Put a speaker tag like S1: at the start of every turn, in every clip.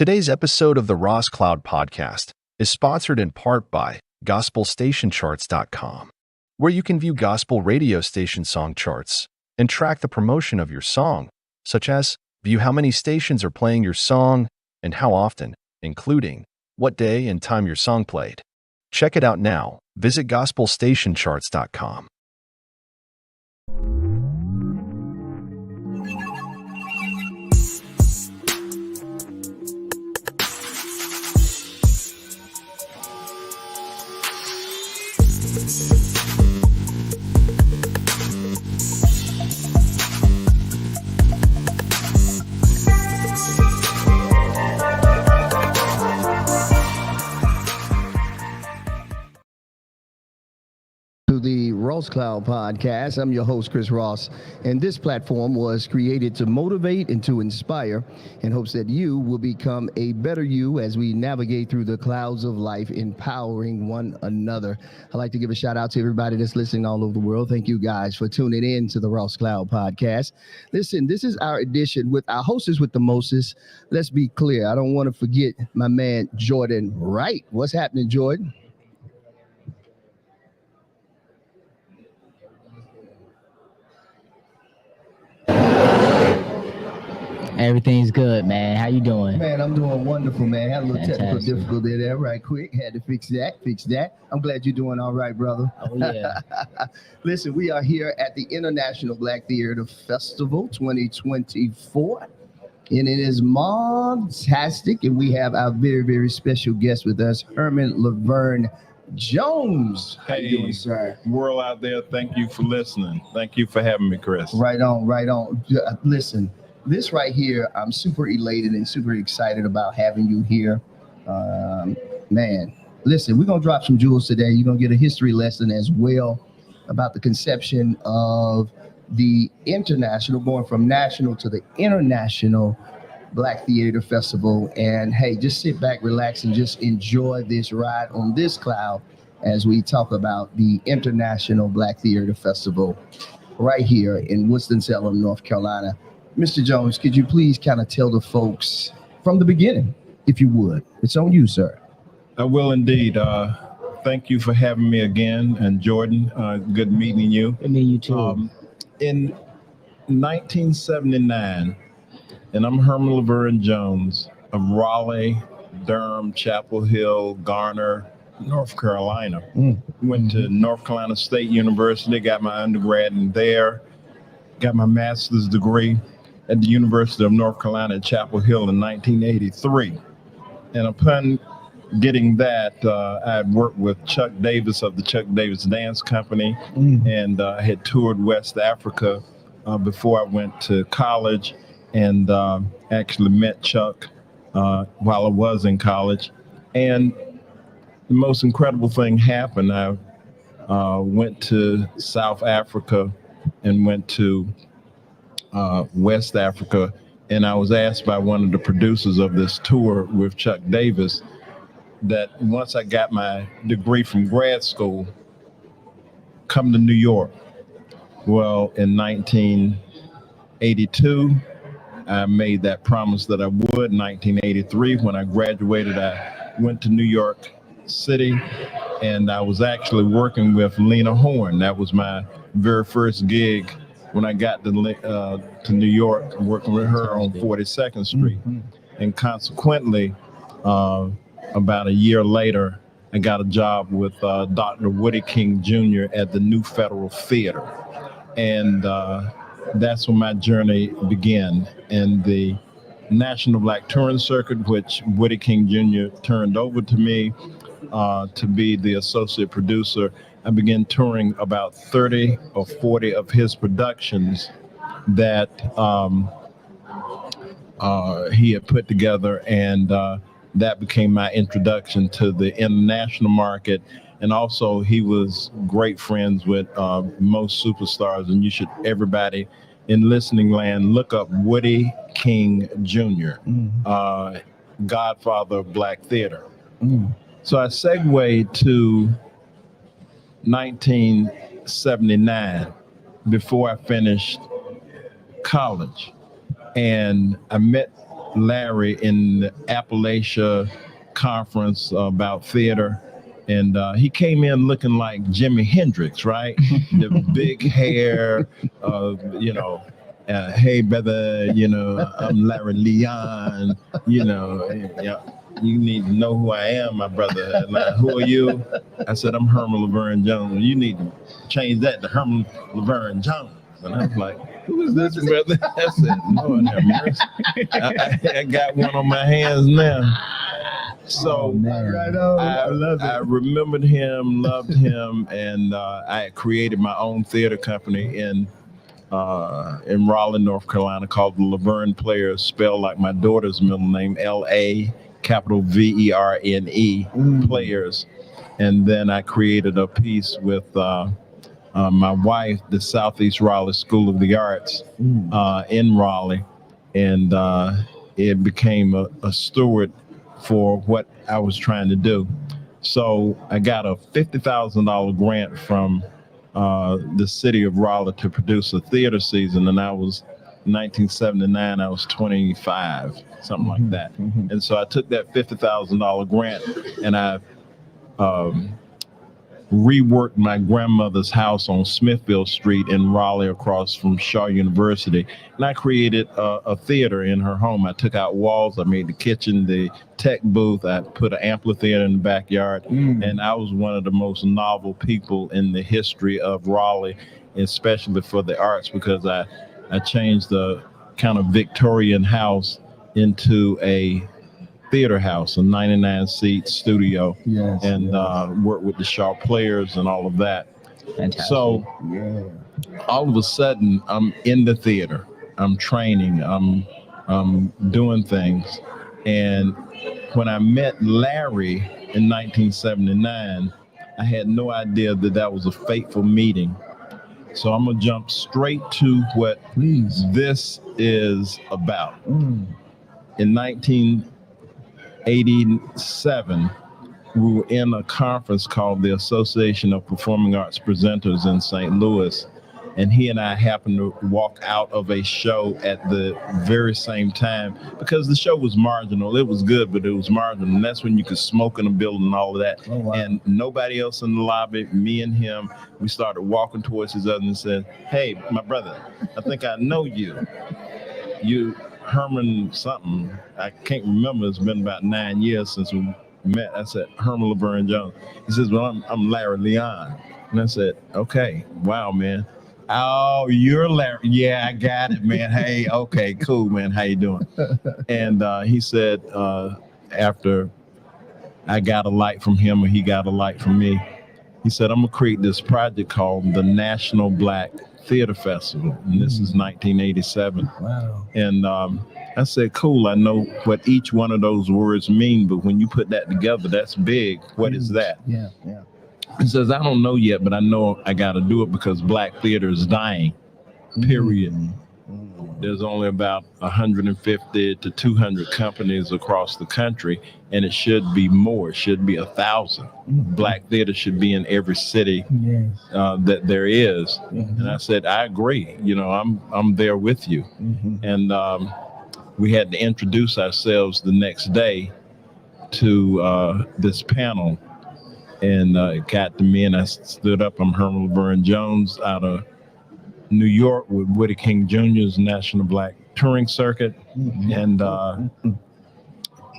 S1: Today's episode of the Ross Cloud Podcast is sponsored in part by GospelStationCharts.com, where you can view gospel radio station song charts and track the promotion of your song, such as view how many stations are playing your song and how often, including what day and time your song played. Check it out now. Visit GospelStationCharts.com.
S2: To the Ross Cloud Podcast. I'm your host, Chris Ross, and this platform was created to motivate and to inspire in hopes that you will become a better you as we navigate through the clouds of life, empowering one another. I'd like to give a shout out to everybody that's listening all over the world. Thank you guys for tuning in to the Ross Cloud Podcast. Listen, this is our edition with our hostess with the mostest. Let's be clear. I don't want to forget my man, Jordan Wright. What's happening, Jordan?
S3: Everything's good, man. How you doing?
S2: Man, I'm doing wonderful, man. Had a little technical
S3: Fantastic.
S2: difficulty there right quick. Had to fix that. I'm glad you're doing all right, brother.
S3: Oh, yeah.
S2: Listen, we are here at the International Black Theater Festival 2024. And it is fantastic. And we have our very, very special guest with us, Herman Laverne Jones. How you doing, sir?
S4: World out there, thank you for listening. Thank you for having me, Chris.
S2: Right on. Listen, this right here, I'm super elated and super excited about having you here. Man, listen, we're going to drop some jewels today. You're going to get a history lesson as well about the conception of the international, going from national to the International Black Theater Festival. And hey, just sit back, relax, and just enjoy this ride on this cloud as we talk about the International Black Theater Festival right here in Winston-Salem, North Carolina. Mr. Jones, could you please kind of tell the folks from the beginning, if you would? It's on you, sir.
S4: I will indeed. Thank you for having me again. And Jordan, good meeting you.
S3: I mean, you too.
S4: In 1979, and I'm Herman Laverne Jones of Raleigh, Durham, Chapel Hill, Garner, North Carolina. Went to North Carolina State University, got my undergrad in there, got my master's degree at the University of North Carolina at Chapel Hill in 1983. And upon getting that, I had worked with Chuck Davis of the Chuck Davis Dance Company, and I had toured West Africa before I went to college, and actually met Chuck while I was in college. And the most incredible thing happened. I went to South Africa and went to West Africa, and I was asked by one of the producers of this tour with Chuck Davis that once I got my degree from grad school, come to New York. Well, in 1982, I made that promise that I would. In 1983, when I graduated, I went to New York City, and I was actually working with Lena Horne. That was my very first gig when I got to New York, working with her on 42nd Street. And consequently, about a year later, I got a job with Dr. Woody King Jr. at the New Federal Theater. And that's when my journey began. And the National Black Touring Circuit, which Woody King Jr. turned over to me to be the associate producer, I began touring about 30 or 40 of his productions that he had put together, and that became my introduction to the international market. And also, he was great friends with most superstars, and you should, everybody in listening land, look up Woody King Jr., godfather of Black theater. So I segued to 1979 before I finished college. And I met Larry in the Appalachia conference about theater. And he came in looking like Jimi Hendrix, right? The big hair, hey, brother, I'm Larry Leon, yeah, you need to know who I am, my brother. And who are you? I said, I'm Herman Laverne Jones. You need to change that to Herman Laverne Jones. And I was like, who is this, brother? I said, Lord have mercy. I got one on my hands now. So
S2: right on. I love it.
S4: I remembered him, loved him, and I had created my own theater company in Raleigh, North Carolina, called the Laverne Players, spelled like my daughter's middle name, L-A, capital V-E-R-N-E, Players. And then I created a piece with my wife, the Southeast Raleigh School of the Arts in Raleigh, and it became a steward for what I was trying to do. So I got a $50,000 grant from the city of Raleigh to produce a theater season, and I was 1979, I was 25, something like that. And so I took that $50,000 grant and I reworked my grandmother's house on Smithfield Street in Raleigh across from Shaw University. And I created a theater in her home. I took out walls, I made the kitchen, the tech booth, I put an amphitheater in the backyard. And I was one of the most novel people in the history of Raleigh, especially for the arts, because I changed the kind of Victorian house into a theater house, a 99-seat studio, and worked with the Shaw Players and all of that.
S3: Fantastic.
S4: So all of a sudden, I'm in the theater, I'm training, I'm doing things. And when I met Larry in 1979, I had no idea that was a fateful meeting. So I'm gonna jump straight to what this is about. In 1987, we were in a conference called the Association of Performing Arts Presenters in St. Louis, and he and I happened to walk out of a show at the very same time because the show was marginal. It was good, but it was marginal, and that's when you could smoke in a building and all of that.
S2: Oh, wow.
S4: And nobody else in the lobby, me and him, we started walking towards each other and said, "Hey, my brother, I think I know you. You Herman something, I can't remember. It's been about 9 years since we met." I said, "Herman Laverne Jones." He says, "Well, I'm Larry Leon." And I said, "Okay, wow, man. Oh, you're Larry. Yeah, I got it, man. Hey, okay, cool, man. How you doing?" And he said, after I got a light from him and he got a light from me, he said, "I'm gonna create this project called the National Black Theater Festival." And this is 1987.
S2: Wow.
S4: And I said, "Cool, I know what each one of those words mean, but when you put that together, that's big. What is that?"
S2: Yeah.
S4: He says, "I don't know yet, but I know I got to do it because black theater is dying, period. There's only about 150 to 200 companies across the country, and it should be more. It should be 1,000. Black theater should be in every city that there is." And I said, "I agree. I'm there with you." And we had to introduce ourselves the next day to this panel. And it got to me, and I stood up. I'm Herman Laverne Jones out of New York with Woody King Jr.'s National Black Touring Circuit. And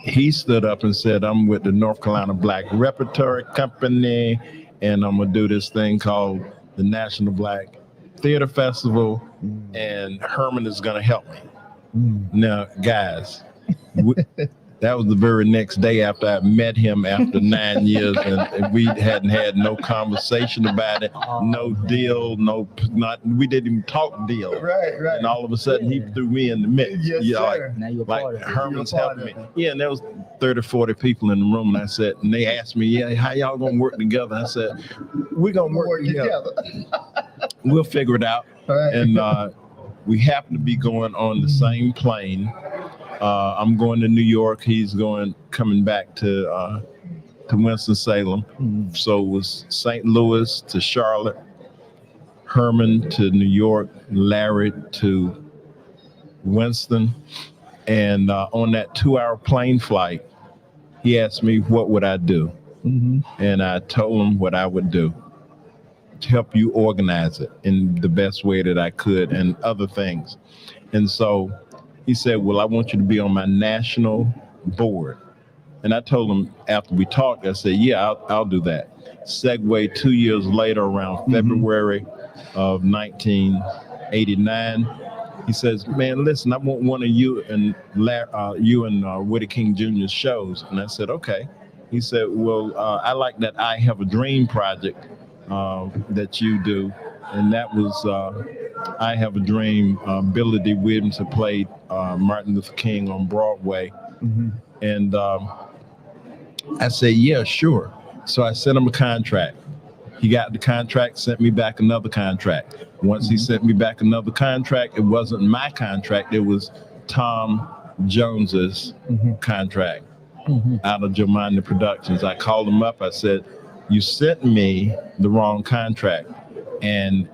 S4: he stood up and said, "I'm with the North Carolina Black Repertory Company, and I'm going to do this thing called the National Black Theater Festival, and Herman is going to help me." Now, guys, that was the very next day after I met him after 9 years, and we hadn't had no conversation about it, no deal, we didn't even talk deal.
S2: Right.
S4: And all of a sudden, he threw me in the mix.
S2: Yes, sir.
S3: Now you're
S4: Like
S3: part of it.
S4: Herman's
S2: You're a part
S4: helping me.
S2: of it.
S4: Yeah, and there was 30, 40 people in the room, and I said, and they asked me, "Yeah, how y'all gonna work together?" I said, "We're gonna work together. We'll figure it out."
S2: All right.
S4: And we happen to be going on the same plane. I'm going to New York. He's coming back to Winston-Salem. So it was St. Louis to Charlotte, Herman to New York, Larry to Winston. And on that 2-hour plane flight, he asked me, what would I do? And I told him what I would do to help you organize it in the best way that I could and other things. And so he said, well, I want you to be on my national board. And I told him after we talked, I said, yeah, I'll do that. Segue 2 years later, around February of 1989, he says, man, listen, I want one of you and Woody King Jr.'s shows. And I said, okay. He said, well, I like that I Have a Dream project that you do. And that was I Have a Dream. Billy D. Williams had played Martin Luther King on Broadway. And I said, yeah, sure. So I sent him a contract. He got the contract, sent me back another contract. Once he sent me back another contract, it wasn't my contract. It was Tom Jones's contract out of Jomanda Productions. I called him up. I said, you sent me the wrong contract. And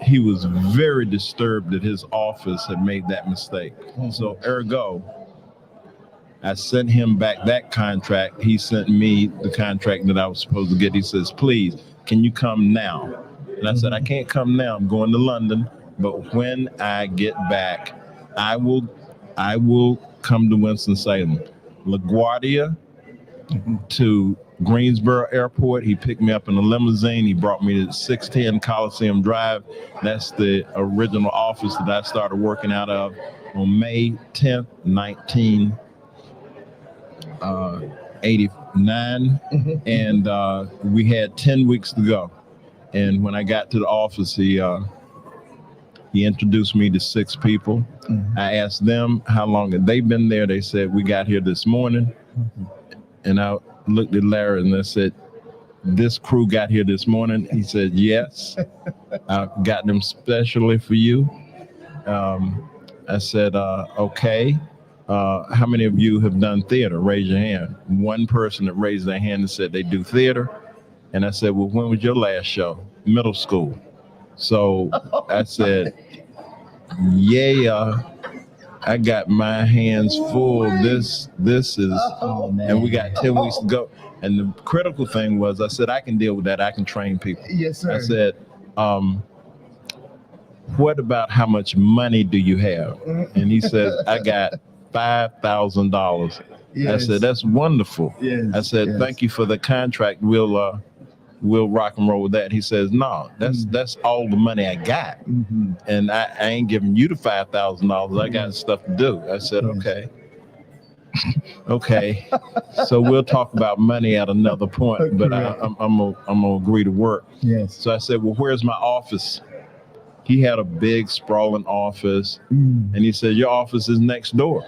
S4: he was very disturbed that his office had made that mistake. So ergo, I sent him back that contract. He sent me the contract that I was supposed to get. He says, please, can you come now? And I said, I can't come now. I'm going to London. But when I get back, I will come to Winston-Salem. LaGuardia to Greensboro Airport. He picked me up in a limousine. He brought me to 610 Coliseum Drive. That's the original office that I started working out of on May 10th, 1989. And we had 10 weeks to go. And when I got to the office, he introduced me to 6 people. I asked them how long had they been there. They said, we got here this morning. And I looked at Larry and I said, this crew got here this morning? He said, yes. I got them specially for you. I said, okay. How many of you have done theater? Raise your hand. One person that raised their hand and said they do theater. And I said, well, when was your last show? Middle school. So I said, yeah, I got my hands full. This is, and we got 10 weeks to go. And the critical thing was, I said, I can deal with that. I can train people.
S2: Yes, sir.
S4: I said, what about how much money do you have? And he said, I got $5,000.
S2: Yes.
S4: I said, that's wonderful.
S2: Yes,
S4: I said,
S2: yes.
S4: thank you for the contract. We'll rock and roll with that. He says, no, that's all the money I got. And I ain't giving you the $5,000. I got stuff to do. I said, okay. Okay. So we'll talk about money at another point, but I'm gonna agree to work.
S2: Yes.
S4: So I said, well, where's my office? He had a big sprawling office, and he said, your office is next door.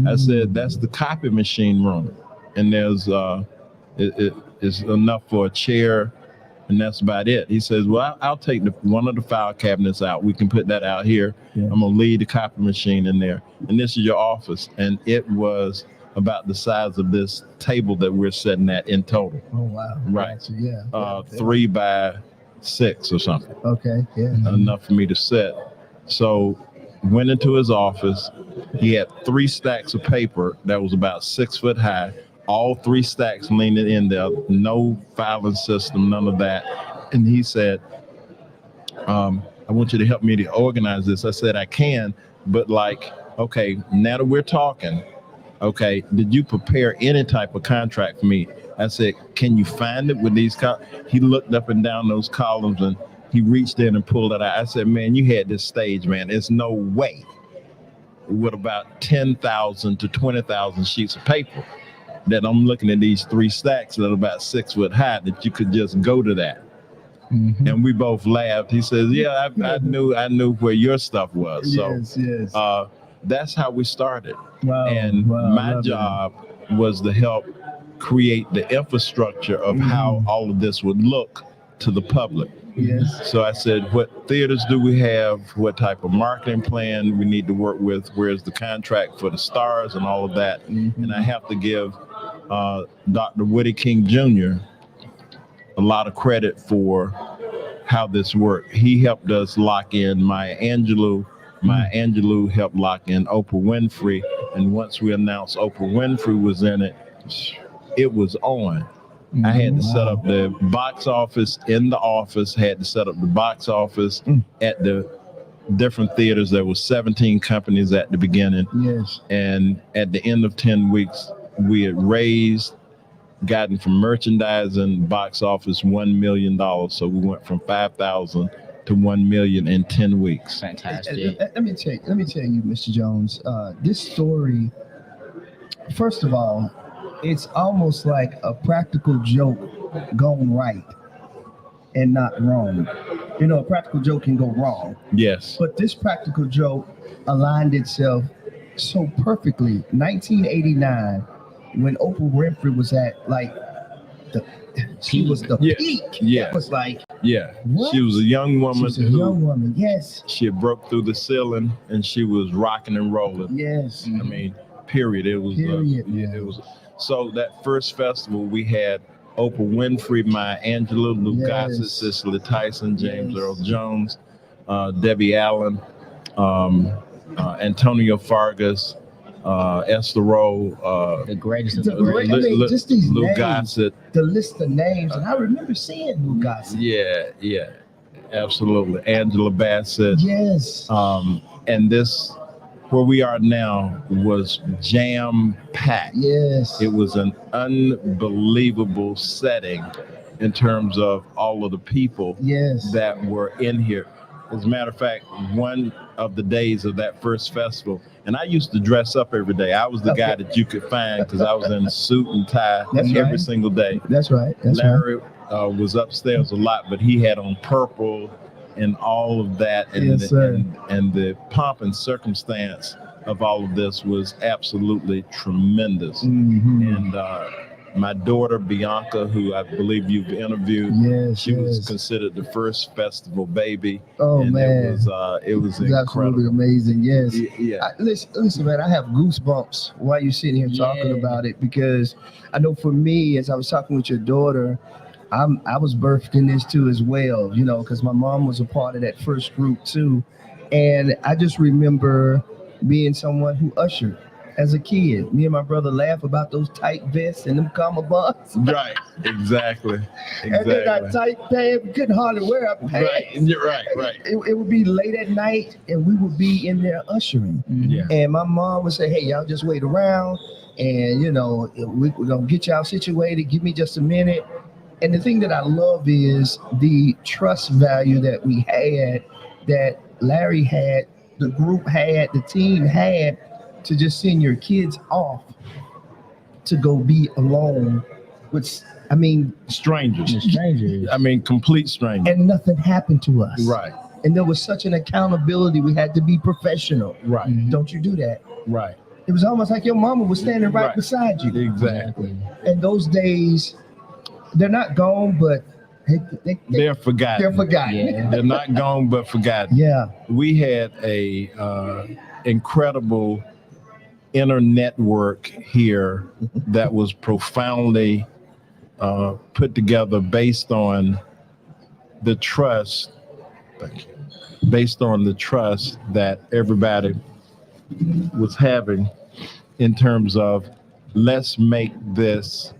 S4: I said, that's the copy machine room. And there's, it's enough for a chair, and that's about it. He says, well, I'll take one of the file cabinets out. We can put that out here. Yeah. I'm gonna leave the copy machine in there. And this is your office. And it was about the size of this table that we're sitting at in total.
S2: Oh, wow.
S4: Right.
S2: Gotcha. Yeah.
S4: 3 by 6 or something.
S2: Okay. Yeah.
S4: Enough for me to sit. So went into his office. He had 3 stacks of paper that was about 6 foot high. All 3 stacks leaning in there, no filing system, none of that. And he said, I want you to help me to organize this. I said, I can, but okay, now that we're talking, okay, did you prepare any type of contract for me? I said, can you find it with these he looked up and down those columns and he reached in and pulled it out. I said, man, you had this stage, man. There's no way with about 10,000 to 20,000 sheets of paper that I'm looking at these 3 stacks that are about 6 foot high that you could just go to that. And we both laughed. He says, yeah, I knew where your stuff was. So
S2: yes.
S4: That's how we started.
S2: Wow.
S4: And my job was to help create the infrastructure of how all of this would look to the public.
S2: Yes.
S4: So I said, what theaters do we have? What type of marketing plan we need to work with? Where's the contract for the stars and all of that? And I have to give Dr. Woody King Jr. a lot of credit for how this worked. He helped us lock in Maya Angelou Maya Angelou helped lock in Oprah Winfrey. And once we announced Oprah Winfrey was in it, it was on. I had to set up the box office in the office, had to set up the box office at the different theaters. There was 17 companies at the beginning.
S2: Yes.
S4: And at the end of 10 weeks, we had gotten from merchandising box office $1 million. So we went from 5,000 to 1 million in 10 weeks.
S3: Fantastic.
S2: Let me tell you, Mr. Jones, this story, first of all, it's almost like a practical joke gone right and not wrong. You know, a practical joke can go wrong,
S4: Yes.
S2: but this practical joke aligned itself so perfectly. 1989, when Oprah Winfrey was at like she was the
S4: Yeah.
S2: peak.
S4: Yeah.
S2: It was like,
S4: Yeah.
S2: what?
S4: She was a young
S2: She
S4: woman
S2: was a
S4: who
S2: young woman. Yes.
S4: she had broke through the ceiling and she was rocking and rolling.
S2: Yes.
S4: I mean, period. It was
S2: Period.
S4: it was so that first festival we had Oprah Winfrey, Maya Angelou, Lou Gossett,
S2: Yes.
S4: Cicely Tyson, James
S2: Yes.
S4: Earl Jones, Debbie Allen, Antonio Fargas, Esther Rowe,
S3: The greatest of
S2: The
S3: the
S2: great-
S3: great.
S2: I mean, just these
S4: Lou
S2: names.
S4: Gossett.
S2: The list of names, and I remember seeing Lou Gossett.
S4: Yeah, absolutely. Angela Bassett.
S2: Yes.
S4: And this, where we are now, was jam packed.
S2: Yes.
S4: It was an unbelievable setting in terms of all of the people
S2: Yes.
S4: that were in here. As a matter of fact, one of the days of that first festival, and I used to dress up every day. I was the guy that you could find because I was in a suit and tie
S2: That's
S4: every
S2: right.
S4: single day.
S2: That's right. That's right.
S4: Larry was upstairs a lot, but he had on purple and all of that, and,
S2: Yes, sir.
S4: and the pomp and circumstance of all of this was absolutely tremendous.
S2: Mhm.
S4: And my daughter Bianca, who I believe you've interviewed,
S2: Yes.
S4: she was
S2: yes.
S4: considered the first festival baby,
S2: Oh
S4: and
S2: man.
S4: it was
S2: It's
S4: incredible.
S2: absolutely amazing. Yes.
S4: Yeah,
S2: Listen, man, I have goosebumps while you're sitting here talking
S3: Yeah.
S2: about it because I know for me, as I was talking with your daughter, I was birthed in this too as well, you know, because my mom was a part of that first group too. And I just remember being someone who ushered as a kid. Me and my brother laugh about those tight vests and them comma buns.
S4: right, exactly.
S2: And then that tight pants, we couldn't hardly wear our pants.
S4: Right, you're right.
S2: It would be late at night and we would be in there ushering.
S4: Yeah.
S2: And my mom would say, hey, y'all just wait around and, you know, we're going to get y'all situated. Give me just a minute. And the thing that I love is the trust value that we had, that Larry had, the group had, the team had, to just send your kids off to go be alone with, I mean,
S4: Strangers.
S3: Strangers.
S4: I mean, complete strangers.
S2: and nothing happened to us.
S4: Right,
S2: And there was such an accountability. We had to be professional.
S4: right,
S2: Don't you do that.
S4: right.
S2: It was almost like your mama was standing right
S4: Right.
S2: beside you.
S4: Exactly.
S2: And those days, they're not gone, but
S4: They're forgotten.
S2: they're forgotten.
S3: Yeah.
S4: They're not gone, but forgotten.
S2: Yeah.
S4: We had a incredible inner network here that was profoundly put together based on the trust, that everybody was having in terms of let's make this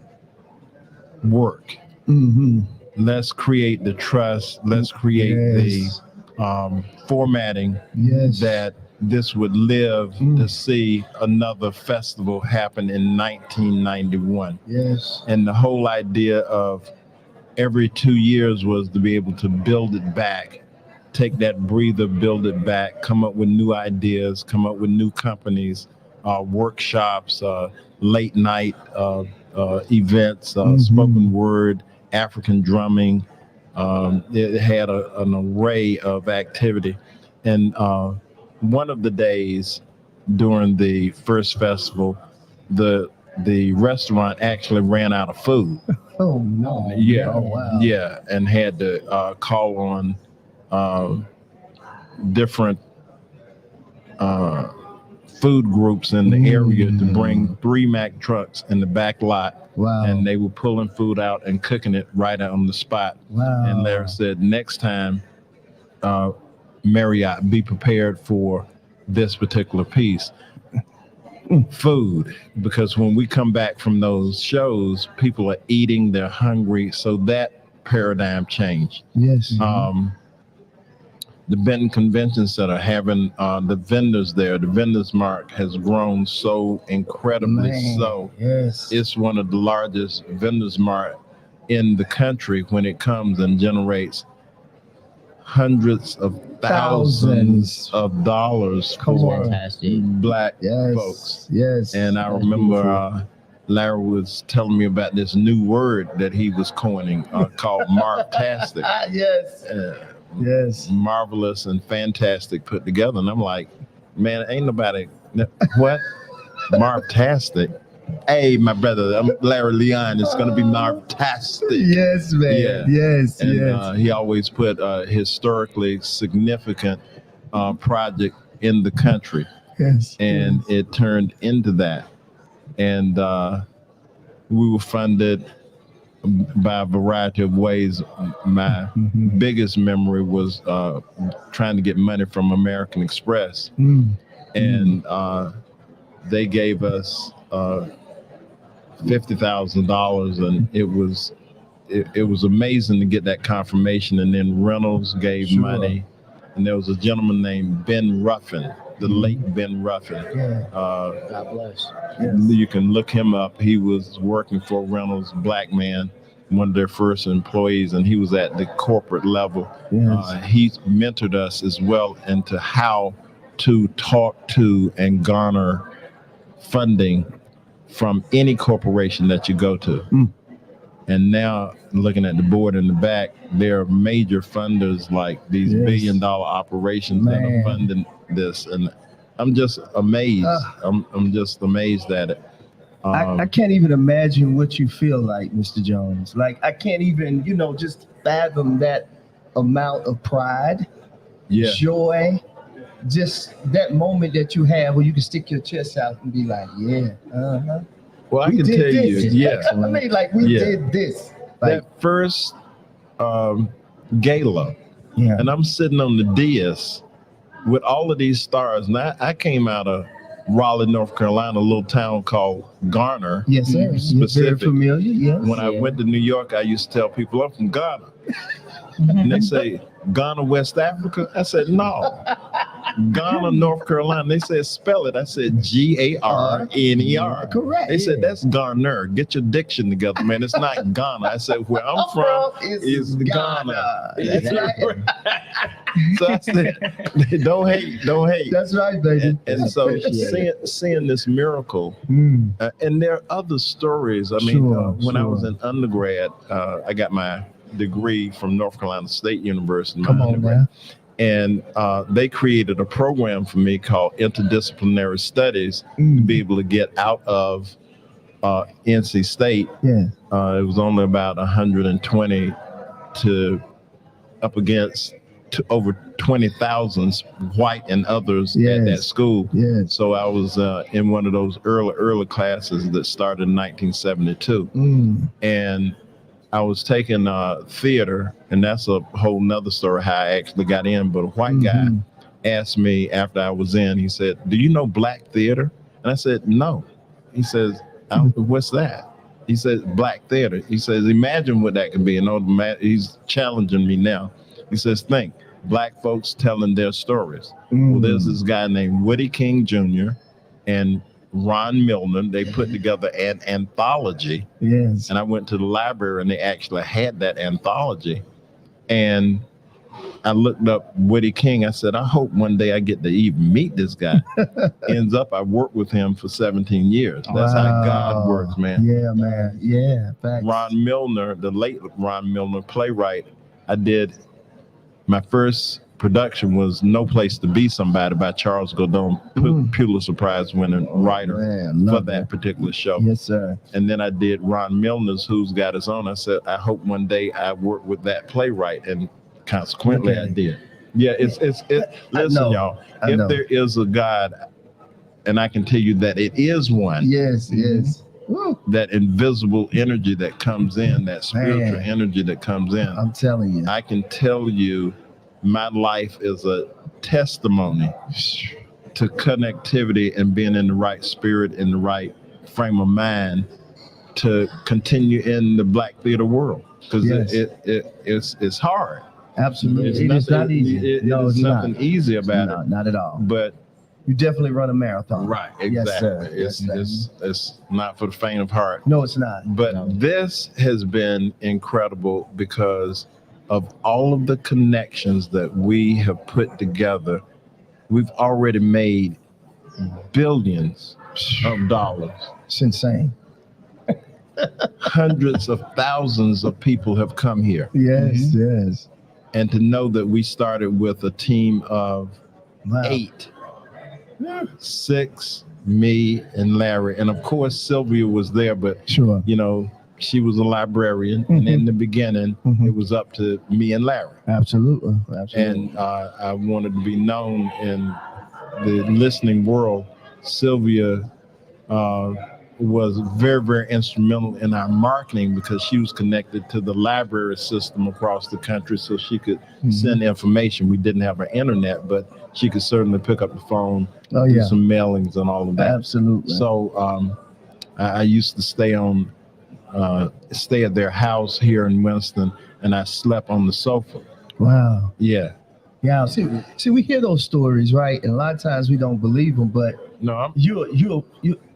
S4: work.
S2: Mm-hmm.
S4: Let's create the trust. Let's create
S2: Yes.
S4: the formatting
S2: Yes.
S4: that this would live to see another festival happen in 1991.
S2: Yes.
S4: And the whole idea of every 2 years was to be able to build it back, take that breather, build it back, come up with new ideas, come up with new companies, workshops, late night events, spoken word, African drumming. It had an array of activity. And one of the days during the first festival, the restaurant actually ran out of food.
S2: Oh no.
S4: Yeah,
S2: Oh wow.
S4: yeah, and had to call on different food groups in the area to bring 3 Mack trucks in the back lot,
S2: Wow.
S4: and they were pulling food out and cooking it right on the spot.
S2: Wow.
S4: And Larry said, next time, Marriott, be prepared for this particular piece. Food, because when we come back from those shows, people are eating, they're hungry. So that paradigm changed.
S2: Yes.
S4: The Benton Convention Center, having the vendors there, the Vendors Mark has grown so incredibly.
S2: Man,
S4: So
S2: yes.
S4: it's one of the largest Vendors Mark in the country when it comes and generates hundreds of thousands of dollars
S2: Come
S4: for
S2: on.
S3: Fantastic.
S4: Black
S2: Yes.
S4: folks.
S2: Yes.
S4: And I
S3: That's
S4: remember
S3: beautiful.
S4: Larry was telling me about this new word that he was coining called Marvtastic.
S2: Yes. Yes.
S4: Marvelous and fantastic put together. And I'm like, man, ain't nobody, what? Marvtastic? Hey, my brother, I'm Larry Leon. It's going to be Marvtastic.
S2: Yes, man.
S4: Yeah.
S2: Yes.
S4: And
S2: Yes.
S4: he always put historically significant project in the country.
S2: Yes.
S4: And it turned into that. And we were funded by a variety of ways. My
S2: Mhm.
S4: biggest memory was trying to get money from American Express.
S2: Mm.
S4: And they gave us $50,000, and it was amazing to get that confirmation. And then Reynolds gave
S2: Sure.
S4: money, and there was a gentleman named Ben Ruffin, the late Ben Ruffin.
S2: Yeah.
S3: God bless.
S2: Yes.
S4: You can look him up. He was working for Reynolds, black man, one of their first employees, and he was at the corporate level.
S2: Yes.
S4: He mentored us as well into how to talk to and garner funding from any corporation that you go to.
S2: Mm.
S4: And now looking at the board in the back, there are major funders like these
S2: Yes.
S4: billion-dollar operations that
S2: Man.
S4: are funding this, and I'm just amazed.
S2: Ah.
S4: I'm just amazed at it.
S2: I can't even imagine what you feel like, Mr. Jones. Like, I can't even, just fathom that amount of pride,
S4: Yeah,
S2: joy, just that moment that you have where you can stick your chest out and be like, yeah, uh-huh.
S4: well, I
S2: We
S4: can
S2: did
S4: tell
S2: this.
S4: you, yeah,
S2: I mean, like, we
S4: Yeah.
S2: did this. Like,
S4: that first gala,
S2: yeah.
S4: and I'm sitting on the dais with all of these stars. And I came out of Raleigh, North Carolina, a little town called Garner.
S2: Yes, sir. You're very
S4: Specific.
S2: familiar, yes.
S4: When I
S3: Yeah.
S4: went to New York, I used to tell people I'm from Ghana. And they say, Ghana, West Africa? I said, no. Ghana, North Carolina. They said, spell it. I said, Garner.
S2: Correct.
S4: They said,
S2: yeah.
S4: that's Garner. Get your diction together, man. It's not Ghana. I said, where I'm from is Ghana.
S2: That's right.
S4: So I said, don't hate.
S2: That's right, baby.
S4: And so
S3: Appreciate
S4: seeing this miracle,
S2: Mm.
S4: and there are other stories. I mean,
S2: Sure,
S4: when I
S2: sure.
S4: was in undergrad, I got my degree from North Carolina State University. my
S2: Come on,
S4: undergrad.
S2: man.
S4: And they created a program for me called Interdisciplinary Studies to be able to get out of NC State.
S2: Yeah.
S4: It was only about 120 to up against over 20,000 white and others at that
S2: Yes.
S4: school.
S2: Yes.
S4: So I was in one of those early classes that started in 1972.
S2: Mm.
S4: And I was taking theater, and that's a whole nother story how I actually got in. But a white guy
S2: Mhm.
S4: asked me after I was in, he said, do you know black theater? And I said, no. He says, what's that? He says, black theater. He says, imagine what that could be. And he's challenging me now. He says, think, black folks telling their stories. Well, there's this guy named Woody King Jr. and Ron Milner. They put together an anthology,
S2: Yes.
S4: and I went to the library and they actually had that anthology. And I looked up Woody King. I said, I hope one day I get to even meet this guy. Ends up, I worked with him for 17 years. That's how God
S2: Wow.
S4: works, man.
S2: Yeah, man. Yeah. Facts.
S4: Ron Milner, the late Ron Milner, playwright, I did my first production was No Place to Be Somebody by Charles Godin, Pulitzer Prize winning writer
S2: Man,
S4: for
S2: love
S4: that particular show.
S2: Yes, sir.
S4: And then I did Ron Milner's Who's Got His Own. I said, I hope one day I work with that playwright. And consequently, I
S2: Okay.
S4: did. Yeah, listen,
S2: know.
S4: y'all,
S2: I
S4: if
S2: know.
S4: there is a God, and I can tell you that it is one,
S2: Yes, yes. Woo.
S4: that invisible energy that comes in, that spiritual
S2: Man.
S4: energy that comes in,
S2: I'm telling you.
S4: I can tell you my life is a testimony to connectivity and being in the right spirit, in the right frame of mind to continue in the black theater world, because
S2: Yes.
S4: it's hard.
S2: Absolutely.
S4: It's
S2: It is not
S4: nothing-
S2: easy.
S4: It
S2: No,
S4: is
S2: it's
S4: nothing
S2: not.
S4: easy about
S2: No,
S4: it.
S2: not at all.
S4: But
S2: You definitely run a marathon.
S4: right,
S2: Yes,
S4: exactly.
S2: sir. Yes, sir.
S4: It's not for the faint of heart.
S2: No, it's not.
S4: But
S3: No.
S4: this has been incredible because of all of the connections that we have put together. We've already made billions of dollars.
S2: It's insane.
S4: Hundreds of thousands of people have come here.
S2: Yes, yes.
S4: And to know that we started with a team of
S2: Wow.
S4: 8, 6, me and Larry. And of course, Sylvia was there, but
S2: Sure.
S4: you know, she was a librarian. And in the beginning,
S2: Mhm.
S4: it was up to me and Larry.
S2: Absolutely. Absolutely.
S4: And I wanted to be known in the listening world. Sylvia was very, very instrumental in our marketing because she was connected to the library system across the country, so she could send information. We didn't have our internet, but she could certainly pick up the phone,
S2: Oh,
S4: do
S2: yeah.
S4: some mailings and all of that.
S2: Absolutely.
S4: So I used to stay at their house here in Winston, and I slept on the sofa.
S2: Wow.
S4: Yeah.
S2: Yeah. See, we hear those stories, right? And a lot of times we don't believe them, but
S4: No, I'm,
S2: you.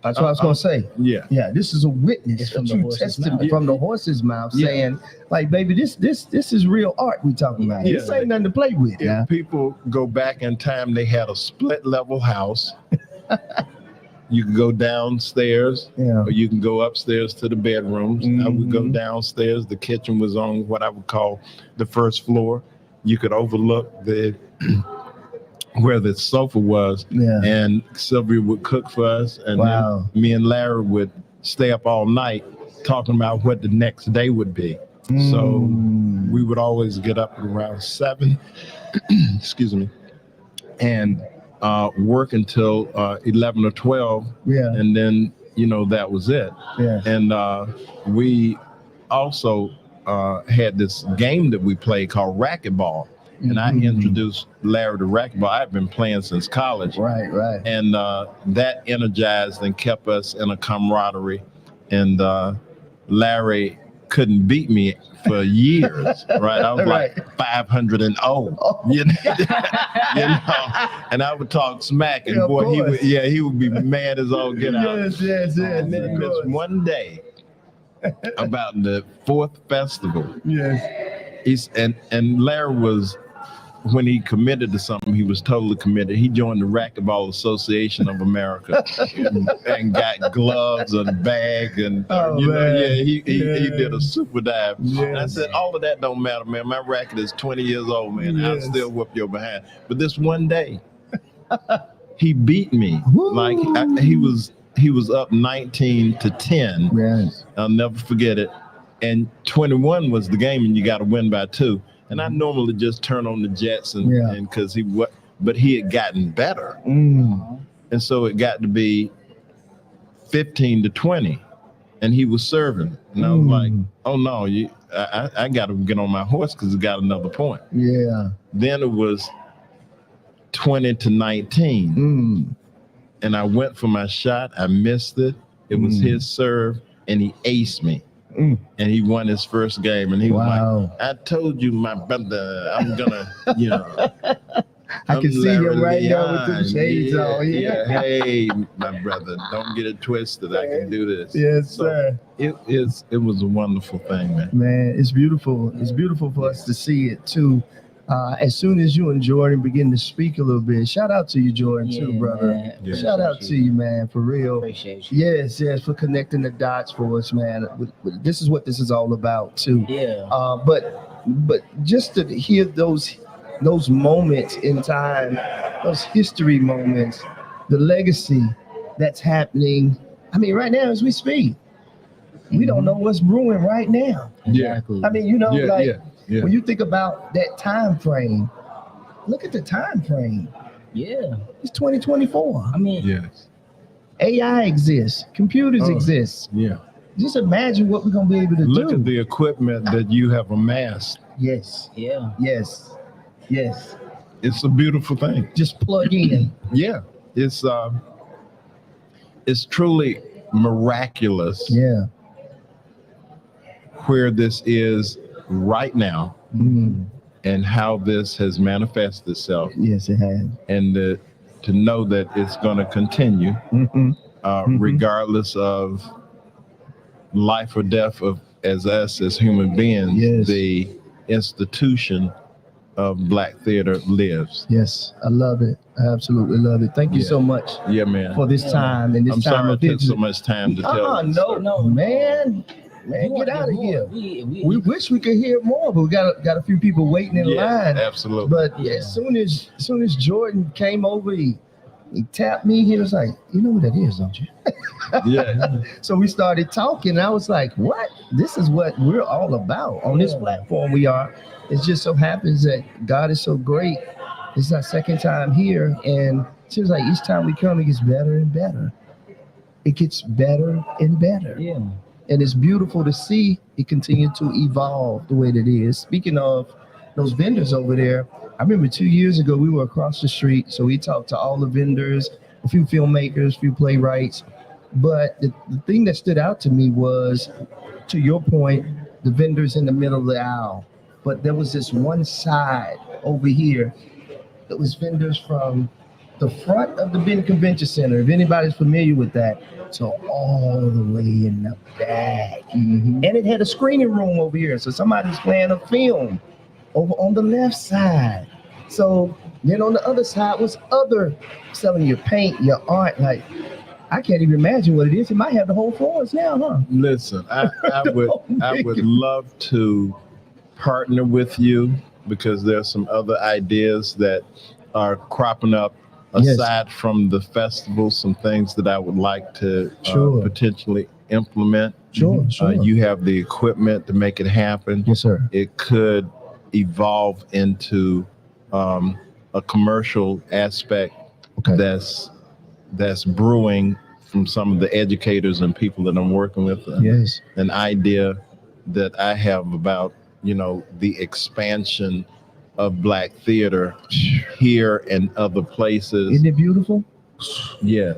S2: That's what I was gonna say.
S4: yeah.
S2: Yeah, this is a witness,
S3: It's
S2: a
S3: from the
S2: true
S3: horse's
S2: testament
S3: mouth.
S2: from the horse's mouth,
S4: Yeah.
S2: saying, like, baby, this is real art we talking about.
S4: Yeah.
S2: This ain't nothing to play with.
S4: If
S2: Yeah.
S4: people go back in time, they had a split level house. You can go downstairs
S2: Yeah.
S4: or you can go upstairs to the bedrooms. I would go
S2: Mhm.
S4: downstairs. The kitchen was on what I would call the first floor. You could overlook the where the sofa was,
S2: Yeah.
S4: and Sylvia would cook for us, and
S2: Wow.
S4: then me and Larry would stay up all night talking about what the next day would be. So
S2: Mm.
S4: we would always get up at around 7, excuse me, and work until 11 or 12,
S2: Yeah.
S4: and then that was it.
S2: Yeah.
S4: And we also had this game that we played called racquetball, and I
S2: Mhm.
S4: introduced Larry to racquetball. I've been playing since college,
S2: Right. Right.
S4: and that energized and kept us in a camaraderie. And Larry couldn't beat me for years, right? I was
S2: Right.
S4: like 500-0,
S2: Oh.
S4: you know, and I would talk smack, and
S2: Yeah, of
S4: boy,
S2: course.
S4: he would be mad as all get out.
S2: Yes. Yes. Yes.
S4: And then
S2: of
S4: this
S2: course.
S4: one day, about the 4th festival,
S2: Yes.
S4: and Larry was, when he committed to something, he was totally committed. He joined the Racquetball Association of America and got gloves and a bag, and
S2: Oh,
S4: you know,
S2: man.
S4: yeah, he
S2: Yeah.
S4: did a super dive. And I
S2: Yes.
S4: said, all of that don't matter, man. My racket is 20 years old, man. I'll
S2: Yes.
S4: still whoop your behind. But this one day, he beat me.
S2: Woo.
S4: Like he was up 19-10.
S2: Yes.
S4: I'll never forget it. And 21 was the game, and you got to win by 2. And I normally just turn on the Jets, and
S2: Yeah.
S4: because but he had gotten better,
S2: Mm.
S4: and so it got to be 15-20, and he was serving, and I was like, oh no, I got to get on my horse because it got another point.
S2: Yeah.
S4: Then it was 20-19,
S2: Mm.
S4: and I went for my shot. I missed it. It was his serve, and he aced me.
S2: Mm.
S4: And he won his first game, and he was
S2: Wow.
S4: like, I told you, my brother, I'm gonna,
S2: I can see him
S4: Larry
S2: right now with
S4: Leon.
S2: the shades on. Yeah.
S4: Hey, my brother, don't get it twisted. I can do this.
S2: Yes,
S4: So
S2: sir.
S4: it was a wonderful thing, man.
S2: Man, it's beautiful. It's beautiful for us to see it too. As soon as you and Jordan begin to speak a little bit, shout out to you, Jordan, too, brother.
S3: Man.
S4: Yeah.
S2: Shout out to you, man, for real.
S3: Appreciate you.
S2: Yes, for connecting the dots for us, man. This is what this is all about, too.
S3: Yeah.
S2: But just to hear those moments in time, those history moments, the legacy that's happening. I mean, right now as we speak, we don't know what's brewing right now.
S3: Exactly.
S2: I mean,
S4: Yeah.
S2: when you think about that time frame, look at the time frame.
S3: Yeah.
S2: It's 2024.
S3: I mean,
S4: Yes.
S2: AI exists, computers
S4: Oh.
S2: exist.
S4: Yeah.
S2: Just imagine what we're gonna be able to
S4: Look
S2: do.
S4: at the equipment that you have amassed.
S2: Yes,
S3: yeah.
S2: yes, yes.
S4: It's a beautiful thing.
S2: Just plug in.
S4: Yeah. it's truly miraculous
S2: Yeah.
S4: where this is right now and how this has manifested itself,
S2: Yes, it has.
S4: and to know that it's going to continue regardless of life or death of as us as human beings.
S2: Yes.
S4: The institution of Black theater lives.
S2: Yes, I love it. I absolutely love it. Thank you
S4: Yeah.
S2: so much
S4: Yeah, man.
S2: for this time and this
S4: I'm
S2: time
S4: sorry
S2: of
S4: it took
S2: this.
S4: so much time to tell.
S2: No, man, get out of here. We wish we could hear more, but we got a few people waiting in
S4: Yeah,
S2: line.
S4: absolutely.
S2: But as soon as Jordan came over, he tapped me. He was like, "You know what that is, don't you?"
S4: Yeah.
S2: So we started talking. And I was like, "What? This is what we're all about on this platform. We are. It just so happens that God is so great. It's our second time here, and it seems like each time we come, it gets better and better. It gets better and better.
S3: Yeah.
S2: And it's beautiful to see it continue to evolve the way that it is. Speaking of those vendors over there, I remember 2 years ago, we were across the street. So we talked to all the vendors, a few filmmakers, a few playwrights. But the thing that stood out to me was, to your point, the vendors in the middle of the aisle. But there was this one side over here that was vendors from the front of the Benton Convention Center, if anybody's familiar with that, so all the way in the back. And it had a screening room over here, so somebody's playing a film over on the left side. So then on the other side was other selling your paint, your art. Like, I can't even imagine what it is. It might have the whole floors now, huh?
S4: Listen, I would love to partner with you because there's some other ideas that are cropping up aside from the festival, some things that I would like to potentially implement.
S2: Sure.
S4: You have the equipment to make it happen.
S2: Yes, sir.
S4: It could evolve into a commercial aspect that's brewing from some of the educators and people that I'm working with.
S2: Yes.
S4: An idea that I have about, the expansion of Black theater here and other places.
S2: Isn't it beautiful?
S4: Yeah,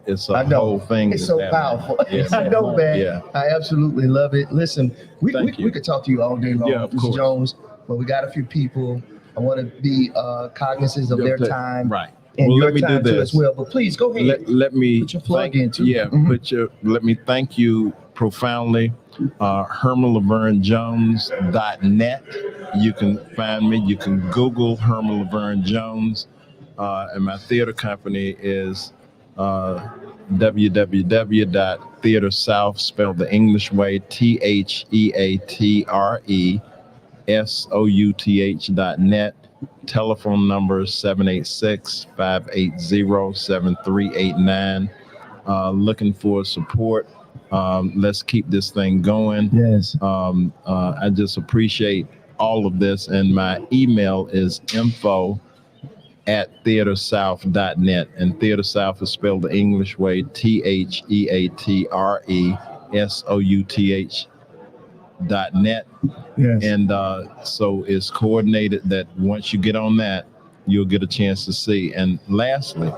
S4: it's a whole thing.
S2: It's so powerful.
S4: Yeah.
S2: I know, man.
S4: Yeah.
S2: I absolutely love it. Listen, we
S4: Thank you.
S2: could talk to you all day long,
S4: Yeah, of
S2: Mr.
S4: course.
S2: Jones, but we got a few people. I want to be cognizant of their time
S4: Right.
S2: and
S4: Well,
S2: your
S4: let me do
S2: time too
S4: this.
S2: as well. But please go ahead.
S4: Let me
S2: Put your plug
S4: thank,
S2: in, too.
S4: Yeah,
S2: Mhm.
S4: let me thank you profoundly. HermanLavergne-Jones.net. You can find me. You can Google Herman Laverne Jones, and my theater company is www.theatersouth, spelled the English way, TheaterSouth.net. Telephone number 786-580-7389. Looking for support. Let's keep this thing going.
S2: Yes.
S4: I just appreciate all of this. And my email is info@theatersouth.net. And Theater South is spelled the English way, TheaterSouth.net.
S2: Yes.
S4: And so it's coordinated that once you get on that, you'll get a chance to see. And lastly,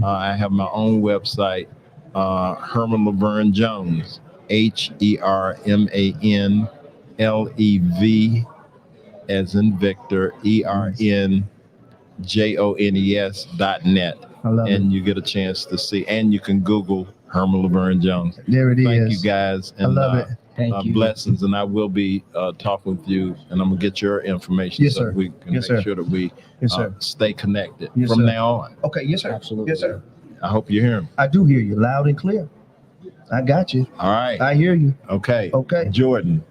S4: I have my own website, Herman Laverne Jones, HermanLev as in Victor, ERNJONES.net.
S2: I love
S4: And you get a chance to see, and you can Google Herman Laverne Jones.
S2: There it is.
S4: Thank you guys. And,
S2: I love it.
S3: Thank you.
S4: Blessings, and I will be talking with you, and I'm gonna get your information
S2: Yes,
S4: so
S2: sir.
S4: we can
S2: Yes,
S4: make
S2: sir.
S4: sure that we
S2: Yes, sir.
S4: stay connected
S2: Yes,
S4: from
S2: sir.
S4: now on.
S2: Okay. Yes, sir.
S3: Absolutely.
S2: Yes, sir.
S4: I hope you hear me.
S2: I do hear you loud and clear. I got you.
S4: All right.
S2: I hear you.
S4: Okay.
S2: Okay.
S4: Jordan.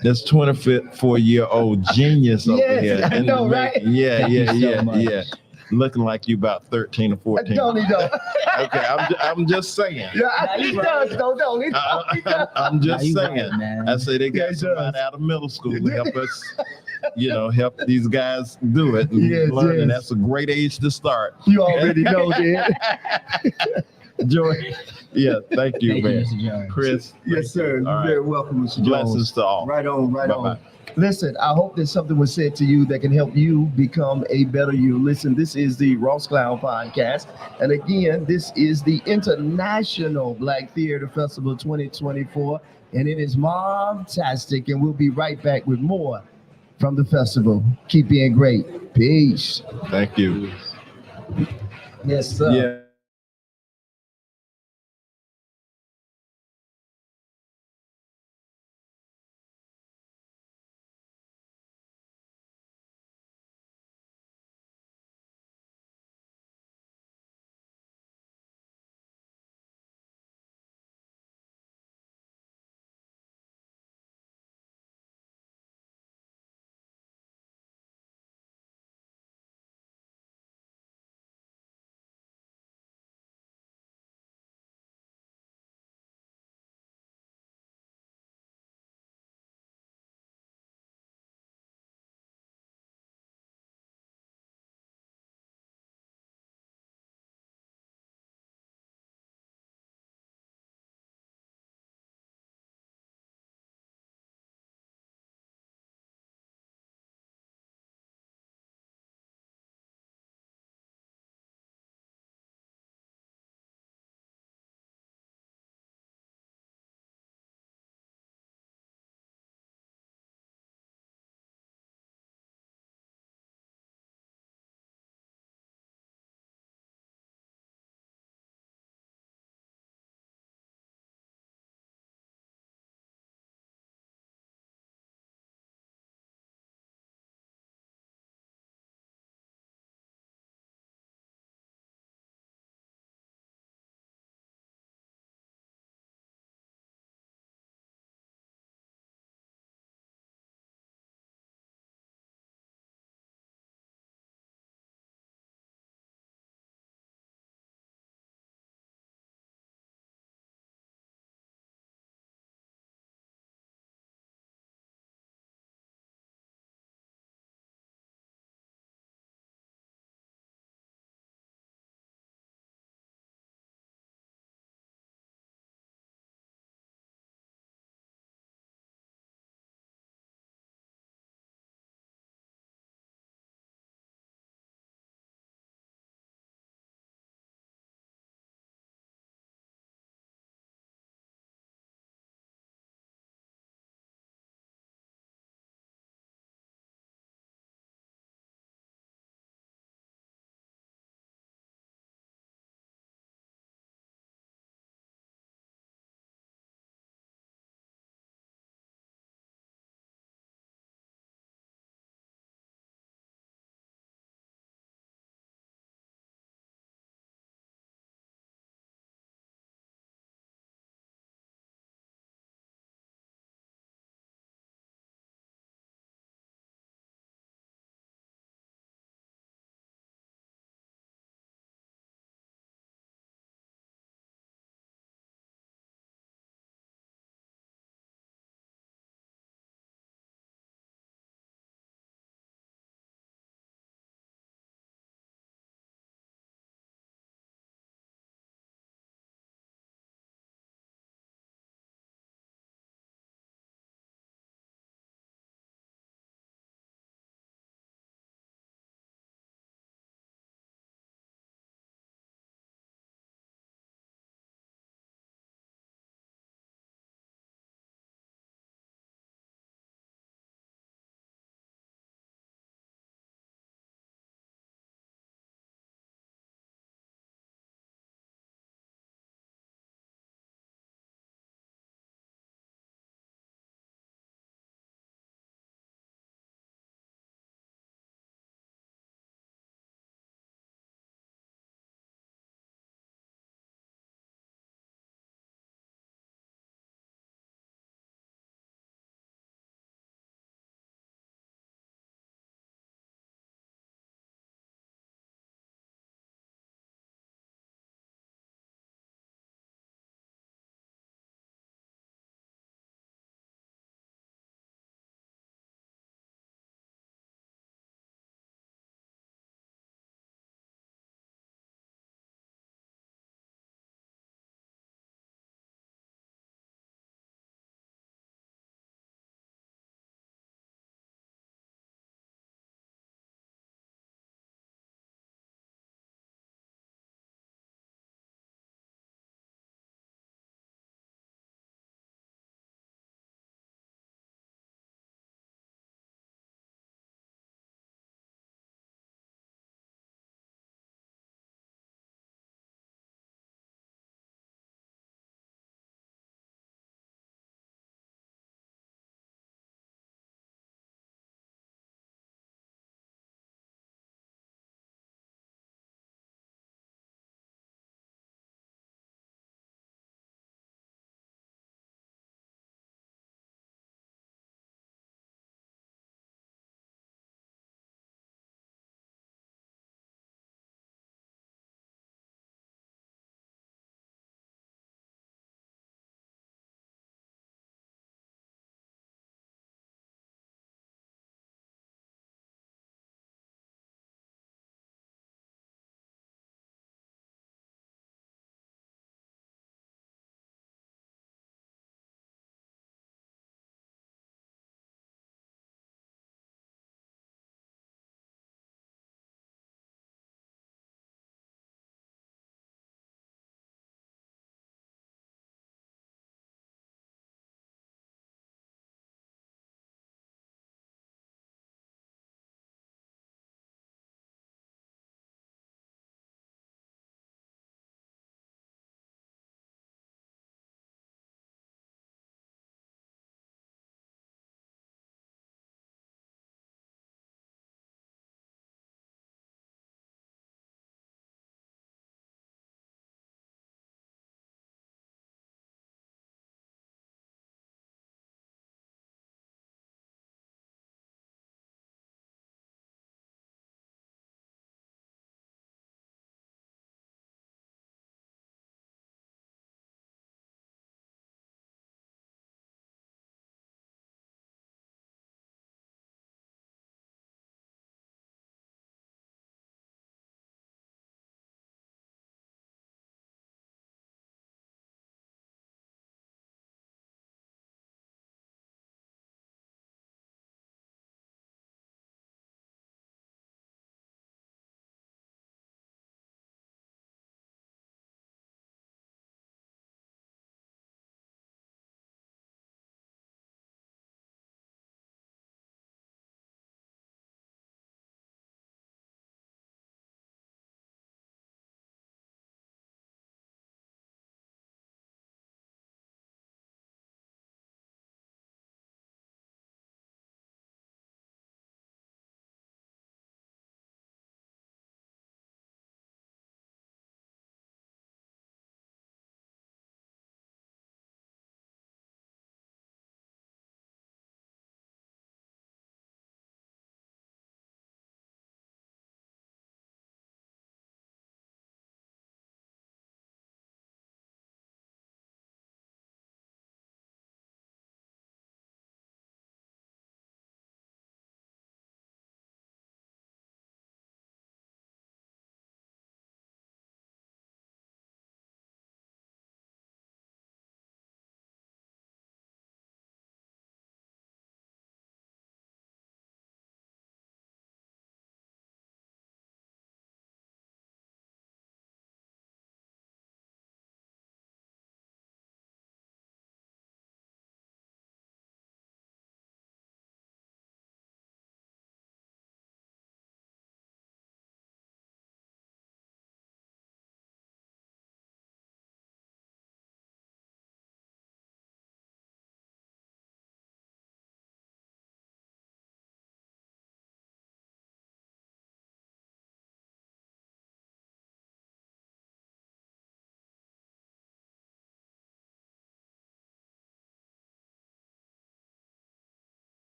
S4: This 24-year-old genius over
S2: Yes,
S4: here.
S2: I
S4: in
S2: know,
S4: the
S2: right?
S4: making. Yeah,
S3: Thank you so
S4: yeah,
S3: much.
S4: yeah. Looking like you about 13 or 14.
S2: Don't he though?
S4: Okay, I'm just saying.
S2: Yeah, he does though, don't he? He does.
S4: I'm just
S3: you
S4: saying.
S3: right, man.
S4: I say they
S2: Yeah,
S4: got
S2: he
S4: somebody
S2: does.
S4: out of middle school to help us, help these guys do it and
S2: Yes,
S4: learn. And
S2: yes.
S4: that's a great age to start.
S2: You already know, man.
S4: Joy. Yeah, thank you,
S3: Thank you,
S4: man.
S3: Mr. Jones.
S4: Chris.
S2: Yes, sir.
S4: All
S2: You're
S4: right.
S2: very welcome, Mr. Jones.
S4: Blessings to all.
S2: Right on, right
S4: Bye-bye.
S2: on. Listen, I hope that something was said to you that can help you become a better you. Listen, this is the Ross Clown Podcast. And again, this is the International Black Theater Festival 2024. And it is mom-tastic. And we'll be right back with more from the festival. Keep being great. Peace.
S4: Thank you.
S2: Yes, sir.
S4: Yeah.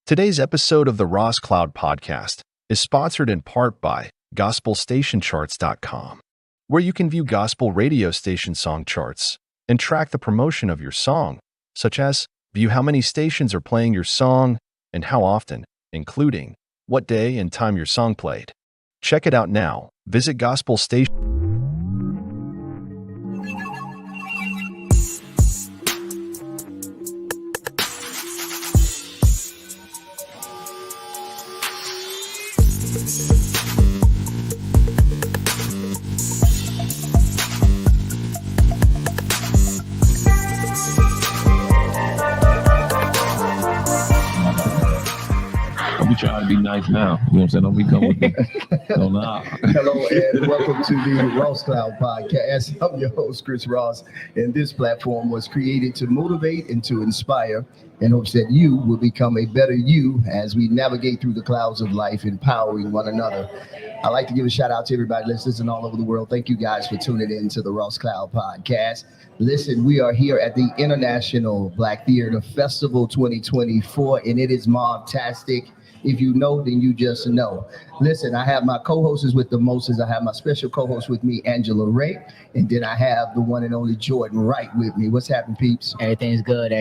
S1: Today's episode of the Ross Cloud Podcast is sponsored in part by GospelStationCharts.com, where you can view gospel radio station song charts and track the promotion of your song, such as view how many stations are playing your song and how often, including what day and time your song played. Check it out now. Visit Gospel Station.
S5: We trying to be nice now. You know what I'm saying? Don't be coming with the, no, nah.
S2: Hello and welcome to the Ross Cloud Podcast. I'm your host, Chris Ross, and this platform was created to motivate and to inspire in hopes that you will become a better you as we navigate through the clouds of life, empowering one another. I'd like to give a shout out to everybody listening all over the world. Thank you guys for tuning in to the Ross Cloud Podcast. Listen, we are here at the International Black Theater Festival 2024, and it is mob-tastic. If you know, then you just know. Listen, I have my co-hosts with the Moses. I have my special co-host with me, Angela Ray. And then I have the one and only Jordan Wright with me. What's happening, peeps?
S3: Everything's good,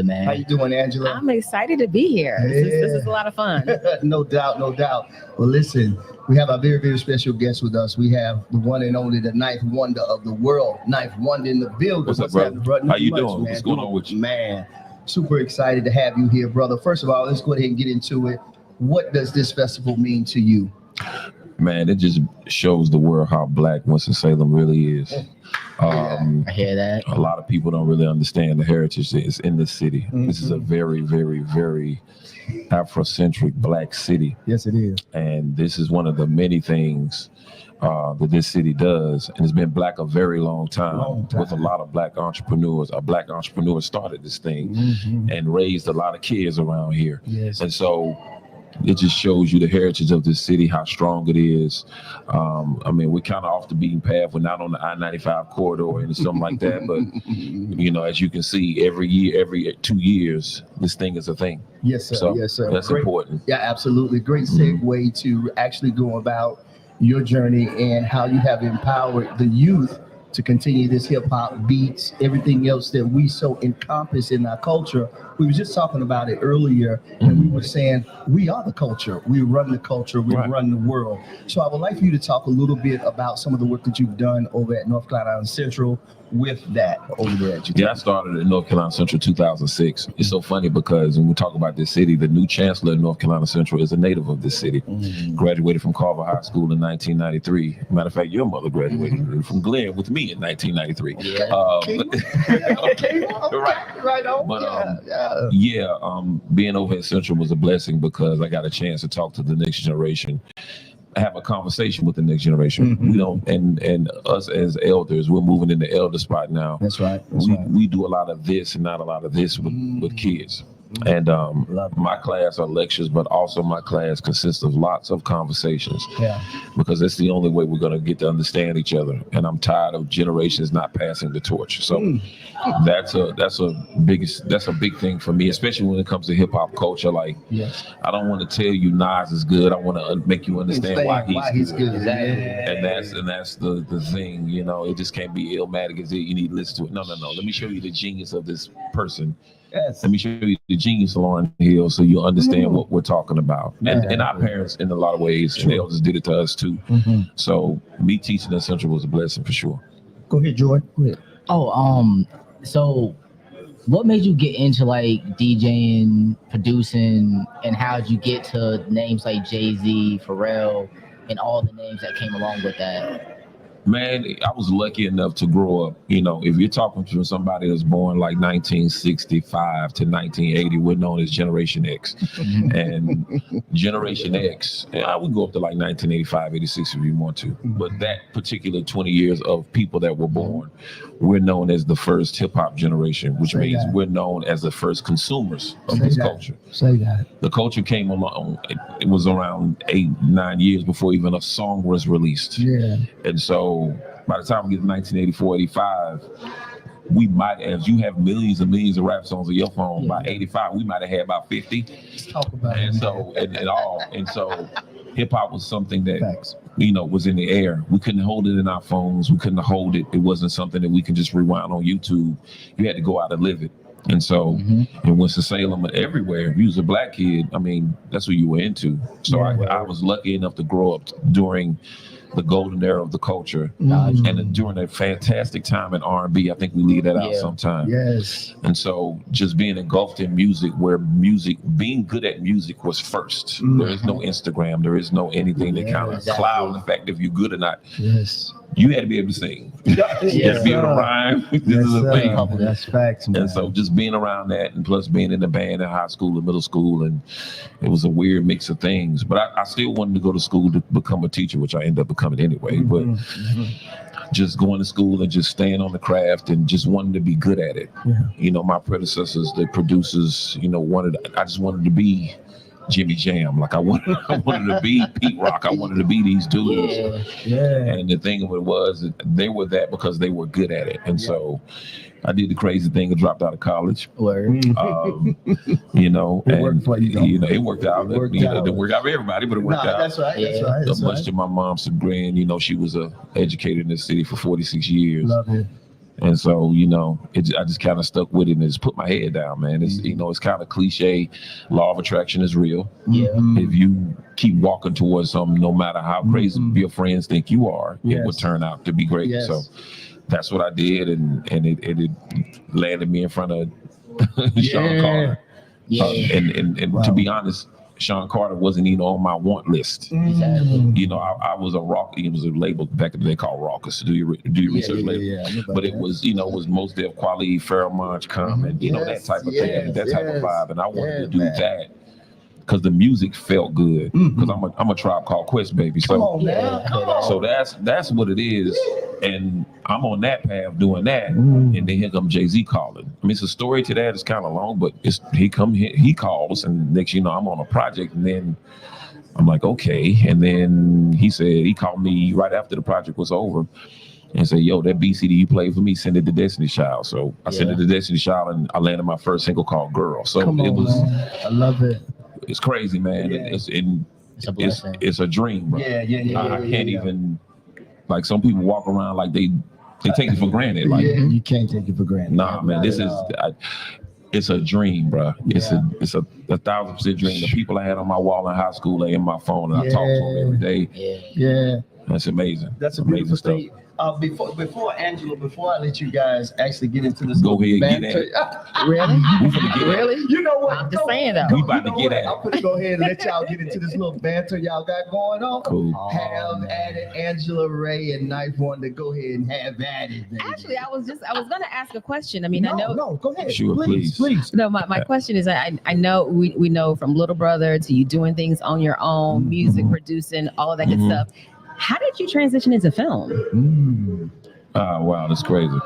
S3: man.
S2: How you doing, Angela?
S6: I'm excited to be here. This is a lot of fun.
S2: No doubt. Well, listen, we have a very, very special guest with us. We have the one and only, the ninth wonder of the world, ninth wonder in the building.
S5: What's up, brother? How you doing?
S2: Man?
S5: What's going on with you?
S2: Man, super excited to have you here, brother. First of all, let's go ahead and get into it. What does this festival mean to you?
S5: Man, it just shows the world how black Winston-Salem really is.
S3: I hear that.
S5: A lot of people don't really understand the heritage that is in this city.
S2: Mm-hmm.
S5: This is a very, very, very Afrocentric black city.
S2: Yes, it is.
S5: And this is one of the many things that this city does. And it's been black a very long time, with a lot of black entrepreneurs. A black entrepreneur started this thing and raised a lot of kids around here.
S2: Yes.
S5: And so it just shows you the heritage of this city, how strong it is. I mean, we're kind of off the beaten path. We're not on the I-95 corridor and something like that. But, you know, as you can see, every year, every 2 years, this thing is a thing.
S2: Yes, sir.
S5: So
S2: yes, sir.
S5: that's
S2: Great.
S5: important.
S2: Yeah, absolutely. Great segue to actually go about your journey and how you have empowered the youth to continue this hip hop beats, everything else that we so encompass in our culture. We were just talking about it earlier, and we were saying we are the culture. We run the culture. We run the world. So I would like for you to talk a little bit about some of the work that you've done over at North Carolina Central with that over there.
S5: Yeah, I started at North Carolina Central 2006. It's so funny because when we talk about this city, the new chancellor of North Carolina Central is a native of this city. Graduated from Carver High School in 1993. Matter of fact, your mother graduated from Glenn with me in 1993.
S2: Right on.
S5: But being over at Central was a blessing because I got a chance to talk to the next generation, have a conversation with the next generation. We don't, and us as elders, we're moving in the elder spot now.
S2: That's right.
S5: We do a lot of this and not a lot of this with kids. And my class are lectures, but also my class consists of lots of conversations.
S2: Yeah.
S5: Because that's the only way we're going to get to understand each other. And I'm tired of generations not passing the torch. So that's a big thing for me, especially when it comes to hip hop culture. Like, I don't want to tell you Nas is good. I want to make you understand why he's good.
S2: Exactly.
S5: And that's the thing. You know, it just can't be Illmatic as it. You need to listen to it. No. Let me show you the genius of this person.
S2: Yes.
S5: Let me show you the genius of Lauryn Hill so you'll understand what we're talking about. And our parents, in a lot of ways, and the elders did it to us too. So me teaching at Central was a blessing for sure.
S2: Go ahead, Joy. Go ahead.
S3: So what made you get into like DJing, producing, and how did you get to names like Jay-Z, Pharrell, and all the names that came along with that?
S5: Man, I was lucky enough to grow up. You know, if you're talking to somebody that's born like 1965 to 1980, we're known as Generation X. And Generation X, and I would go up to like 1985, 86 if you want to. But that particular 20 years of people that were born, we're known as the first hip hop generation, which means we're known as the first consumers of this culture.
S2: Say that.
S5: The culture came along, it was around 8-9 years before even a song was released.
S2: Yeah.
S5: And so by the time we get to 1984, 85, we might, as you have millions and millions of rap songs on your phone, by 85, we might have had about 50.
S2: Let's talk about
S5: And
S2: it.
S5: so, and so hip hop was something that,
S2: Facts.
S5: was in the air. We couldn't hold it in our phones. We couldn't hold it. It wasn't something that we could just rewind on YouTube. You had to go out and live it. And so in Winston-Salem and everywhere, if you was a black kid, I mean, that's what you were into. So I was lucky enough to grow up during the golden era of the culture, and during a fantastic time in R&B. I think we leave that out sometime.
S2: Yes.
S5: And so just being engulfed in music, where being good at music was first. There is no Instagram. There is no anything that kind of cloud the fact if you're good or not.
S2: Yes.
S5: You had to be able to sing. You had to be able to rhyme. This is a thing.
S2: That's facts, man.
S5: And so just being around that, and plus being in the band in high school and middle school, and it was a weird mix of things. But I still wanted to go to school to become a teacher, which I ended up becoming anyway. But just going to school and just staying on the craft and just wanting to be good at it. Yeah. My predecessors, the producers, I just wanted to be Jimmy Jam. Like I wanted to be Pete Rock. I wanted to be these dudes.
S2: Yeah.
S5: And the thing of it was that they were that because they were good at it. And so I did the crazy thing and dropped out of college.
S3: Word.
S2: It
S5: And
S2: worked for you, though.
S5: it worked out.
S2: It worked
S5: It
S2: out.
S5: didn't work out for everybody, but it worked out.
S2: That's right. That's
S3: Yeah.
S2: right. That's
S5: Much
S2: right.
S5: to my mom's chagrin, she was a educator in this city for 46 years.
S2: Love it.
S5: And so, I just kind of stuck with it and just put my head down, man. It's, it's kind of cliche. Law of attraction is real.
S3: Yeah.
S5: If you keep walking towards something, no matter how crazy your friends think you are, it will turn out to be great.
S2: Yes.
S5: So that's what I did. And it landed me in front of Sean Carter.
S3: Yeah.
S5: And to be honest, Sean Carter wasn't even on my want list.
S3: Exactly.
S5: I was a rock. It was a label back in the day called Raucus. Do your research label. But it was, was Mos Def, Quali, Pharoah Monch, Common, that type of thing, that type of vibe. And I wanted to do that because the music felt good. Because I'm a Tribe Called Quest baby. So,
S2: Come on, man. Come on.
S5: so that's what it is. And I'm on that path doing that. And then here comes Jay-Z calling. I mean, it's a story to that. It's kind of long, but he calls, and next I'm on a project, and then I'm like, okay. And then he called me right after the project was over and said, yo, that BCD you played for me, send it to Destiny Child. So I sent it to Destiny Child, and I landed my first single called Girl. So
S2: Come on,
S5: it was,
S2: man. I love it.
S5: it's crazy, man.
S2: Yeah.
S5: It's
S3: a blessing.
S5: it's a dream, bro.
S2: Yeah.
S5: I can't even, like, some people walk around like they take it for granted. Like,
S2: You can't take it for granted.
S5: nah, man, this is, it's a dream, bro. It's a 1,000% dream. The people I had on my wall in high school are in my phone, and I talk to them every day.
S2: Yeah.
S5: That's amazing.
S2: That's a
S5: amazing
S2: beautiful
S5: stuff.
S2: thing. Before Angela, before I let you guys actually get into this,
S5: Go ahead, get
S2: banter-
S6: Really?
S5: We finna get
S6: Really?
S2: You know what?
S6: I'm just saying, though.
S5: We about to get at it.
S2: I'm gonna go ahead and let y'all get into this little banter y'all got going on.
S5: Cool.
S2: Have at it, Angela Ray and Knife One to go ahead and have at it. Baby.
S6: Actually, I was going to ask a question. I mean, I know.
S2: No, go ahead.
S5: Sure, please.
S6: No, my question is, I know we know from Little Brother to you doing things on your own, music producing, all of that good stuff. How did you transition into film?
S5: Wow, that's crazy.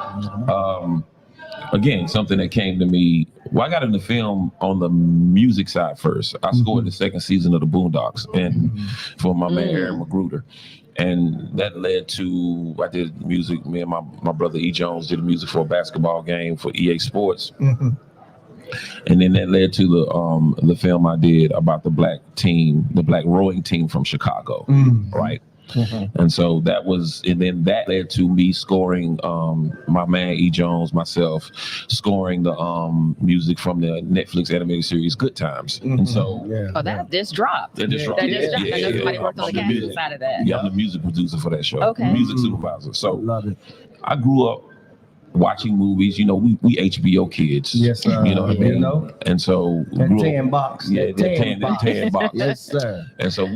S5: Again, something that came to me. Well, I got into film on the music side first. I scored the second season of the Boondocks, and for my man Aaron Magruder, and that led to I did music. Me and my brother E. Jones did music for a basketball game for EA Sports. And then that led to the film I did about the black rowing team from Chicago, right? And so then that led to me scoring my man E. Jones, myself, scoring the music from the Netflix animated series Good Times. And so
S6: That just dropped.
S5: that just dropped.
S6: That just dropped. I know somebody worked on the
S5: I'm
S6: casting side of that.
S5: Yeah, I'm the music producer for that show.
S6: Okay.
S5: Music supervisor. So
S2: Love it.
S5: I grew up watching movies. We HBO kids.
S2: Yes, sir.
S5: You know what I mean? And so
S2: That
S5: grew up-
S2: tan box.
S5: Yeah,
S2: That
S5: that tan box.
S2: Yes, sir.
S5: And so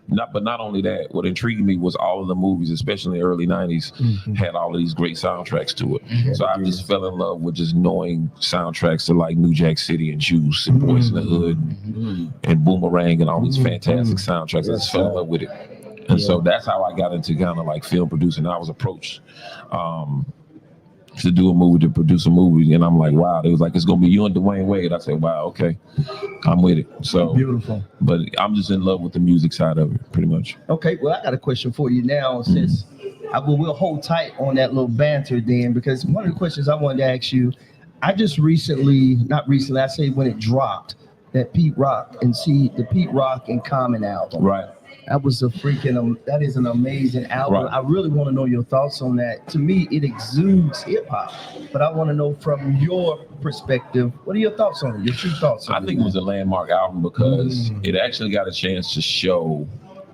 S5: not only that, what intrigued me was all of the movies, especially in the early 90s, had all of these great soundtracks to it. So I just fell in love with just knowing soundtracks to like New Jack City and Juice and Boys in the Hood and Boomerang and all these fantastic soundtracks. I just fell in love with it. And so that's how I got into kind of like film producing. I was approached to do a movie, to produce a movie, and I'm like, wow. It was like, it's gonna be you and Dwayne Wade. I said, wow, okay, I'm with it. So
S2: Beautiful.
S5: but I'm just in love with the music side of it, pretty much.
S2: Okay, well, I got a question for you now. Since we'll hold tight on that little banter then, because one of the questions I wanted to ask you, I just not recently, I say when it dropped, that Pete Rock and Common album.
S5: Right.
S2: That was that is an amazing album.
S5: Right.
S2: I really want to know your thoughts on that. To me, it exudes hip hop, but I want to know from your perspective, what are your thoughts on it? Your true thoughts on it?
S5: I think it was a landmark album because it actually got a chance to show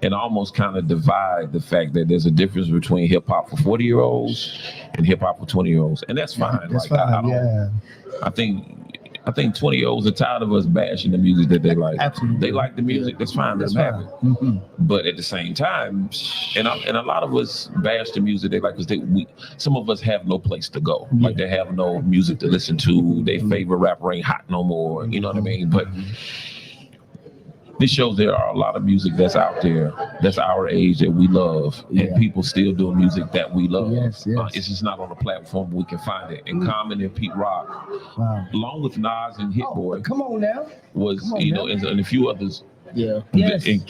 S5: and almost kind of divide the fact that there's a difference between hip hop for 40-year-olds and hip hop for 20-year-olds, and that's fine.
S2: That's
S5: like,
S2: fine.
S5: I think 20-year-olds are tired of us bashing the music that they like.
S2: Absolutely.
S5: They like the music. That's fine. Let them have it.
S2: Mm-hmm.
S5: But at the same time, and a lot of us bash the music they like because some of us have no place to go. Like they have no music to listen to. Their favorite rapper ain't hot no more. You know what I mean? But this shows there are a lot of music that's out there that's our age that we love, and people still doing music that we love.
S2: Yes.
S5: It's just not on a platform we can find it. And Common and Pete Rock, along with Nas and Hit Boy,
S2: come on now,
S5: and a few others.
S3: Yeah.
S2: Yes.
S5: And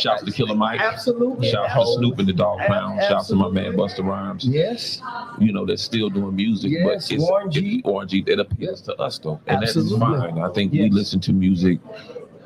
S5: shouts to Killer Mike.
S2: Absolutely.
S5: Shouts to Snoop and the Dog Pound. Shouts to my man Busta Rhymes.
S2: Yes.
S5: They're still doing music,
S2: Yes,
S5: but it's
S2: Warren G.
S5: It appeals to us though, and
S2: Absolutely.
S5: that's fine. I think we
S2: Yes.
S5: listen to music.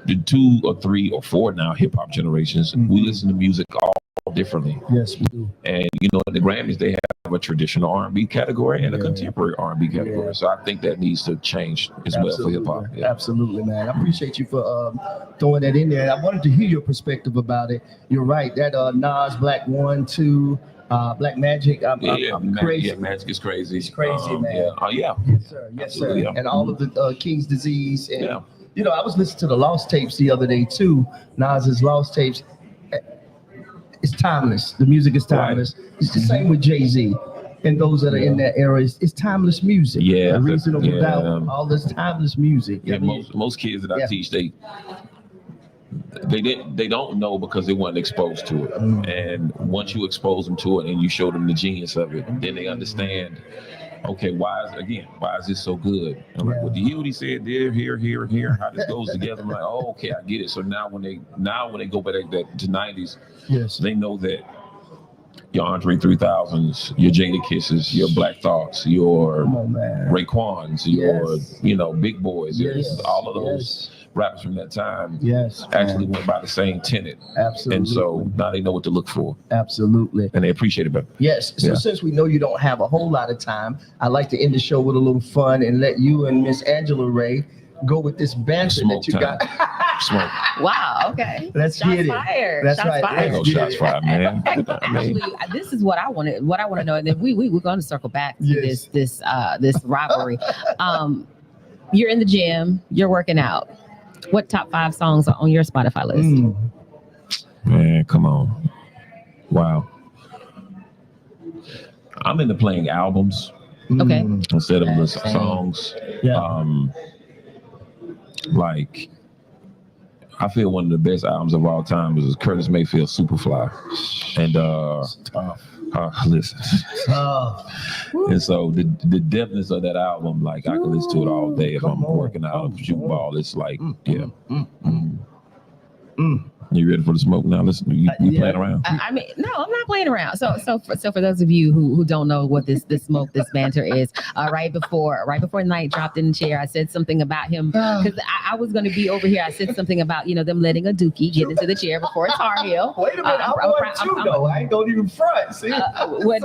S5: The 2 or 3 or 4 now hip hop generations, we listen to music all differently.
S2: Yes, we do.
S5: And in the Grammys, they have a traditional R&B category and a contemporary R&B category.
S2: Yeah.
S5: So I think that needs to change as well for hip hop. Yeah.
S2: Absolutely, man. I appreciate you for throwing that in there. I wanted to hear your perspective about it. You're right. That Nas, Black 1, 2, Black Magic. I'm crazy.
S5: Yeah, Magic is crazy.
S2: It's crazy, man.
S5: Yeah. Oh yeah.
S2: Yes, sir. Yes,
S5: Absolutely,
S2: sir.
S5: yeah.
S2: And all of the King's Disease. And,
S5: Yeah.
S2: I was listening to the Lost tapes the other day too. Nas's Lost tapes. It's timeless. The music is timeless.
S5: Right.
S2: It's the same with Jay-Z. And those that are in that era, it's timeless music.
S5: Yeah,
S2: Reasonable
S5: yeah.
S2: Doubt, all this timeless music.
S5: Yeah, most kids that I teach, they don't know because they weren't exposed to it. And once you expose them to it and you show them the genius of it, then they understand. Okay, why is this so good? I'm like, well, do you hear what he said there, here, how this goes together? I'm like, oh, okay, I get it. So now when they go back to 90s,
S2: Yes.
S5: they know that your Andre 3000s, your Jada Kisses, your Black Thoughts, your
S2: Come on, man.
S5: Raekwons, your Big Boys,
S2: Yes.
S5: all of those rappers from that time
S2: Yes.
S5: actually went by the same tenet.
S2: Absolutely.
S5: And so now they know what to look for
S2: Absolutely.
S5: and they appreciate it better.
S2: Yes. So
S5: Yeah.
S2: since we know you don't have a whole lot of time, I'd like to end the show with a little fun and let you and Miss Angela Ray go with this banter
S5: Smoke
S2: that you
S5: time.
S2: got.
S5: Smoke.
S6: Wow. Okay.
S2: Let's
S6: Shots
S2: get it.
S6: fired.
S2: That's
S6: Shots
S2: right.
S6: fired.
S5: No
S2: Let's get
S5: shots
S2: it.
S5: fired, man. I mean,
S6: Actually, this is what I wanted. What I want to know, and then we're going to circle back to
S2: Yes.
S6: this rivalry. You're in the gym. You're working out. What top 5 songs are on your Spotify list?
S5: man, come on. Wow. I'm into playing albums
S6: Okay.
S5: instead of the songs.
S2: Yeah.
S5: Like, I feel one of the best albums of all time is Curtis Mayfield Superfly. And listen. And so the depthness of that album, like I can listen to it all day if I'm working out on the shoot ball. It's like, You ready for the smoke now? Listen, you playing around?
S6: I mean, no, I'm not playing around. So for those of you who don't know what this smoke, this banter is, right before Knight dropped in the chair, I said something about him because I was going to be over here. I said something about them letting a dookie get into the chair before it's Tar Heel.
S2: Wait a minute, I'm one too though. I ain't gonna even front. See,
S6: which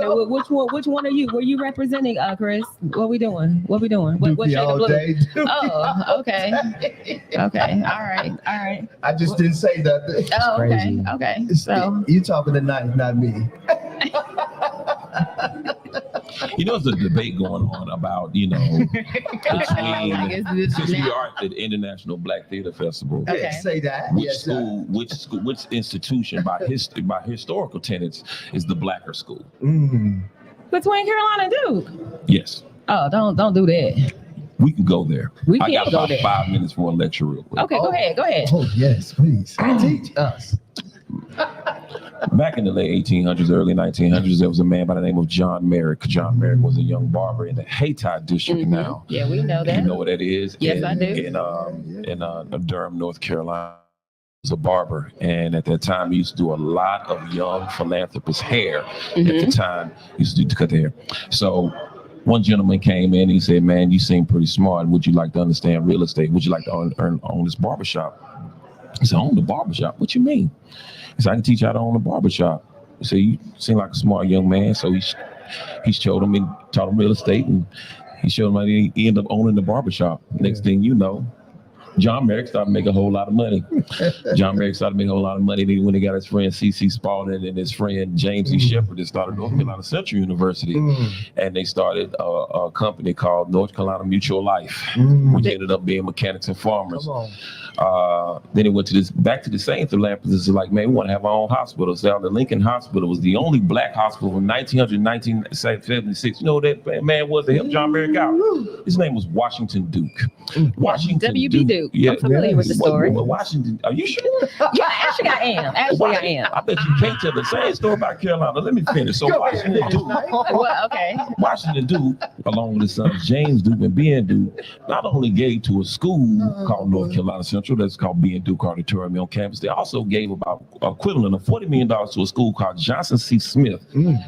S6: one are you? Were you representing, Chris? What we doing? What shade of blue?
S2: day.
S6: Oh, okay. Okay. All right.
S2: I just didn't say nothing.
S6: Oh, okay.
S3: crazy.
S6: Okay. So
S2: You talking to Knight, not me.
S5: There's a debate going on about, between, since we are at the International Black Theater Festival,
S6: Okay.
S2: Yeah, say that.
S5: which institution by historical tenets is the blacker school?
S6: between Carolina and Duke.
S5: Yes.
S6: Oh, don't do that.
S5: We can go there.
S6: We
S5: I
S6: can
S5: got
S6: go
S5: about
S6: there.
S5: 5 minutes for a lecture real quick.
S6: Okay, go ahead.
S2: Oh yes, please teach us.
S5: Back in the late 1800s, early 1900s, there was a man by the name of John Merrick. John Merrick was a young barber in the Hayti district now.
S6: Yeah, we know that.
S5: You know what that is?
S6: Yes, I do.
S5: In Durham, North Carolina. was a barber, and at that time, he used to do a lot of young philanthropists' hair. At the time, he used to cut their hair. So one gentleman came in and he said, "Man, you seem pretty smart. Would you like to understand real estate? Would you like to own this barbershop?" He said, "Own the barbershop? What you mean?" He said, "I can teach you how to own a barbershop." He said, "You seem like a smart young man." So he showed him and taught him real estate, and he showed him how he ended up owning the barbershop. Next thing you know, John Merrick started making a whole lot of money. Then when he got his friend C.C. Spalding and his friend James E. Shepard, they started North Carolina Central University, and they started a company called North Carolina Mutual Life, which ended up being Mechanics and Farmers. Then it went back to the same philanthropists. Like, man, we want to have our own hospital. So the Lincoln Hospital was the only black hospital from 1900 to 1976. You know what that man was to help John Merrick out? His name was Washington Duke. Washington
S6: W.B. Duke.
S5: Yeah.
S6: I'm familiar with the story.
S5: Washington, are you sure?
S6: Yeah, actually I am.
S5: I bet you can't tell the same story about Carolina. Let me finish. So Washington Duke.
S6: Well, okay.
S5: Washington Duke, along with his sons James Duke and Ben Duke, not only gave to a school called North Carolina Central, that's called Ben Duke Auditorium on campus, they also gave about equivalent of $40 million to a school called Johnson C. Smith,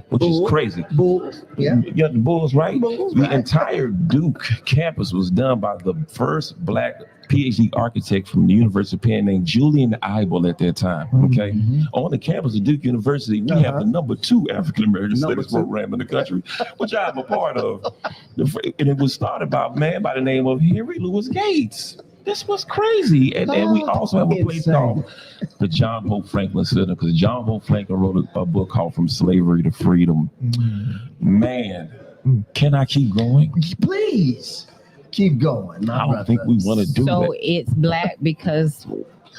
S5: which is crazy.
S2: Bulls. Yeah.
S5: Yeah, the Bulls, right?
S2: Bulls,
S5: The
S2: right.
S5: entire Duke campus was done by the first black PhD architect from the University of Penn named Julian Eibel at that time. Okay. On the campus of Duke University, we have the number 2 African American studies program in the country, which I'm a part of. And it was started by a man by the name of Henry Louis Gates. This was crazy. And then we also have a place called the John Hope Franklin Center, because John Hope Franklin wrote a book called From Slavery to Freedom. Man, can I keep going?
S2: Please keep going.
S5: I don't think we want to do
S6: So
S5: that.
S6: it's black because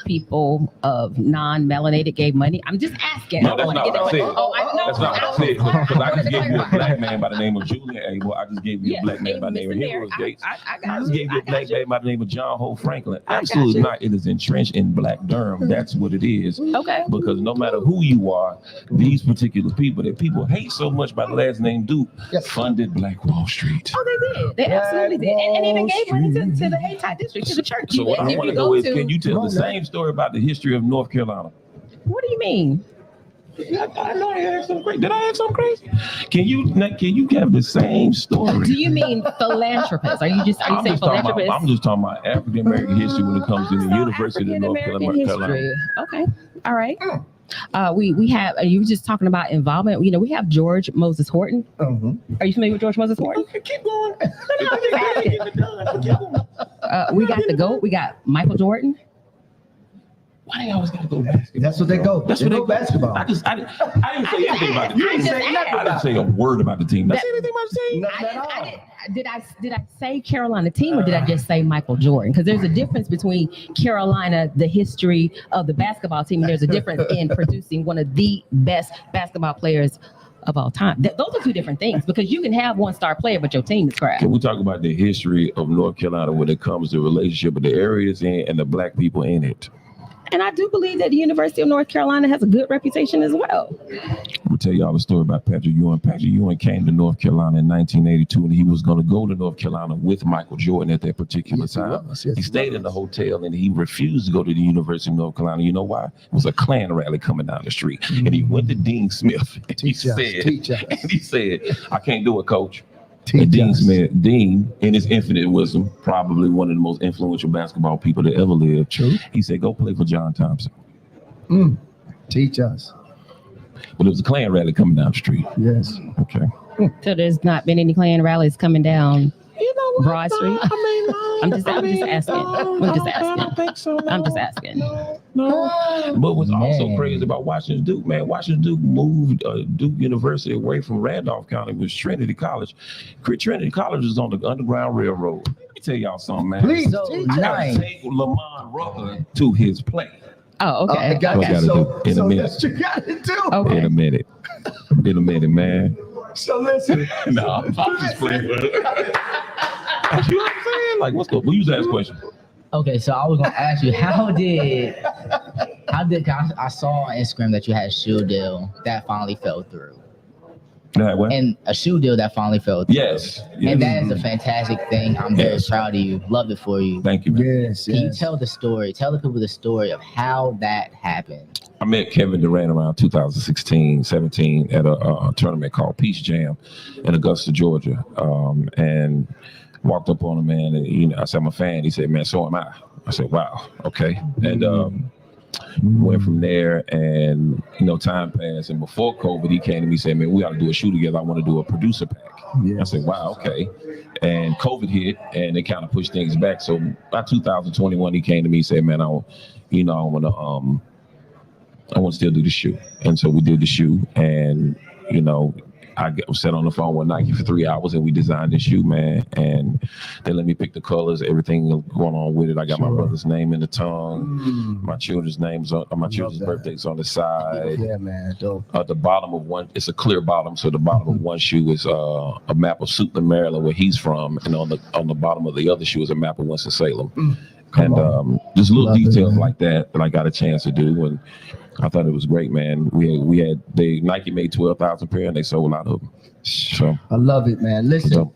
S6: people of non-melanated gave money. I'm just asking.
S5: No, that's not what I said.
S6: That's
S5: That's not what I said. Because I just gave you a black man by the name of Julian Abel. I just gave you a black man by the name of Henry Louis Gates. I just gave you a black man by the name of John Hope Franklin. Absolutely not. It is entrenched in Black Durham. That's what it is.
S6: Okay.
S5: Because no matter who you are, these particular people that people hate so much by the last name Duke funded Black Wall Street.
S6: Oh, they did. They absolutely did. And even gave money to the Hayti district, to the church.
S5: So what I want to know is, can you tell the same story about the history of North Carolina?
S6: What do you mean?
S5: I know I asked something crazy. Did I ask something crazy? Can you give the same story?
S6: Do you mean philanthropist? Are you saying philanthropist?
S5: I'm just talking about African American history when it comes to the University of North Carolina.
S6: Okay. All right. We have, you were just talking about involvement. You know, we have George Moses Horton. Are you familiar with George Moses Horton?
S2: Okay, keep going.
S6: We got the GOAT. We got Michael Jordan.
S5: Why they always gotta go basketball?
S2: That's what they go.
S5: That's
S2: they
S5: what
S2: go basketball.
S5: I didn't say anything about the team. I didn't say a word about the team. Did I say anything about the team?
S2: Nothing at all.
S6: Did I say Carolina team, or did I just say Michael Jordan? Because there's a difference between Carolina, the history of the basketball team, and there's a difference in producing one of the best basketball players of all time. Those are two different things, because you can have one star player, but your team is crap.
S5: Can we talk about the history of North Carolina when it comes to the relationship with the areas in and the black people in it?
S6: And I do believe that the University of North Carolina has a good reputation as well.
S5: I'll tell y'all a story about Patrick Ewing. Patrick Ewing came to North Carolina in 1982, and he was going to go to North Carolina with Michael Jordan at that particular time. He stayed in the hotel, and he refused to go to the University of North Carolina. You know why? It was a Klan rally coming down the street, and he went to Dean Smith, and he said, "I can't do it, coach." And Dean, in his infinite wisdom, probably one of the most influential basketball people that ever lived.
S2: True.
S5: He said, "Go play for John Thompson."
S2: Teach us.
S5: But it was a Klan rally coming down the street.
S2: Yes.
S5: Okay.
S6: So there's not been any Klan rallies coming down Broad Street? I'm just asking.
S5: I don't think so.
S6: I'm just asking.
S5: No. But what's also crazy about Washington Duke, man, Washington Duke moved Duke University away from Randolph County, which Trinity College. Trinity College is on the Underground Railroad. Let me tell y'all something, man.
S2: Please,
S5: I gotta take Lamont Rucker to his play.
S6: Oh, okay.
S2: Got
S5: What I
S2: you.
S5: gotta do in a minute.
S2: That's what you got to do.
S6: Okay.
S5: In a minute, man.
S2: So listen.
S5: No, I'm just playing. You know what I'm saying? Like, what's good? Well, you just ask questions.
S3: Okay, so I was gonna ask you, how did I saw on Instagram that you had a shoe deal that finally fell through.
S5: That way.
S3: and a shoe deal that finally fell through.
S5: Yes.
S3: And that is a fantastic thing. I'm very
S5: Yes.
S3: proud of you. Love it for you.
S5: Thank you, man.
S2: Yes,
S3: Can you
S2: yes.
S3: tell the story? Tell the people the story of how that happened.
S5: I met Kevin Durant around 2016, 17 at a tournament called Peach Jam in Augusta, Georgia. And walked up on him, man, and I said, I'm a fan. He said, man, so am I. I said, wow, okay. And went from there, and time passed. And before COVID, he came to me and said, man, we got to do a shoe together. I want to do a producer pack. I said, wow, okay. And COVID hit, and they kind of pushed things back. So by 2021, he came to me and said, man, I want to still do the shoe. And so we did the shoe, and I sat on the phone with Nike for 3 hours, and we designed this shoe, man. And they let me pick the colors, everything going on with it. I got my brother's name in the tongue, my children's names on my children's birthdays on the side.
S2: Yeah, man, dope.
S5: At the bottom of one, it's a clear bottom, so the bottom of one shoe is a map of Suitland, Maryland, where he's from, and on the bottom of the other shoe is a map of Winston-Salem. And just little details like that I got a chance to do, and I thought it was great, man. Nike made 12,000 pair, and they sold out of them. So
S2: I love it, man. Listen,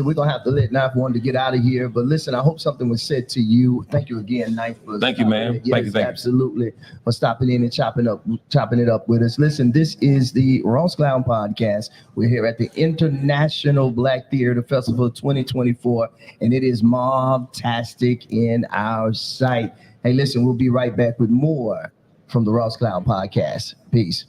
S2: we're gonna have to let Knife one to get out of here. But listen, I hope something was said to you. Thank you again, Knife.
S5: Thank you, man.
S2: Yes,
S5: Thank you.
S2: Absolutely, for stopping in and chopping it up with us. Listen, this is the Ross Clown Podcast. We're here at the International Black Theater Festival 2024, and it is mob-tastic in our sight. Hey, listen, we'll be right back with more from the Ross Clown Podcast. Peace.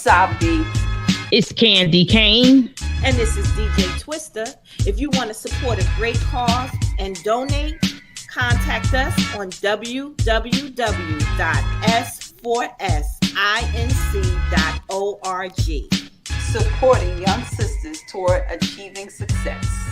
S7: Sabi.
S8: It's Candy Kane.
S7: And this is DJ Twister. If you want to support a great cause and donate, contact us on www.s4sinc.org. Supporting young sisters toward achieving success.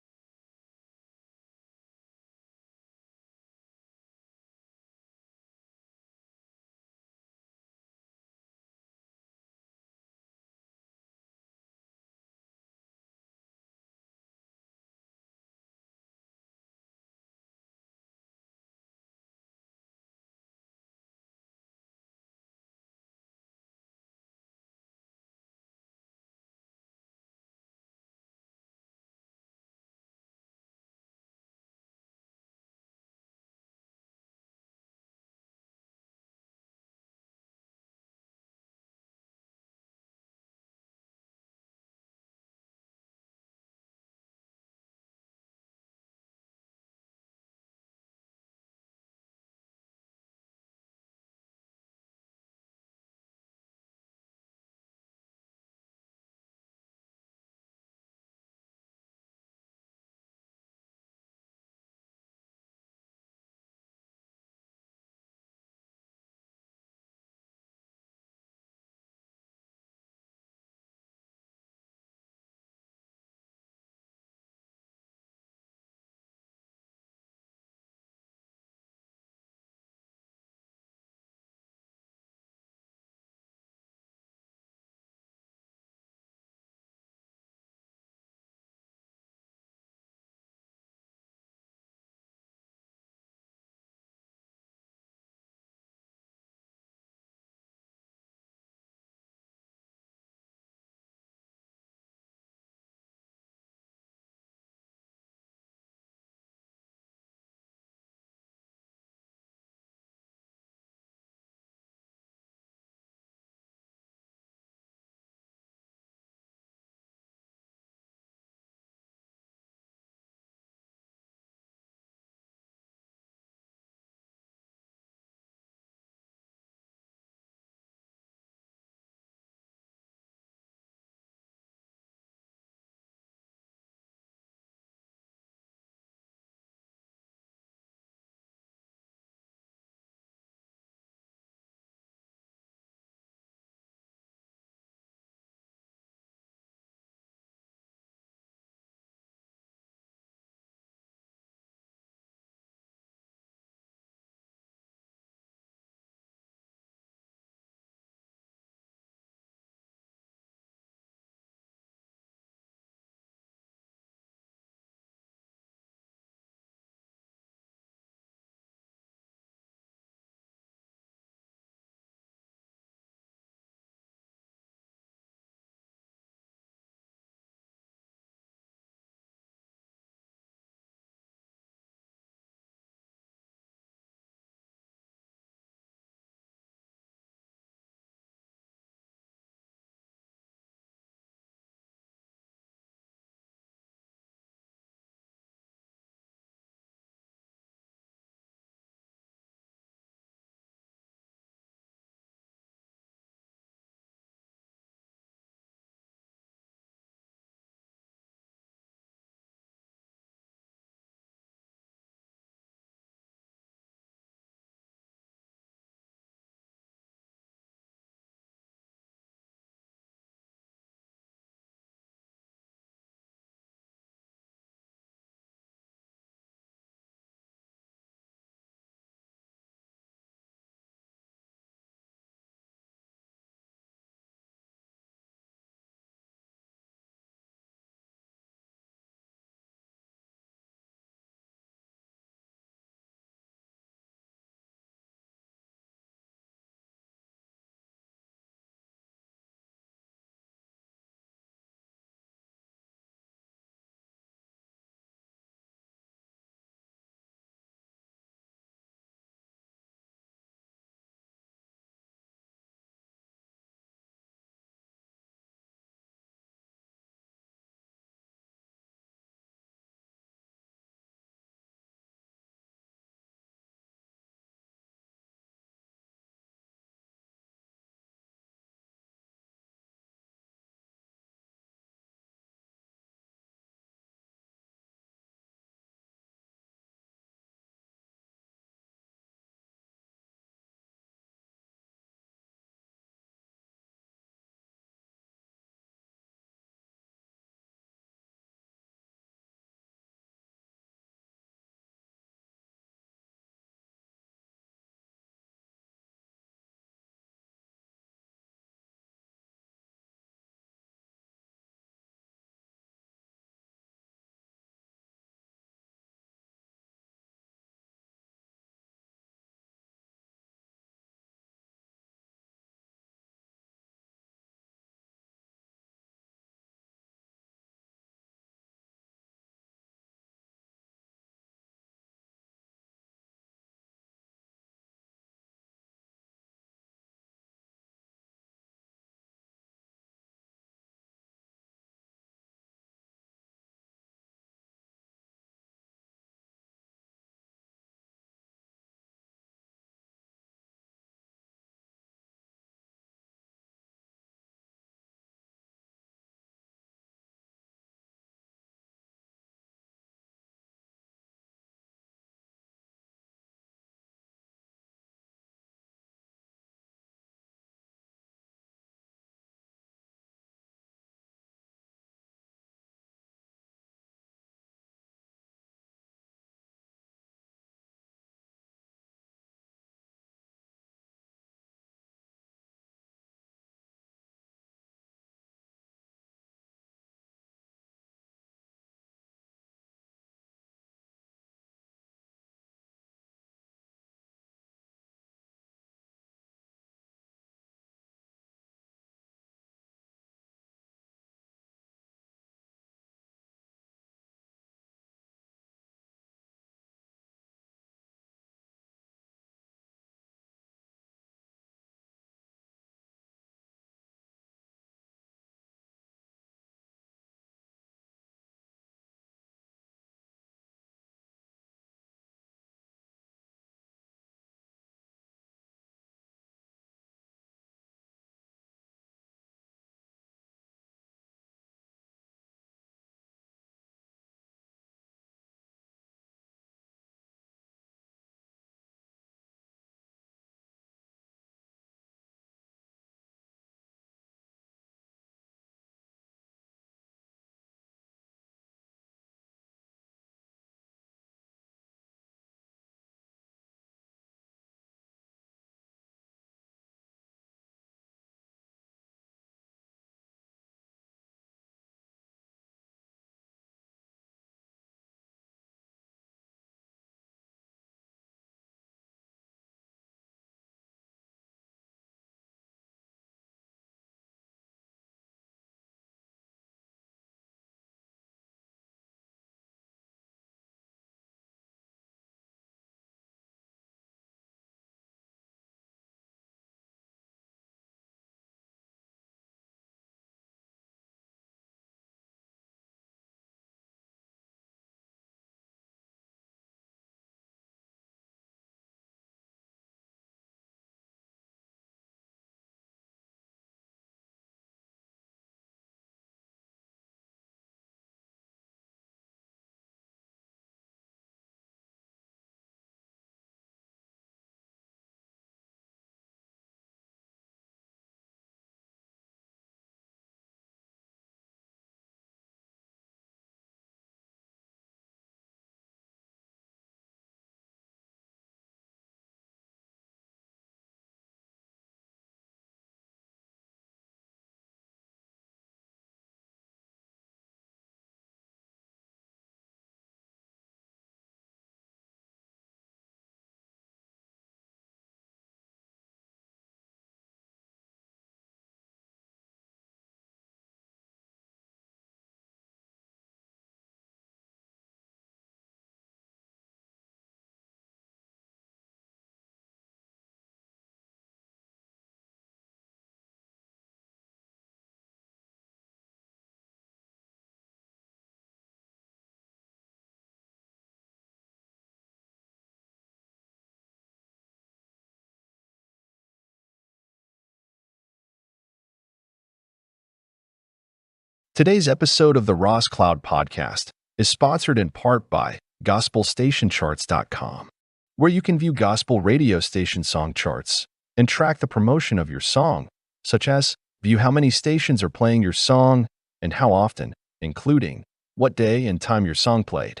S1: Today's episode of the Ross Cloud Podcast is sponsored in part by GospelStationCharts.com, where you can view gospel radio station song charts and track the promotion of your song, such as view how many stations are playing your song and how often, including what day and time your song played.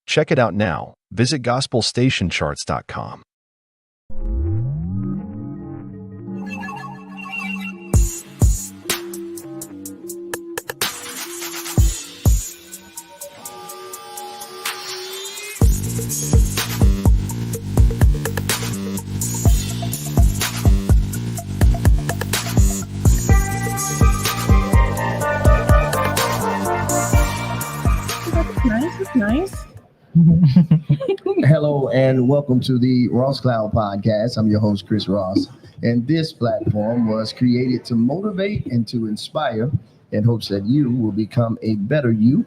S1: Check it out now. Visit GospelStationCharts.com.
S9: Nice.
S2: Hello and welcome to the Ross Cloud Podcast. I'm your host, Chris Ross, and this platform was created to motivate and to inspire in hopes that you will become a better you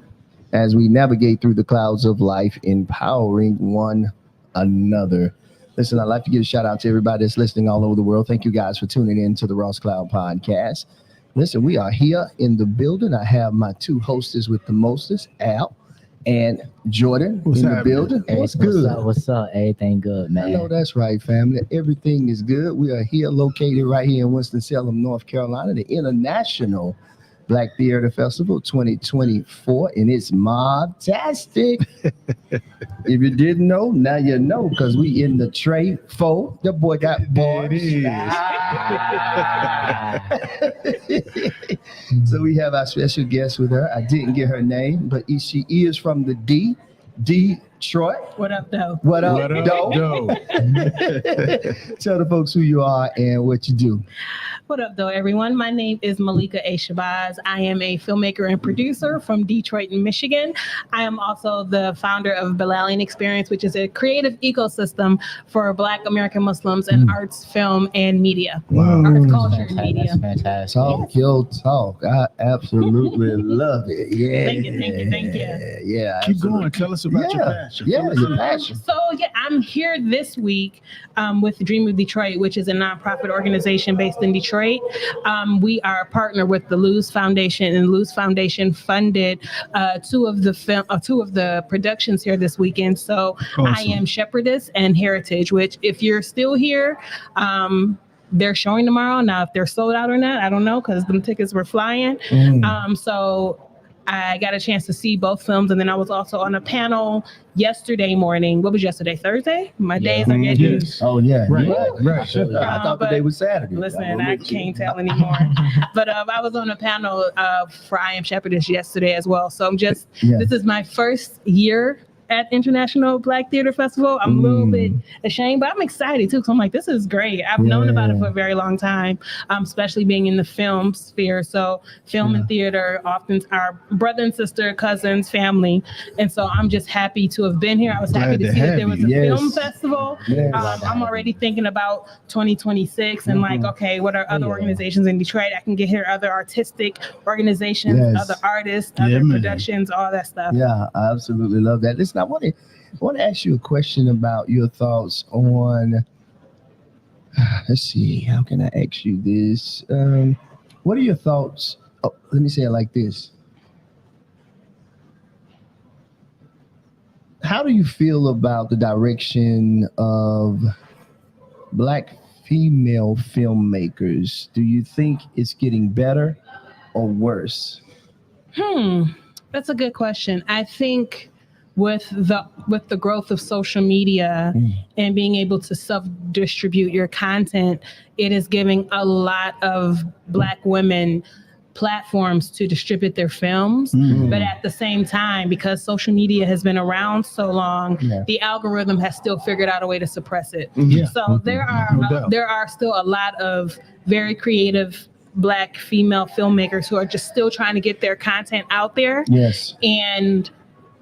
S2: as we navigate through the clouds of life, empowering one another. Listen, I'd like to give a shout out to everybody that's listening all over the world. Thank you guys for tuning in to the Ross Cloud Podcast. Listen, we are here in the building. I have my two hostess with the mostest, Al and Jordan in the building. What's good?
S3: What's up? Everything good, man.
S2: I know that's right, family. Everything is good. We are here, located right here in Winston-Salem, North Carolina, the International Black Theater Festival 2024, and it's mob-tastic. If you didn't know, now you know, because we in the tray 4. The boy got bars. So we have our special guest with her. I didn't get her name, but she is from the Detroit.
S9: What up, though?
S2: What up, though? Tell the folks who you are and what you do.
S9: What up, though, everyone? My name is Malika A. Shabazz. I am a filmmaker and producer from Detroit, Michigan. I am also the founder of Bilalian Experience, which is a creative ecosystem for Black American Muslims in arts, film, and media.
S2: Wow.
S9: Arts, culture, and media.
S3: That's fantastic.
S2: Talk your talk. I absolutely love it. Yeah.
S9: Thank you.
S2: Yeah.
S4: Keep
S2: absolutely.
S4: going. Tell us about your passion.
S2: Yeah, your passion.
S9: So I'm here this week with Dream of Detroit, which is a nonprofit organization based in Detroit. We are a partner with the Luz Foundation, and Luz Foundation funded two of the productions here this weekend. So
S4: Awesome.
S9: I am Shepherdess and Heritage, which if you're still here, they're showing tomorrow. Now, if they're sold out or not, I don't know, because the tickets were flying. So I got a chance to see both films, and then I was also on a panel yesterday morning. What was yesterday? Thursday? My days are getting.
S4: Yes.
S2: Oh, yeah.
S4: Right.
S2: Right. I thought the day was Saturday.
S9: Listen,
S2: will
S9: I
S2: make sure.
S9: can't tell anymore. But I was on a panel for I Am Shepherdess yesterday as well. So this is my first year at International Black Theater Festival. I'm a little bit ashamed, but I'm excited too. So I'm like, this is great. I've known about it for a very long time, especially being in the film sphere. So film and theater often are brother and sister, cousins, family. And so I'm just happy to have been here. I was happy to see that there was a film festival. I'm already thinking about 2026 and like, okay, what are other organizations in Detroit? I can get here, other artistic organizations, other artists, other productions, all that stuff.
S2: Yeah, I absolutely love that. Listen, I want to ask you a question about your thoughts on, let's see, how can I ask you this? What are your thoughts? Oh, let me say it like this. How do you feel about the direction of Black female filmmakers? Do you think it's getting better or worse?
S9: That's a good question. I think with the growth of social media and being able to self-distribute your content, it is giving a lot of Black women platforms to distribute their films. But at the same time, because social media has been around so long, the algorithm has still figured out a way to suppress it. So there are still a lot of very creative Black female filmmakers who are just still trying to get their content out there. And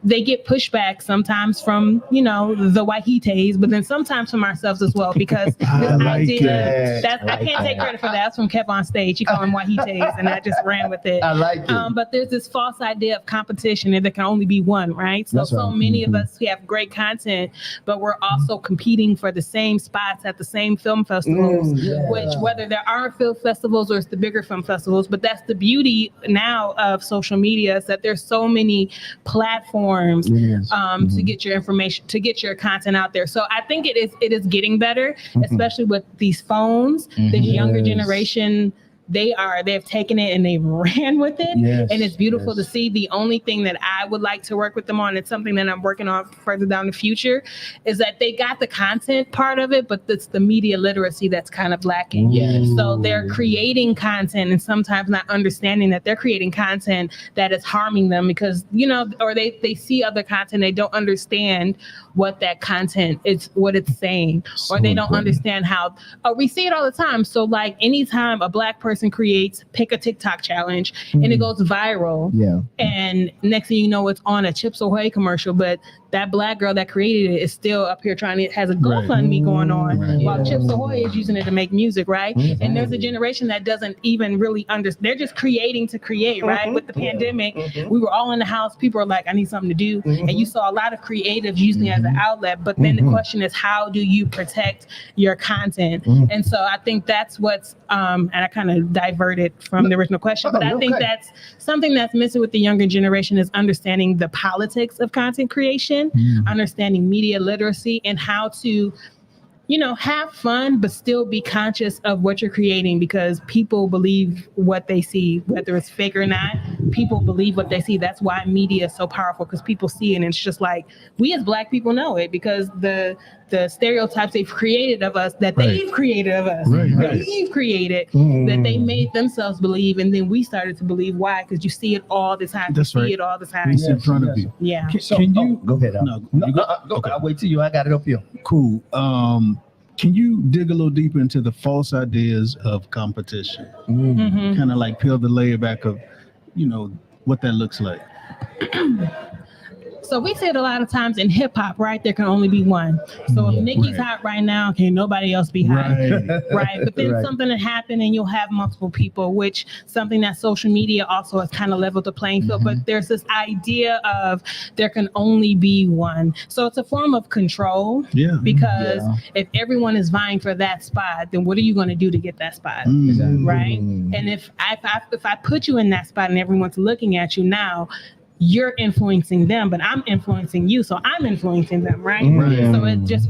S9: they get pushback sometimes from, you know, the Wahites, but then sometimes from ourselves as well, because this idea I can't take credit for that. That's from Kev on Stage. He called them Wahites, and I just ran with it.
S2: I like it.
S9: But there's this false idea of competition, and there can only be one, right? So, so many of us, we have great content, but we're also competing for the same spots at the same film festivals, which whether there are film festivals or it's the bigger film festivals, but that's the beauty now of social media, is that there's so many platforms to get your information, to get your content out there. So I think it is getting better, especially with these phones. The younger generation, they've taken it and they ran with it, and it's beautiful to see. The only thing that I would like to work with them on, it's something that I'm working on further down the future, is that they got the content part of it, but it's the media literacy that's kind of lacking. So they're creating content and sometimes not understanding that they're creating content that is harming them, because, you know, or they see other content, they don't understand what that content is, what it's saying, or they don't understand how. We see it all the time. So like anytime a Black person pick a TikTok challenge and it goes viral, and next thing you know, it's on a Chips Ahoy commercial, but that Black girl that created it is still up here has a GoFundMe going on, while Chips Ahoy is using it to make music, right? And there's a generation that doesn't even really understand. They're just creating to create, right? With the pandemic, we were all in the house. People are like, I need something to do. And you saw a lot of creatives using it as an outlet. But then the question is, how do you protect your content? And so I think that's what's, and I kind of diverted from the original question, but I think that's something that's missing with the younger generation, is understanding the politics of content creation, understanding media literacy, and how to, you know, have fun, but still be conscious of what you're creating, because people believe what they see, whether it's fake or not. People believe what they see. That's why media is so powerful, because people see it, and it's just like, we as Black people know it, because the stereotypes they've created of us, that they've created of us, they've created, that they made themselves believe, and then we started to believe. Why? Because you see it all the time.
S10: That's
S9: you see it all the time.
S10: It's in front of you.
S9: Yeah.
S10: Can you
S2: go ahead?
S10: Okay.
S2: I'll wait till you. I got it up here.
S10: Cool. Can you dig a little deeper into the false ideas of competition? Kind of like peel the layer back of, you know, what that looks like.
S9: So we say it a lot of times in hip hop, right? There can only be one. So if Nicki's hot right now, can nobody else be hot? Right. But then something will happen and you'll have multiple people, which something that social media also has kind of leveled the playing field. But there's this idea of there can only be one. So it's a form of control. Because if everyone is vying for that spot, then what are you going to do to get that spot? Right. And if I put you in that spot and everyone's looking at you now, you're influencing them, but I'm influencing you, so I'm influencing them, right? So it just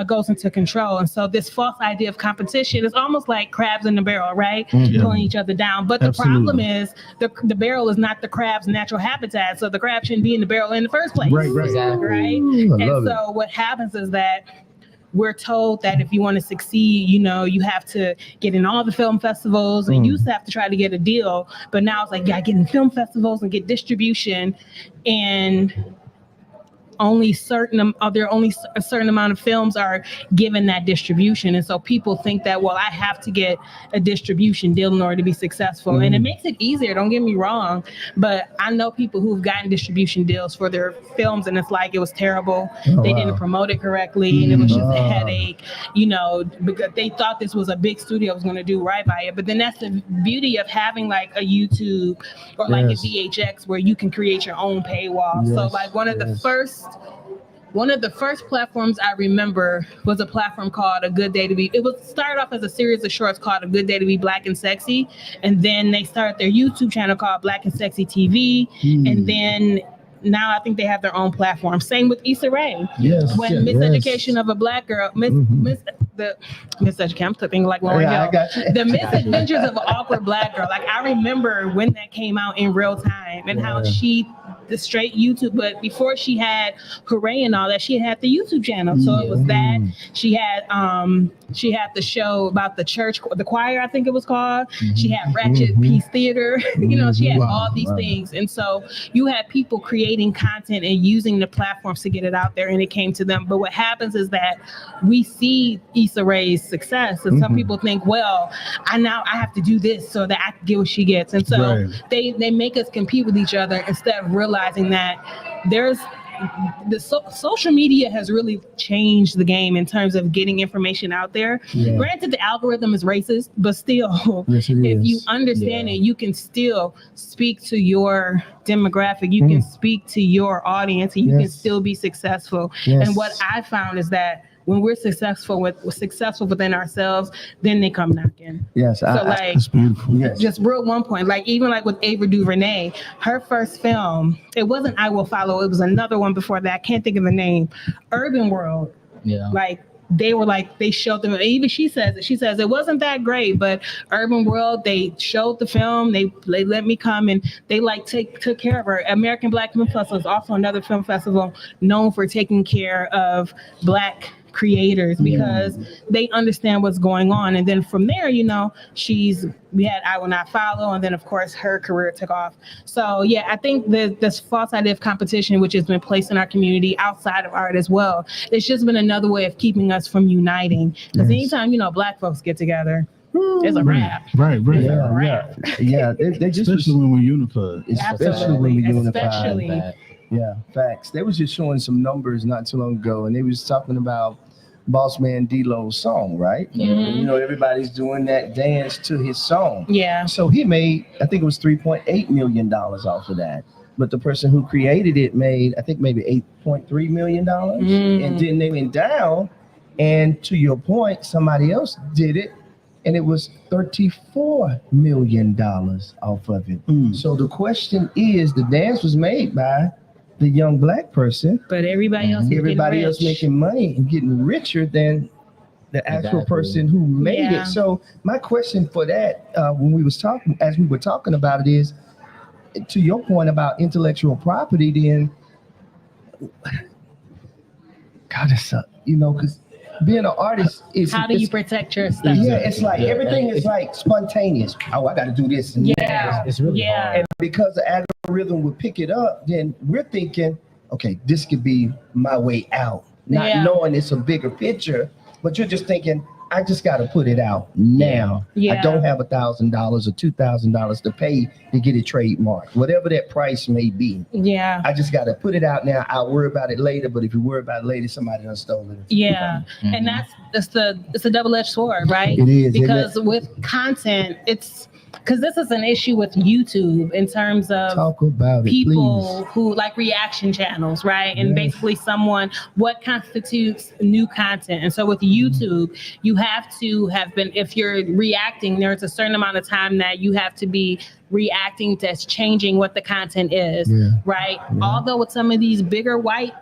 S9: goes into control. And so this false idea of competition is almost like crabs in the barrel, right? Pulling each other down. But the problem is the barrel is not the crab's natural habitat, so the crab shouldn't be in the barrel in the first place. Right? And so what happens is that we're told that if you want to succeed, you know, you have to get in all the film festivals, and you used to have to try to get a deal, but now it's like, you gotta get in film festivals and get distribution, and only a certain amount of films are given that distribution. And so people think that, well, I have to get a distribution deal in order to be successful. And it makes it easier, don't get me wrong, but I know people who've gotten distribution deals for their films, and it's like, it was terrible. They didn't promote it correctly, and it was just a headache, you know, because they thought this was a big studio was going to do right by it. But then that's the beauty of having like a YouTube or like a VHX, where you can create your own paywall. So like one of the first platforms I remember was a platform called A Good Day to Be. It was started off as a series of shorts called A Good Day to Be Black and Sexy, and then they started their YouTube channel called Black and Sexy TV, and then now I think they have their own platform. Same with Issa Rae. When Miseducation of a Black Girl, Miseducation, I'm thinking like Lauryn Hill. The Misadventures of an Awkward Black Girl. Like, I remember when that came out in real time, and how the straight YouTube, but before she had Hooray and all that, she had the YouTube channel. So it was that. She had the show about the church, the choir, I think it was called. She had Ratchet Peace Theater. You know, she had all these things. And so you had people creating content and using the platforms to get it out there, and it came to them. But what happens is that we see Issa Rae's success, and some people think, well, I have to do this so that I can get what she gets. And so they make us compete with each other instead of really realizing that there's social media has really changed the game in terms of getting information out there.
S2: Yeah.
S9: Granted, the algorithm is racist, but still,
S2: Yes, it
S9: if
S2: is.
S9: you understand it, you can still speak to your demographic, you can speak to your audience, and you can still be successful.
S2: Yes.
S9: And what I found is that when we're successful within ourselves, then they come knocking.
S2: Yes.
S9: So like,
S10: That's beautiful.
S2: Yes.
S9: just real one point, like even like with Ava DuVernay, her first film, it wasn't I Will Follow, it was another one before that. I can't think of the name. Urban World.
S3: Yeah.
S9: Like they showed them, even she says it wasn't that great, but Urban World, they showed the film, they let me come, and they like took care of her. American Black Film Festival is also another film festival known for taking care of Black creators because they understand what's going on. And then from there, we had I Will Not Follow, and then of course her career took off. So yeah, I think this false idea of competition, which has been placed in our community outside of art as well, it's just been another way of keeping us from uniting. Because anytime Black folks get together, it's a wrap.
S10: Right.
S2: Yeah. They just
S10: Especially when we're unified.
S2: especially when we unified.
S9: Especially.
S2: Yeah, facts. They was just showing some numbers not too long ago, and they was talking about Boss Man D-Lo's song, right?
S9: Mhm.
S2: Everybody's doing that dance to his song.
S9: Yeah.
S2: So he made, I think it was $3.8 million off of that. But the person who created it made, I think maybe $8.3 million. And then they went down, and to your point, somebody else did it, and it was $34 million off of it. So the question is, the dance was made by the young Black person,
S9: But everybody else,
S2: everybody else making money and getting richer than the actual
S3: Exactly.
S2: person who made
S9: Yeah.
S2: it. So my question for that, when we were talking about it, is to your point about intellectual property. Then, God, it's because being an artist is
S9: how do you protect your stuff?
S2: yeah, it's like
S3: Yeah,
S2: everything
S3: and
S2: is like spontaneous. Oh, I got to do this. And
S9: Yeah.
S3: It's really hard.
S2: and because the algorithm would pick it up, then we're thinking, okay, this could be my way out. Not
S9: Yeah.
S2: knowing it's a bigger picture, but you're just thinking, I just got to put it out now.
S9: Yeah.
S2: I don't have $1,000 or $2,000 to pay to get it trademarked, whatever that price may be.
S9: Yeah.
S2: I just got to put it out now. I'll worry about it later. But if you worry about it later, somebody done stole it.
S9: Yeah.
S3: Mhm.
S9: And it's a double-edged sword, right?
S2: It is, isn't
S9: Because with content, because this is an issue with YouTube in terms of
S2: Talk about it,
S9: people
S2: please.
S9: who like reaction channels, right? And
S2: Yes.
S9: basically what constitutes new content. And so with YouTube, you have to have been, if you're reacting, there's a certain amount of time that you have to be reacting to changing what the content is,
S2: Yeah.
S9: right? Although with some of these bigger white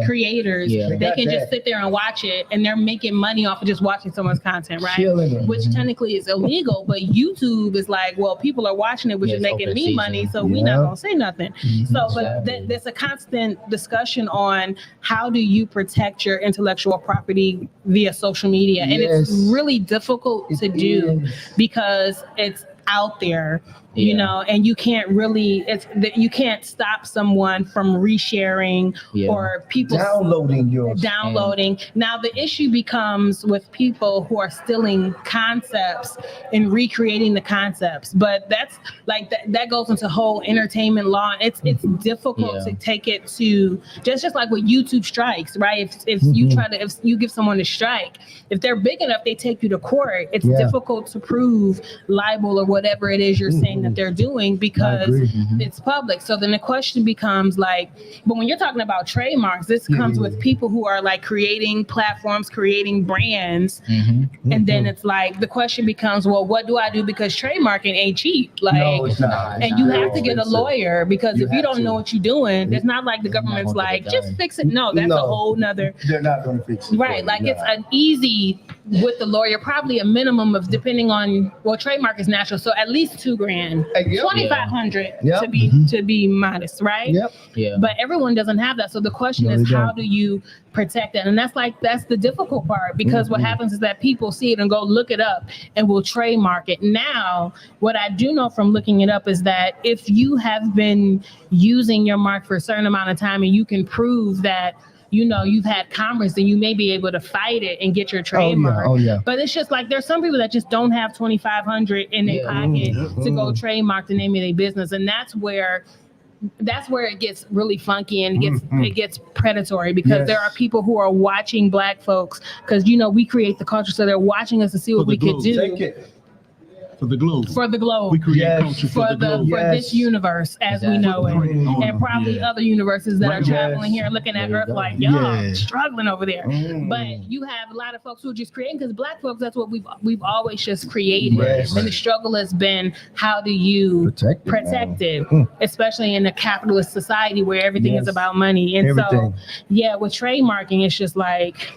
S9: creators,
S3: Yeah.
S9: they
S2: They got
S9: can
S2: that.
S9: just sit there and watch it, and they're making money off of just watching someone's content, right?
S2: Killing it.
S9: Which technically is illegal, but YouTube is like, well, people are watching it, which
S3: Yeah,
S9: is
S3: it's
S9: making
S3: open
S9: me
S3: season.
S9: money, so we're
S2: Yeah.
S9: not gonna say nothing. So, but
S3: Exactly.
S9: there's a constant discussion on how do you protect your intellectual property via social media, and it's
S2: Yes.
S9: really difficult to
S2: It
S9: do
S2: is.
S9: because it's out there. You
S3: Yeah.
S9: know, and you can't really, you can't stop someone from resharing
S3: Yeah.
S9: or people
S2: Downloading yours.
S9: downloading. Now the issue becomes with people who are stealing concepts and recreating the concepts, but that's like that goes into whole entertainment law. It's difficult
S3: Yeah.
S9: to take it to just like with YouTube strikes, right? If you if you give someone a strike, if they're big enough, they take you to court. It's
S2: Yeah.
S9: difficult to prove libel or whatever it is you're saying that they're doing because
S2: agree.
S9: it's public. So then the question becomes like, but when you're talking about trademarks, this comes with people who are like creating platforms, creating brands. And then it's like, the question becomes, well, what do I do? Because trademarking ain't cheap. Like,
S2: No, it's not.
S9: and you have to get a lawyer because
S2: You
S9: if you
S2: have
S9: don't
S2: to.
S9: know what you're doing, it's not like the government's
S3: gonna
S9: like,
S3: get it
S9: just
S3: done.
S9: fix it. No, that's a
S2: No.
S9: whole nother,
S2: They're not going to fix it.
S9: right. Like it's an easy with the lawyer, probably a minimum of, depending on, well, trademark is natural. So at least $2,000,
S2: Yep.
S9: 2,500
S2: Yep.
S9: to be modest, right?
S2: Yep.
S3: Yeah.
S9: But everyone doesn't have that. So the question
S2: No,
S9: is,
S2: they
S9: how
S2: don't.
S9: do you protect that? And that's the difficult part, because what happens is that people see it and go look it up and will trademark it. Now, what I do know from looking it up is that if you have been using your mark for a certain amount of time and you can prove that, you know, you've had commerce, then you may be able to fight it and get your trademark.
S2: Oh, yeah.
S9: But it's just like, there's some people that just don't have 2,500 in their
S3: Yeah.
S9: pocket to go trademark the name of their business. And that's where that's where it gets really funky and it gets predatory because there are people who are watching Black folks because we create the culture, so they're watching us to see what we could do.
S10: For the globe.
S9: For the globe.
S10: We create culture for the globe.
S9: For this universe as we know it. And probably other universes that are traveling here looking at Earth like, y'all struggling over there. But you have a lot of folks who are just creating because Black folks, that's what we've always just created. And the struggle has been how do you protect it, especially in a capitalist society where everything is about money. And so with trademarking, it's just like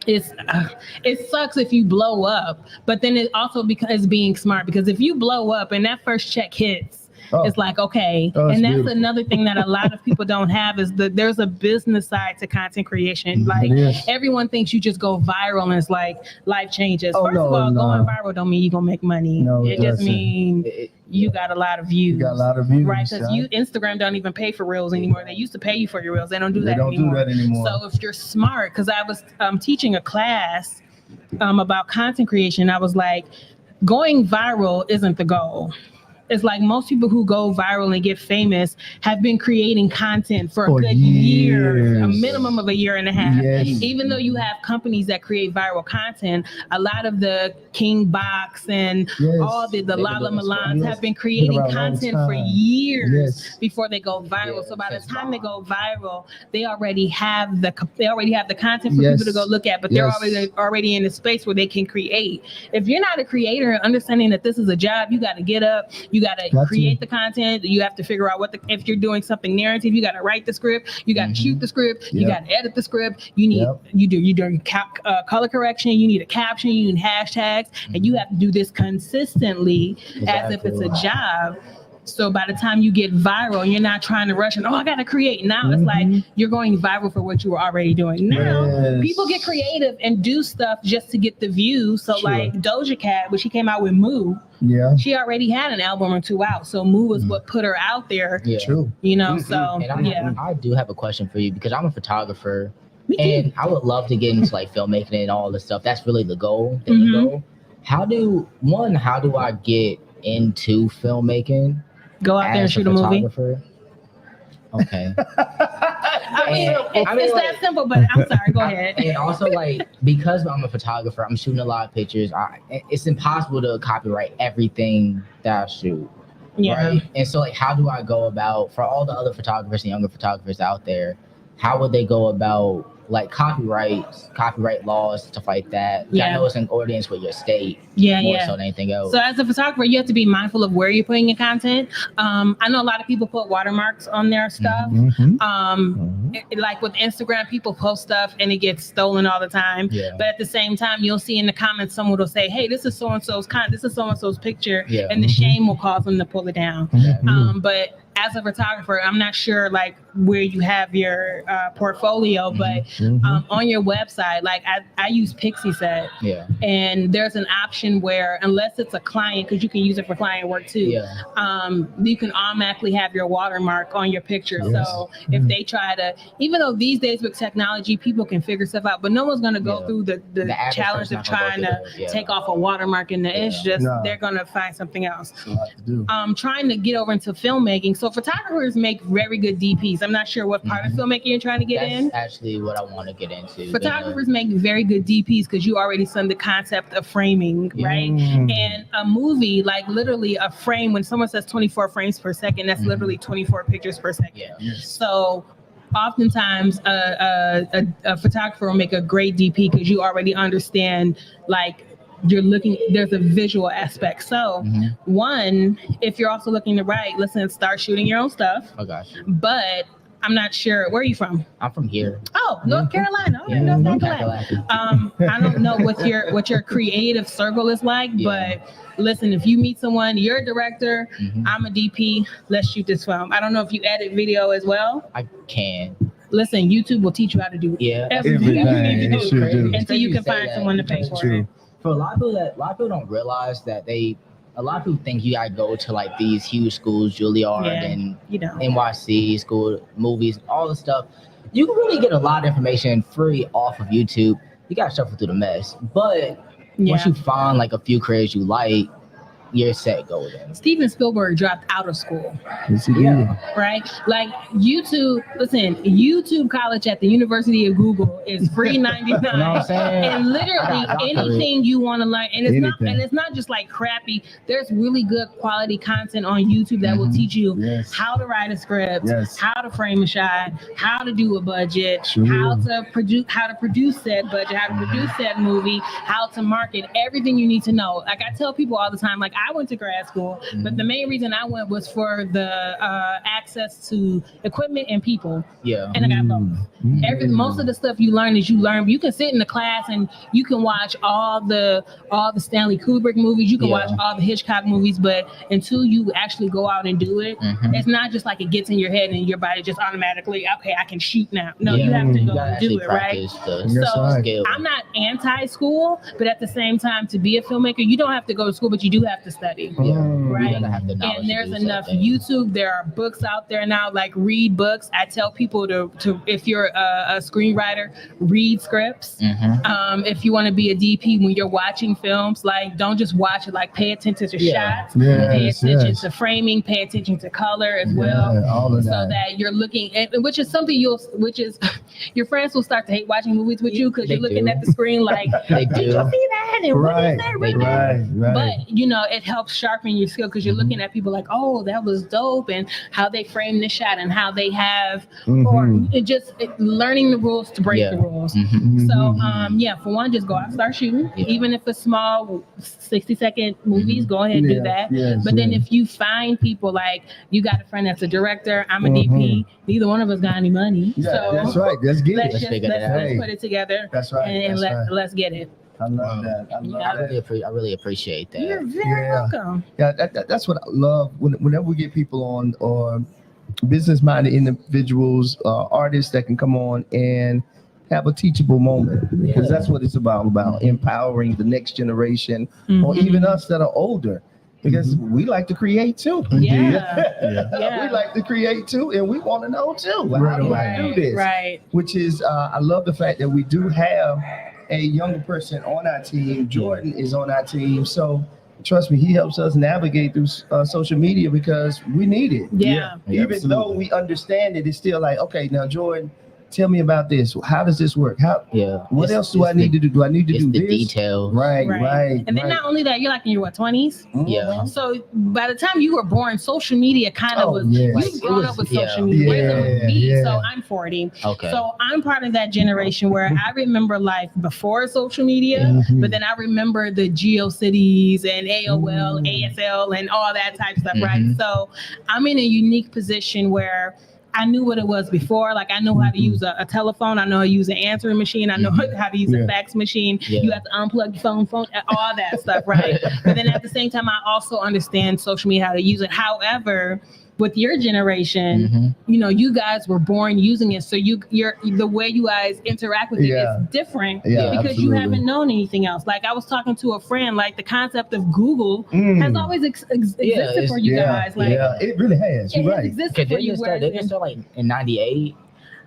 S9: it sucks if you blow up, but then it also becomes being smart because if you blow up and that first check hits, it's like, okay. And that's another thing that a lot of people don't have is that there's a business side to content creation. Like everyone thinks you just go viral and it's like life changes. First of all, going viral don't mean you're going to make money. It just means you got a lot of views. You got a lot of views. Right, because Instagram don't even pay for reels anymore. They used to pay you for your reels. They don't do that anymore. So if you're smart, because I was teaching a class about content creation, I was like, going viral isn't the goal. It's like most people who go viral and get famous have been creating content for a good year, a minimum of a year and a half. Even though you have companies that create viral content, a lot of the King Box and all the Lala Milans have been creating content for years before they go viral. So by the time they go viral, they already have the content for people to go look at, but they're already in a space where they can create. If you're not a creator, understanding that this is a job, you got to get up. You got to create the content. You have to figure out if you're doing something narrative, you got to write the script. You got to shoot the script. You got to edit the script. You need you do color correction. You need a caption. You need hashtags, and you have to do this consistently as if it's a job. So by the time you get viral, you're not trying to rush and I got to create. Now it's like you're going viral for what you were already doing. Now people get creative and do stuff just to get the views. So like Doja Cat, when she came out with Moo, she already had an album or two out. So Moo was what put her out there. So
S3: I do have a question for you because I'm a photographer and I would love to get into like filmmaking and all this stuff. That's really the goal. How do I get into filmmaking? Go out there and shoot a movie. Okay.
S9: It's that simple, but I'm sorry. Go ahead.
S3: And also, like, because I'm a photographer, I'm shooting a lot of pictures. It's impossible to copyright everything that I shoot. Right? And so, like, how do I go about, for all the other photographers and younger photographers out there, how would they go about like copyright laws, stuff like that? I know it's an ordinance with your state more so than anything else.
S9: So as a photographer, you have to be mindful of where you're putting your content. I know a lot of people put watermarks on their stuff. Like with Instagram, people post stuff and it gets stolen all the time. But at the same time, you'll see in the comments, someone will say, hey, this is so-and-so's this is so-and-so's picture. And the shame will cause them to pull it down. But as a photographer, I'm not sure like where you have your portfolio, but on your website, like I use Pixieset, and there's an option where unless it's a client, because you can use it for client work too, you can automatically have your watermark on your picture. So if they try to, even though these days with technology, people can figure stuff out, but no one's going to go through the challenge of trying to take off a watermark in the it's just they're going to find something else. Trying to get over into filmmaking. So photographers make very good DPs. I'm not sure what part of filmmaking you're trying to get in.
S3: That's actually what I want to get into.
S9: Photographers make very good DPs because you already seen the concept of framing, right? And a movie, like literally a frame, when someone says 24 frames per second, that's literally 24 pictures per second. So oftentimes a photographer will make a great DP because you already understand like you're looking, there's a visual aspect. So one, if you're also looking to write, start shooting your own stuff.
S3: Oh gosh.
S9: But I'm not sure. Where are you from?
S3: I'm from here.
S9: Oh, North Carolina. Oh, North Carolina. I don't know what your creative circle is like, but listen, if you meet someone, you're a director, I'm a DP, let's shoot this film. I don't know if you edit video as well.
S3: I can.
S9: Listen, YouTube will teach you how to do everything you need to do until you can find someone to pay for it.
S3: For a lot of people don't realize that a lot of people think you gotta go to like these huge schools, Juilliard and NYC school, movies, all the stuff. You can really get a lot of information free off of YouTube. You gotta shuffle through the mess. But once you find like a few creators you like, you're set golden.
S9: Steven Spielberg dropped out of school.
S2: Yes, he did.
S9: Right? Like YouTube college at the University of Google is free 99.
S3: You know what I'm saying?
S9: And literally anything you want to learn. And it's not just like crappy. There's really good quality content on YouTube that will teach you how to write a script, how to frame a shot, how to do a budget, how to produce said budget, how to produce said movie, how to market, everything you need to know. Like I tell people all the time, like I went to grad school, but the main reason I went was for the access to equipment and people.
S3: Yeah.
S9: And I got both. Most of the stuff you learn. You can sit in the class and you can watch all the Stanley Kubrick movies. You can watch all the Hitchcock movies, but until you actually go out and do it, it's not just like it gets in your head and your body just automatically, okay, I can shoot now. No, you have to go and do it, right? So I'm not anti-school, but at the same time, to be a filmmaker, you don't have to go to school, but you do have to study, right? And there's enough YouTube. There are books out there now, like read books. I tell people to if you're a screenwriter, read scripts. If you want to be a DP, when you're watching films, like don't just watch it, like pay attention to shots, pay attention to framing, pay attention to color as well,
S2: all of
S9: so that you're looking at, which is your friends will start to hate watching movies with you because you're looking at the screen like, did you see that? And what is that? Right. But you know, it helps sharpen your skill because you're looking at people like, oh, that was dope, and how they frame the shot and how they have, or learning the rules to break the rules. So for one, just go out and start shooting, even if it's small 60-second movies, go ahead and do that. But then if you find people, like you got a friend that's a director, I'm a DP, neither one of us got any money. So
S2: that's right. Let's get
S9: let's
S2: it.
S9: Let's put it together.
S2: That's right.
S9: And let's get it.
S2: I love that.
S3: I really appreciate that.
S9: You're very welcome.
S2: Yeah, that's what I love. Whenever we get people on, or business-minded individuals, artists that can come on and have a teachable moment, because that's what it's about empowering the next generation, or even us that are older, because we like to create too. We like to create too, and we want to know too. How do I do this?
S9: Right.
S2: Which is, I love the fact that we do have a younger person on our team. Jordan is on our team, so trust me, he helps us navigate through social media because we need it. Even though we understand it, it's still like, okay, now Jordan, tell me about this. How does this work? What else do I need to do? Do I need to do this?
S3: Details.
S2: Right.
S9: And then not only that, you're like in your 20s.
S3: Yeah.
S9: So by the time you were born, social media kind of was. You've grown up with social media. So I'm 40.
S3: Okay.
S9: So I'm part of that generation where I remember life before social media, but then I remember the GeoCities and AOL, ASL, and all that type of stuff. Right. So I'm in a unique position where I knew what it was before. Like I know how to use a telephone. I know how to use an answering machine. I know how to use a fax machine. You have to unplug your phone, all that stuff, right? But then at the same time, I also understand social media, how to use it. However, with your generation, you know, you guys were born using it. So you're the way you guys interact with it is different because you haven't known anything else. Like I was talking to a friend, like the concept of Google has always existed for you guys. Like
S2: it really has. You're right.
S9: Existed for you.
S3: They didn't start like in '98.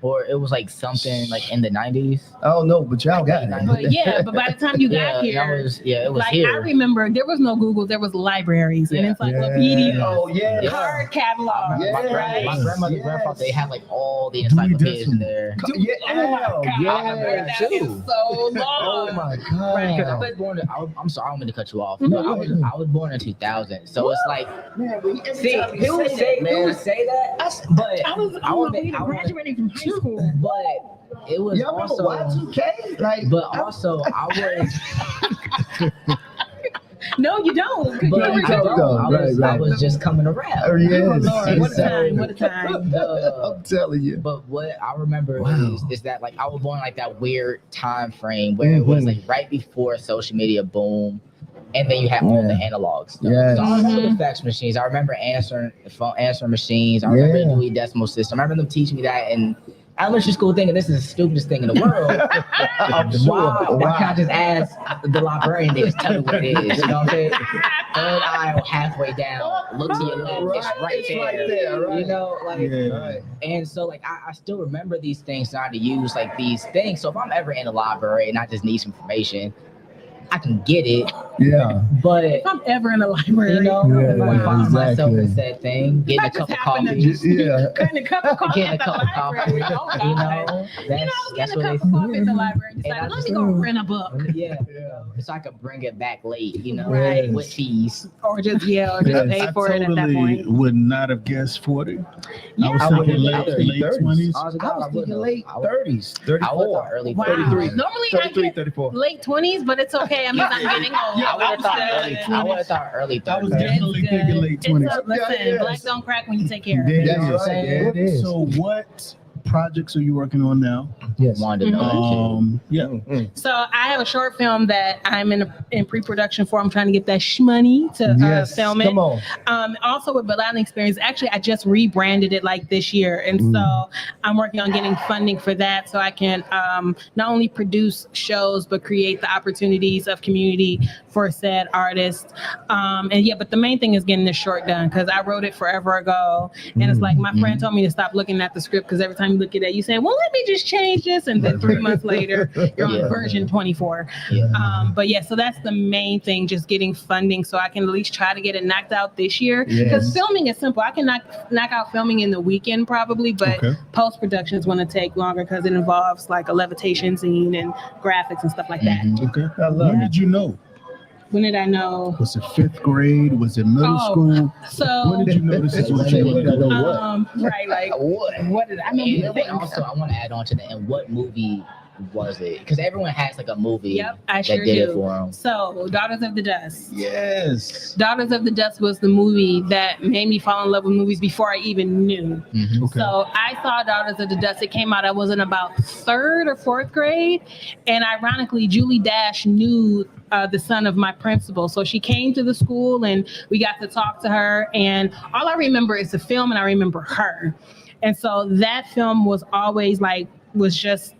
S3: Or it was like something like in the 90s.
S2: Oh no, but y'all got it.
S9: But by the time you got here,
S3: it was
S9: like
S3: here.
S9: I remember there was no Google, there was libraries and encyclopedias, card catalog.
S3: My grandmother, grandfather, they had like all the encyclopedias in there.
S9: Oh my God, that is so long.
S2: Oh my God.
S3: Right, because I was born. I'm sorry, I don't mean to cut you off. But I was born in 2000, so it's like. See, he would say that, but
S9: I was graduating from high school.
S3: But it was also
S2: Y2K, like.
S3: But also, I was.
S9: No, you don't.
S3: But I was just coming around.
S2: Oh, yes.
S9: Lord, what a time.
S2: I'm telling you.
S3: But what I remember is that like I was born like that weird time frame where it was like right before social media boom. And then you have all the analog stuff. So I remember the fax machines. I remember answering machines. I remember the Dewey Decimal System. I remember them teaching me that in elementary school, thinking this is the stupidest thing in the world. Why can't I just ask the librarian? They just tell me what it is. You know what I'm saying? Third aisle, halfway down. Look to your left. It's right there. You know, like. And so, like, I still remember these things, how to use like these things. So if I'm ever in the library and I just need some information, I can get it
S2: Yeah.
S3: But
S9: If I'm ever in a library,
S3: you know,
S2: Yeah,
S3: I find myself
S2: exactly.
S3: in that thing, getting
S9: I
S3: a
S9: just
S3: cup of
S9: happen to
S3: coffee.
S9: just
S2: Yeah.
S9: getting a cup of coffee
S3: Getting a
S9: at the
S3: cup of coffee,
S9: library. Oh, God.
S3: you know,
S9: I was
S3: that's
S9: getting
S3: what
S9: a
S3: they
S9: cup of coffee at the library and
S3: And I
S9: decided, let
S3: just-
S9: me go rent a book.
S3: Yeah, so I could bring it back late, you know,
S9: Right.
S3: with fees.
S9: Or just, or just
S2: Yes.
S9: pay for it at that point.
S10: would not have guessed 40.
S9: Yeah,
S10: I was
S3: I
S10: thinking
S3: would've-
S10: late,
S3: I would've-
S10: late 20s.
S3: Honest to
S2: I
S3: God,
S2: was thinking
S3: would've.
S2: late
S3: I would-
S2: 30s,
S3: I would have
S2: 34.
S3: thought early
S9: Wow.
S3: 33.
S9: Normally I
S2: 33,
S9: get
S2: 34.
S9: late 20s, but it's okay. I mean, I'm getting old.
S3: I would have thought
S9: It's
S3: early.
S9: good.
S3: I would have thought early
S10: I was
S3: 30s.
S10: definitely
S9: It's
S10: thinking
S9: good.
S10: late
S9: It's
S10: 20s.
S9: listen,
S2: Yeah, yes.
S9: black don't crack when you take care of
S2: There
S9: it.
S2: you
S3: know
S2: go.
S3: what I'm saying?
S2: There it is.
S10: So what projects are you working on now?
S2: Yes.
S3: Wanted to know.
S10: Yeah.
S9: So I have a short film that I'm in pre-production for. I'm trying to get that shmoney to
S2: Yes.
S9: film it.
S2: Come on.
S9: Also with Balatin Experience, actually I just rebranded it like this year, and so I'm working on getting funding for that so I can not only produce shows but create the opportunities of community for said artists. But the main thing is getting this short done because I wrote it forever ago, and it's like my friend told me to stop looking at the script because every time you look at it, you say, "Well, let me just change this," and then 3 months later, you're on
S3: Yeah.
S9: version 24.
S3: Yeah.
S9: So that's the main thing, just getting funding so I can at least try to get it knocked out this year.
S2: Yes.
S9: Because filming is simple. I can knock out filming in the weekend probably, but
S10: Okay.
S9: post-production is going to take longer because it involves like a levitation scene and graphics and stuff like that.
S10: Okay.
S2: I love
S10: When
S2: it.
S10: did you know?
S9: When did I know?
S10: Was it 5th grade? Was it middle
S9: Oh,
S10: school?
S9: So,
S10: When did you know this is what you were doing?
S9: right, like, what did I
S3: And
S9: mean?
S3: then also, I want to add on to that. And what movie was it? Because everyone has like a movie
S9: Yep, I
S3: that
S9: sure
S3: did it
S9: do.
S3: for them.
S9: So, Daughters of the Dust.
S10: Yes.
S9: Daughters of the Dust was the movie that made me fall in love with movies before I even knew.
S10: Okay.
S9: So I saw Daughters of the Dust. It came out, I was in about 3rd or 4th grade. And ironically, Julie Dash knew the son of my principal. So she came to the school and we got to talk to her. And all I remember is the film and I remember her. And so that film was always was just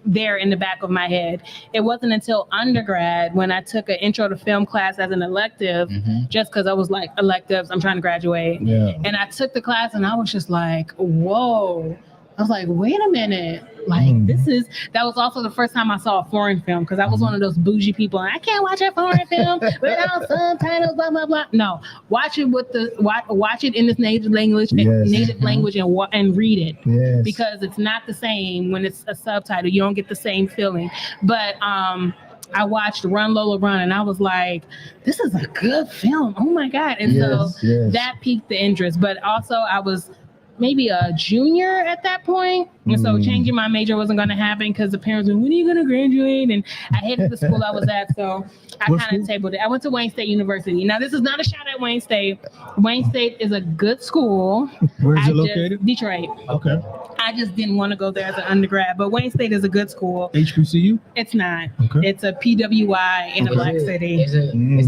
S9: there in the back of my head. It wasn't until undergrad when I took an intro to film class as an elective, just because I was like, electives, I'm trying to graduate.
S2: Yeah.
S9: And I took the class and I was just like, whoa. I was like, wait a minute. Like, that was also the first time I saw a foreign film because I was one of those bougie people. And I can't watch a foreign film without subtitles, blah, blah, blah. No, watch it watch it in its native language, and read it.
S2: Yes.
S9: Because it's not the same when it's a subtitle. You don't get the same feeling. But I watched Run Lola Run and I was like, this is a good film. Oh my God. And
S2: Yes,
S9: so
S2: yes.
S9: that piqued the interest. But also I was maybe a junior at that point. And so changing my major wasn't going to happen because the parents were, when are you going to graduate? And I hated the school I was at. So I
S10: What
S9: kind of
S10: school?
S9: tabled it. I went to Wayne State University. Now, this is not a shot at Wayne State. Wayne State is a good school.
S10: Where is
S9: I
S10: it
S9: just-
S10: located?
S9: Detroit.
S10: Okay.
S9: I just didn't want to go there as an undergrad, but Wayne State is a good school.
S10: HBCU?
S9: It's not.
S10: Okay.
S9: It's a PWI in a
S3: Is
S9: black
S3: it-
S9: city.
S3: Is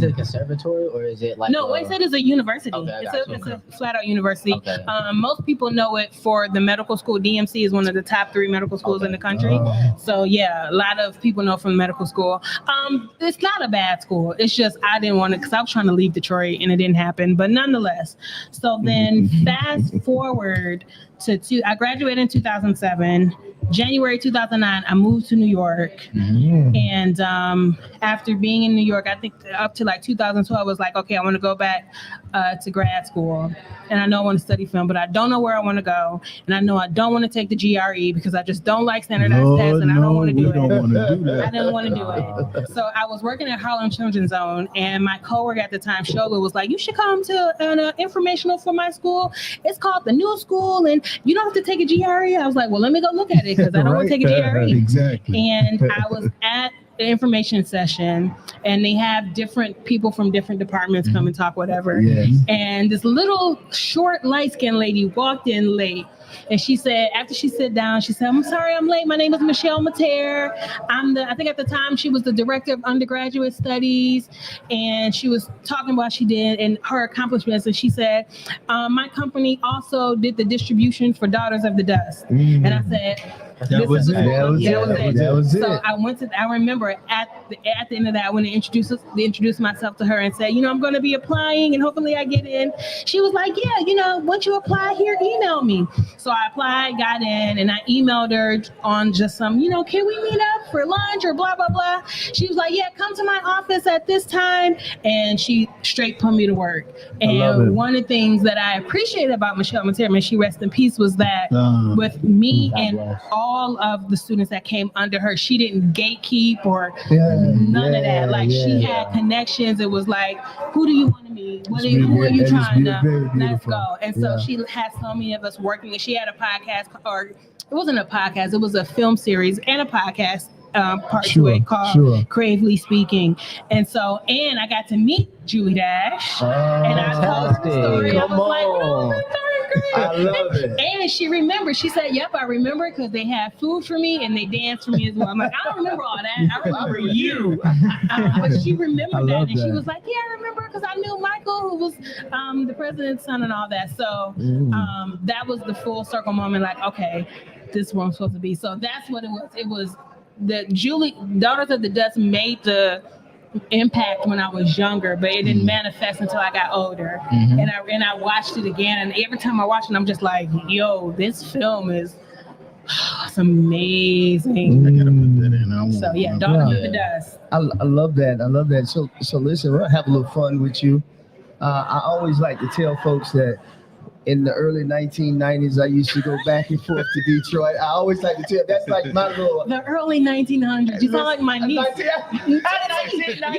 S3: it a conservatory or is it like
S9: No, Wayne State is a university.
S3: Okay, I
S9: it's
S3: got you.
S9: a flat out university.
S3: Okay.
S9: Most people know it for the medical school. DMC is one of the top 3 medical schools in the country. So yeah, a lot of people know from medical school. It's not a bad school. It's just I didn't want to because I was trying to leave Detroit and it didn't happen. But nonetheless, so then fast forward to I graduated in 2007. January 2009, I moved to New York. And after being in New York, I think up to like 2012, I was like, okay, I want to go back to grad school. And I know I want to study film, but I don't know where I want to go. And I know I don't want to take the GRE because I just don't like standardized tests and I don't want to do
S10: we don't
S9: it.
S10: want to do that.
S9: I didn't want to do it. So I was working at Harlem Children's Zone, and my coworker at the time, Shola, was like, you should come to an informational for my school. It's called the New School, and you don't have to take a GRE. I was like, well, let me go look at it because I don't want to take a GRE.
S10: Exactly.
S9: And I was at the information session, and they have different people from different departments come and talk, whatever.
S2: Yes.
S9: And this little short, light-skinned lady walked in late. And she said, after she sat down, she said, I'm sorry I'm late. My name is Michelle Mater. I think at the time she was the director of undergraduate studies. And she was talking about what she did and her accomplishments. And she said, my company also did the distribution for Daughters of the Dust. And I said,
S10: That was it.
S2: That was
S9: So
S2: it.
S9: I remember at the end of that, I went to introduce myself to her and said, I'm going to be applying and hopefully I get in. She was like, yeah, once you apply here, email me. So I applied, got in, and I emailed her on just some, can we meet up for lunch or blah, blah, blah. She was like, yeah, come to my office at this time. And she straight put me to work. And one of the things that I appreciated about Michelle Matera, may she rest in peace, was that with me and all of the students that came under her, she didn't gatekeep or none of that. Like she had connections. It was like, who do you want to meet? Who are you trying to? Let's go. And so she had so many of us working, and she had a podcast, or it wasn't a podcast, it was a film series and a podcast part to it called Cravely Speaking. And so, and I got to meet Julie Dash, and I told her the story. I was like, oh, my third grade.
S2: I love it.
S9: And she remembered. She said, yep, I remember because they had food for me and they danced for me as well. I'm like, I don't remember all that. I remember you. But she remembered that. And she was like, yeah, I remember because I knew Michael, who was the president's son and all that. So that was the full circle moment. Like, okay, this is where I'm supposed to be. So that's what it was. It was the Daughters of the Dust made the impact when I was younger, but it didn't manifest until I got older. And I watched it again, and every time I watch it, I'm just like, yo, this film is it's amazing.
S10: I gotta put that in.
S9: So yeah, Daughters of the Dust.
S2: I love that. I love that. So listen, we'll have a little fun with you. I always like to tell folks that in the early 1990s, I used to go back and forth to Detroit. I always like to tell, that's like my little...
S9: The early 1900s. You sound like my niece.
S2: 1991.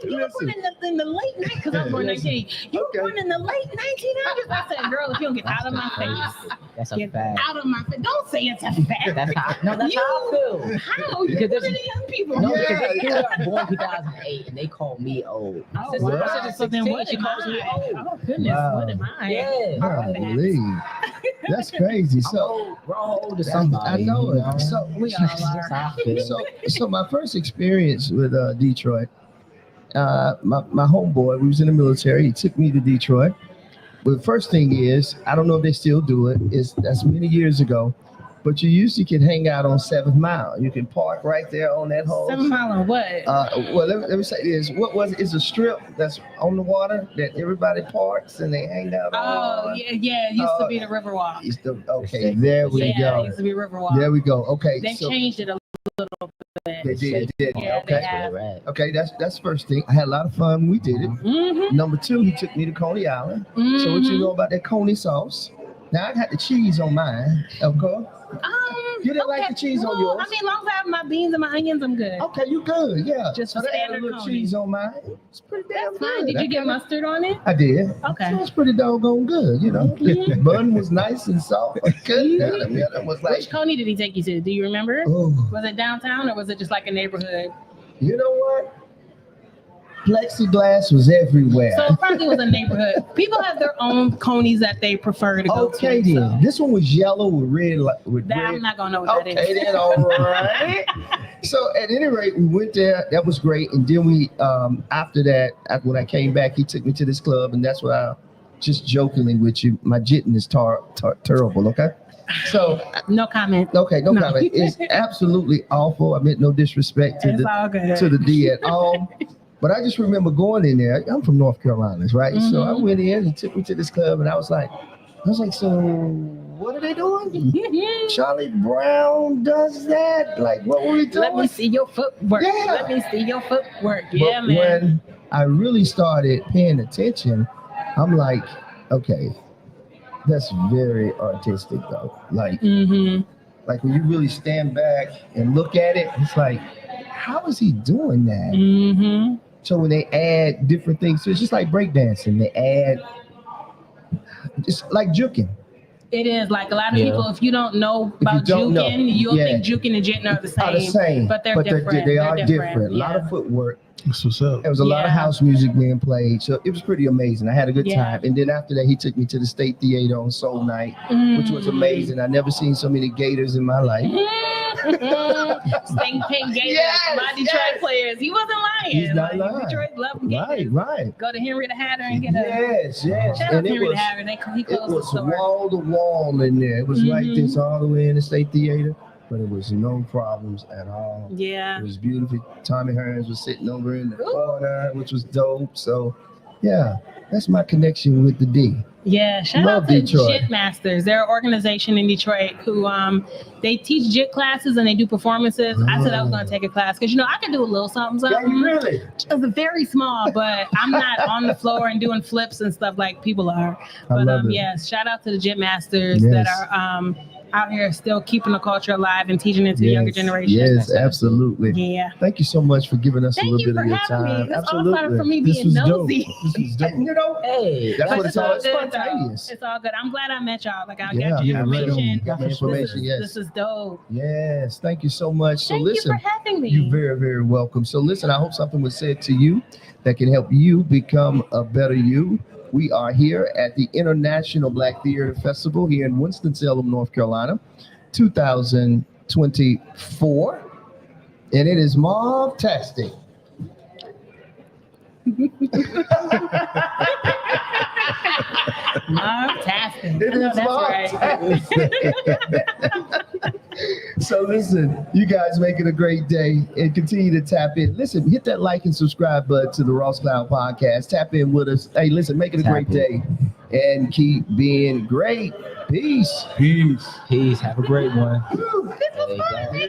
S9: You were born in the late 90s, because I was born in 1980. You were born in the late 1900s. I said, girl, if you don't get out of my face.
S3: That's a
S9: Get
S3: fact.
S9: out of my face. Don't say it's a fact.
S3: That's how I feel.
S9: How? You're
S3: Because
S9: one of the young people.
S3: No, because they feel like I'm born 2008 and they call me old.
S9: Oh,
S3: Since
S9: wow.
S3: I was
S9: So then
S3: 16,
S9: what
S3: she
S9: am
S3: calls me
S9: I?
S3: old.
S9: Oh, goodness.
S2: Wow.
S9: What am I?
S3: Yeah.
S2: I believe. That's crazy.
S3: We're all old to somebody.
S2: I know
S3: you
S2: it. So
S9: We all are.
S3: That's how I feel.
S2: So my first experience with Detroit, my homeboy, we was in the military. He took me to Detroit. But the first thing is, I don't know if they still do it. That's many years ago. But you usually can hang out on 7th Mile. You can park right there on that whole.
S9: 7 Mile on what?
S2: Well, let me say this. What was it? It's a strip that's on the water that everybody parks and they hang out on.
S9: Oh, yeah. It used to be the Riverwalk.
S2: Okay, there we
S9: It
S2: go.
S9: used to be Riverwalk.
S2: There we go. Okay,
S9: They changed it a little bit.
S2: They did.
S9: Yeah, they
S2: Okay.
S9: have.
S2: Okay, that's first thing. I had a lot of fun. We did it.
S9: Mm-hmm.
S2: Number 2, he took me to Coney Island. So what you know about that Coney sauce? Now I got the cheese on mine, of course. You didn't like the cheese on yours?
S9: I mean, as long as I have my beans and my onions, I'm good.
S2: Okay, you good, yeah.
S9: Just
S2: so
S9: for
S2: they had a
S9: standard
S2: little
S9: Coney.
S2: cheese on mine. It's pretty damn
S9: That's
S2: good.
S9: fine. Did you get mustard on it?
S2: I did.
S9: Okay.
S2: So it's pretty doggone good, you know. The bun was nice and soft. Good. That was like,
S9: Which Coney did he take you to? Do you remember?
S2: oh,
S9: Was it downtown or was it just like a neighborhood?
S2: you know what? Plexiglass was everywhere.
S9: So it probably was a neighborhood. People have their own Conies that they prefer to go
S2: Okay
S9: to.
S2: then. This one was yellow with red. With
S9: That,
S2: red.
S9: I'm not gonna know what that
S2: Okay
S9: is.
S2: then, all right. So at any rate, we went there. That was great. And then we, after that, when I came back, he took me to this club, and that's why I, just jokingly with you, my jitting is terrible. Okay. So
S9: No comment.
S2: okay, no
S9: No.
S2: comment. It's absolutely awful. I meant no disrespect to
S9: It's all good.
S2: the D at all. But I just remember going in there. I'm from North Carolina, right? So I went in. He took me to this club, and I was like, so what are they doing? Charlie Brown does that? Like, what were we doing?
S9: Let me see your footwork.
S2: Yeah.
S9: Let me see your footwork.
S2: But
S9: Yeah, man.
S2: when I really started paying attention, I'm like, okay, that's very artistic, though. Like, like when you really stand back and look at it, it's like, how is he doing that? So when they add different things, so it's just like breakdancing. They add, it's like juking.
S9: It is like a lot of people, if you don't know about
S2: don't know,
S9: juking, you'll
S2: yeah.
S9: think juking and jitting are the
S2: Are the
S9: same.
S2: same,
S9: But they're different.
S2: They are
S9: They're
S2: different. A lot
S9: Yeah.
S2: of footwork.
S10: That's what's up.
S2: There was a lot of
S9: Yeah.
S2: house music being played, so it was pretty amazing. I had a good
S9: Yeah.
S2: time, and then after that, he took me to the State Theater on Soul Night, which was amazing. I never seen so many gators in my life.
S9: Sting Pink gave
S2: Yes,
S9: my Detroit players. He wasn't lying.
S2: He's not lying.
S9: Detroit loved him.
S2: Right.
S9: Go to Henry the Hatter and get a.
S2: Yes.
S9: Shout out to Henry the Hatter. He
S2: It
S9: closed the
S2: was
S9: store.
S2: wall to wall in there. It was like
S9: Mhm.
S2: this all the way in the State Theater, but it was no problems at all.
S9: Yeah.
S2: It was beautiful. Tommy Hearns was sitting over in the corner, which was dope. So, yeah, that's my connection with the D.
S9: Yeah, shout
S2: Love
S9: out to
S2: Detroit.
S9: JIT Masters. They're an organization in Detroit who they teach JIT classes and they do performances. I said I was going to take a class because I can do a little something.
S2: Yeah, you really?
S9: It's very small, but I'm not on the floor and doing flips and stuff like people are.
S2: I
S9: But
S2: love it.
S9: yes, shout out to the JIT Masters that
S2: Yes.
S9: are out here still keeping the culture alive and teaching it to the younger generation.
S2: Yes, absolutely.
S9: Yeah.
S2: Thank you so much for giving us a
S9: Thank
S2: little
S9: you
S2: bit
S9: for
S2: of your
S9: having
S2: time.
S9: me. This all
S2: Absolutely.
S9: started from me
S10: This
S9: being
S10: was dope.
S9: nosy.
S10: This was dope.
S3: Hey,
S2: That's what it's all
S9: good, though.
S2: spontaneous.
S9: It's all good. I'm glad I met y'all. Like I
S2: Yeah,
S9: got your
S10: yeah, right on.
S9: information.
S2: Got my information, yes.
S9: This is dope.
S2: Yes, thank you so much. So
S9: Thank
S2: listen,
S9: you for having me.
S2: you're very, very welcome. So listen, I hope something was said to you that can help you become a better you. We are here at the International Black Theater Festival here in Winston-Salem, North Carolina, 2024. And it is Mauve-tastic.
S9: Fantastic.
S2: It is
S9: That's right.
S2: So listen, you guys make it a great day and continue to tap in. Listen, hit that like and subscribe button to the Ross Cloud Podcast. Tap in with us. Hey, listen, make it a great day and keep being great. Peace.
S10: Peace.
S3: Peace. Have a great one. There you go.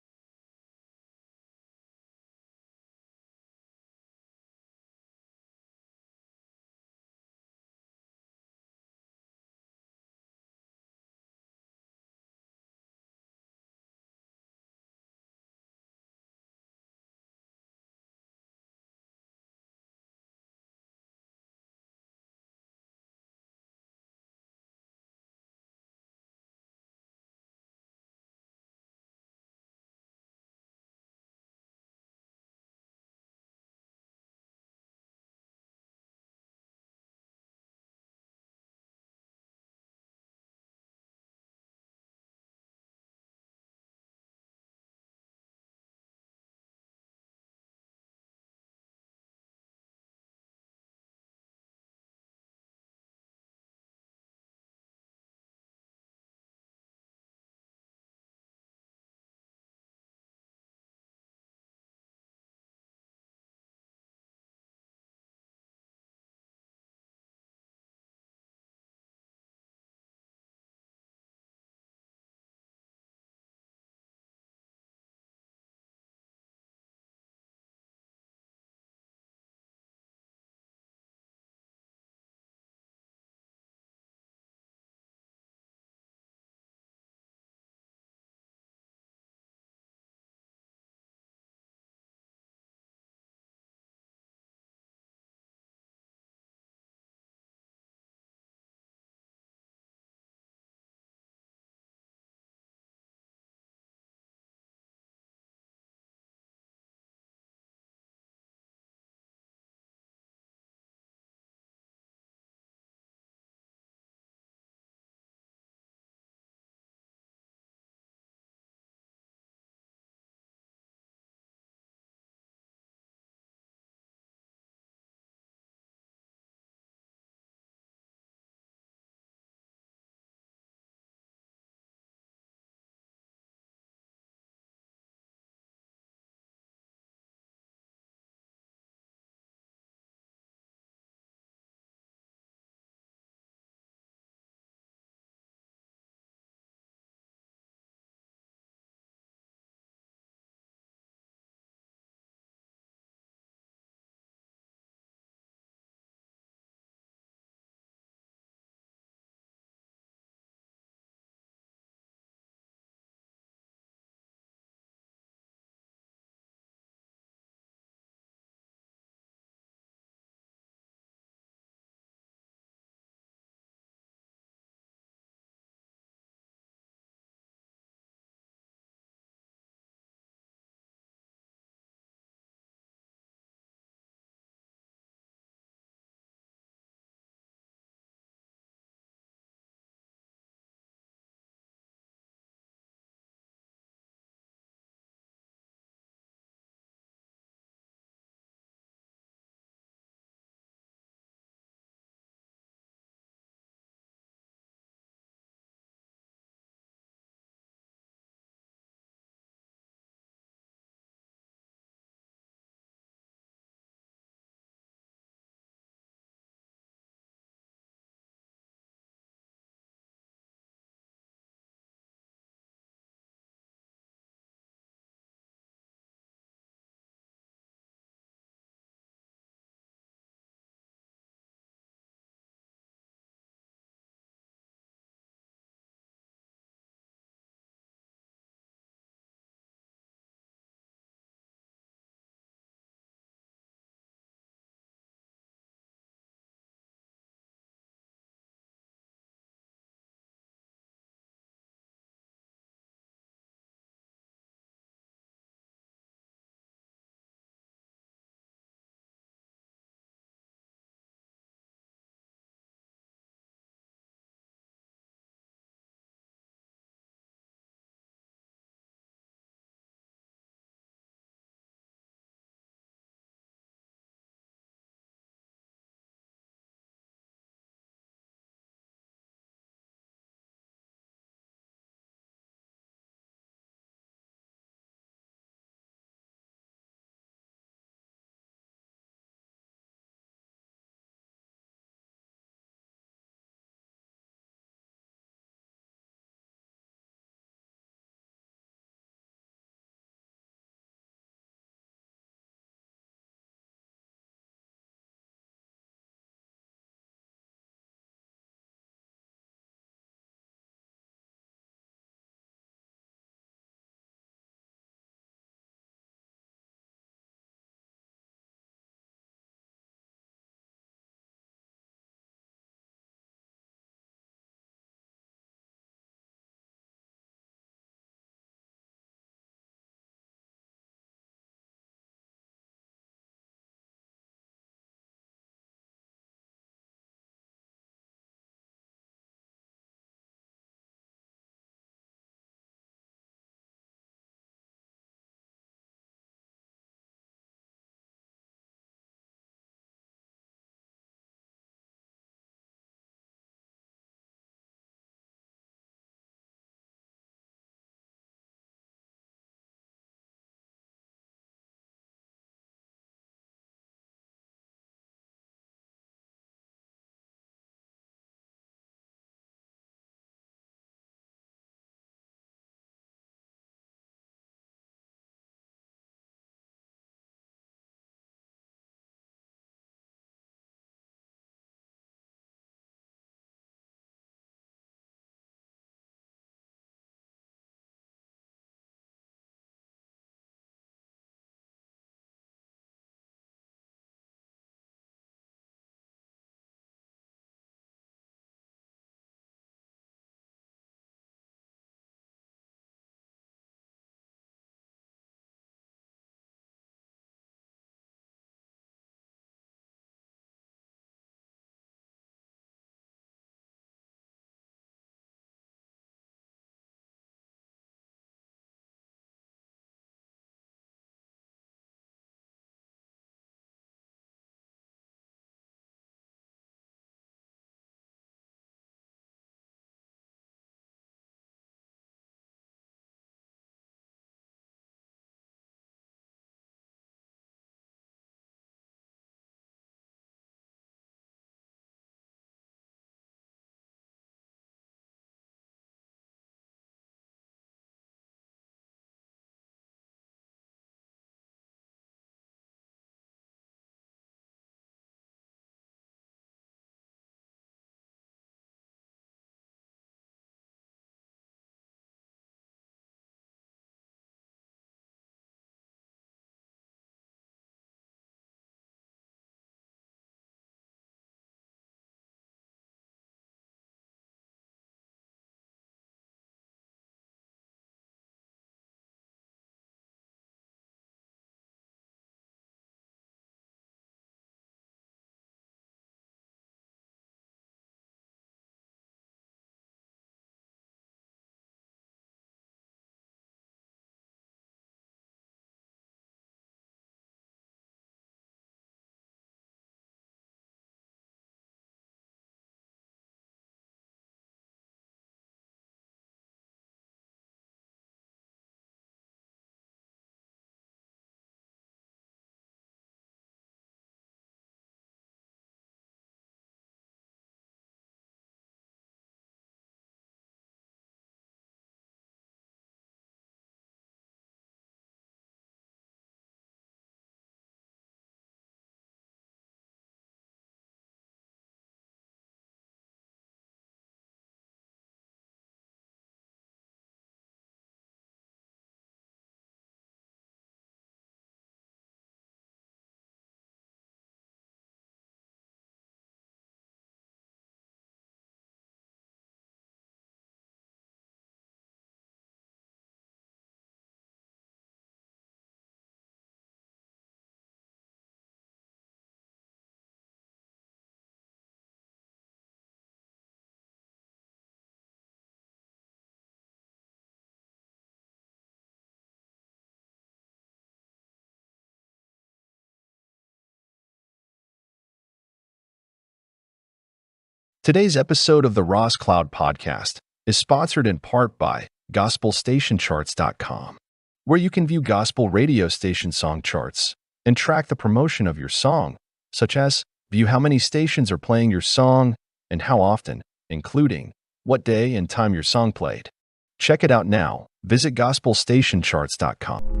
S1: Today's episode of the Ross Cloud Podcast is sponsored in part by GospelStationCharts.com, where you can view gospel radio station song charts and track the promotion of your song, such as view how many stations are playing your song and how often, including what day and time your song played. Check it out now. Visit GospelStationCharts.com.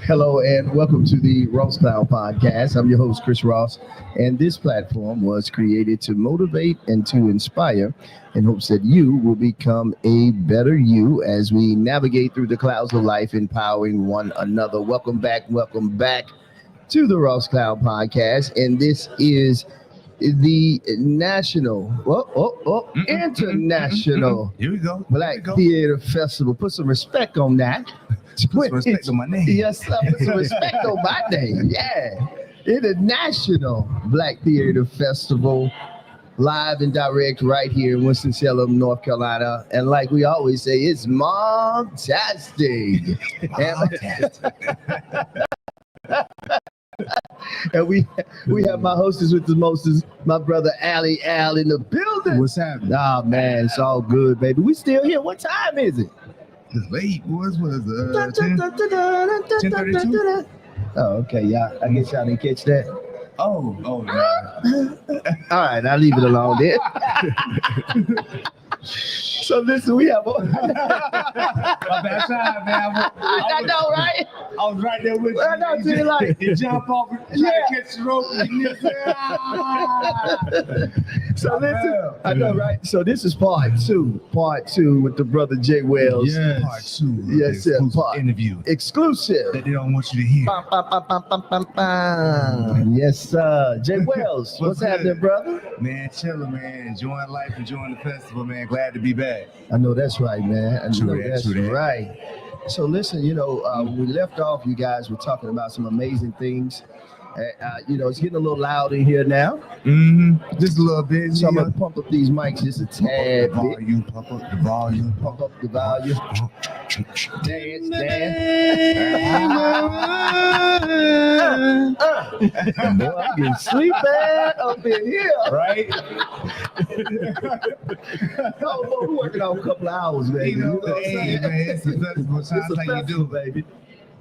S2: Hello and welcome to the Ross Cloud Podcast. I'm your host, Chris Ross, and this platform was created to motivate and to inspire in hopes that you will become a better you as we navigate through the clouds of life, empowering one another. Welcome back to the Ross Cloud Podcast, and this is the international
S11: Here we go.
S2: Black Theater Festival. Put some respect on that.
S11: Put some respect on my name.
S2: Yes, sir. Put some respect on my name. Yeah. International Black Theater Festival, live and direct right here in Winston-Salem, North Carolina. And like we always say, it's mom-tastic. And we have my hostess with the mostest, my brother Ali Al in the building.
S11: What's happening?
S2: Oh man, it's all good, baby. We still here. What time is it?
S11: It's late. What was 10:32?
S2: Oh, okay. Yeah, I guess y'all didn't catch that.
S11: Oh, no.
S2: All right, I'll leave it alone then. So listen, we have.
S11: My bad side, man.
S2: I know, right?
S11: I was right there with you.
S2: I know, too, like
S11: you jump off and try to catch the rope.
S2: So listen, I know, right? So this is part two with the brother Jay Wells.
S11: Yes. Part 2.
S2: Yes, sir.
S11: Interview
S2: Exclusive.
S11: that they don't want you to hear.
S2: Yes, sir. Jay Wells, what's happening, brother?
S11: Man, chilling, man. Enjoying life, enjoying the festival, man. Glad to be back.
S2: I know that's right, man. I know that's
S11: True that.
S2: right. So listen, when we left off, you guys were talking about some amazing things. It's getting a little loud in here now.
S11: Just a little bit.
S2: So I'm gonna pump up these mics just a tad bit.
S11: Volume, pump up the volume.
S2: Pump up the volume. Dance. Boy, I'm getting sleepy up in here.
S11: Right?
S2: Oh, boy, we're working on a couple of hours, baby.
S11: You know what I'm saying? Man, it's a festival.
S2: It's a
S11: Sounds like you
S2: festival,
S11: do.
S2: baby.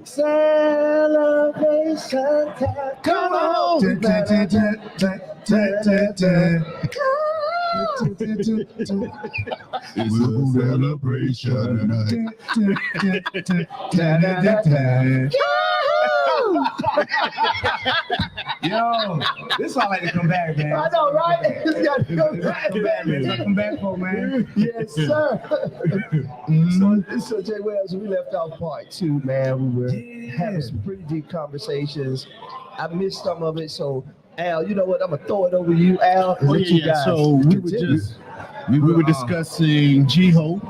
S2: Celebration time. Come on.
S11: It's a celebration tonight. Yo, this why I like to come back, man.
S2: I know, right? You got to come back,
S11: man. Come back for, man.
S2: Yes, sir. So Jay Wells, we left off part 2, man. We were having some pretty deep conversations. I missed some of it, so Al, you know what? I'm gonna throw it over to you, Al. And let you guys
S10: So we were
S2: continue.
S10: discussing Jeho,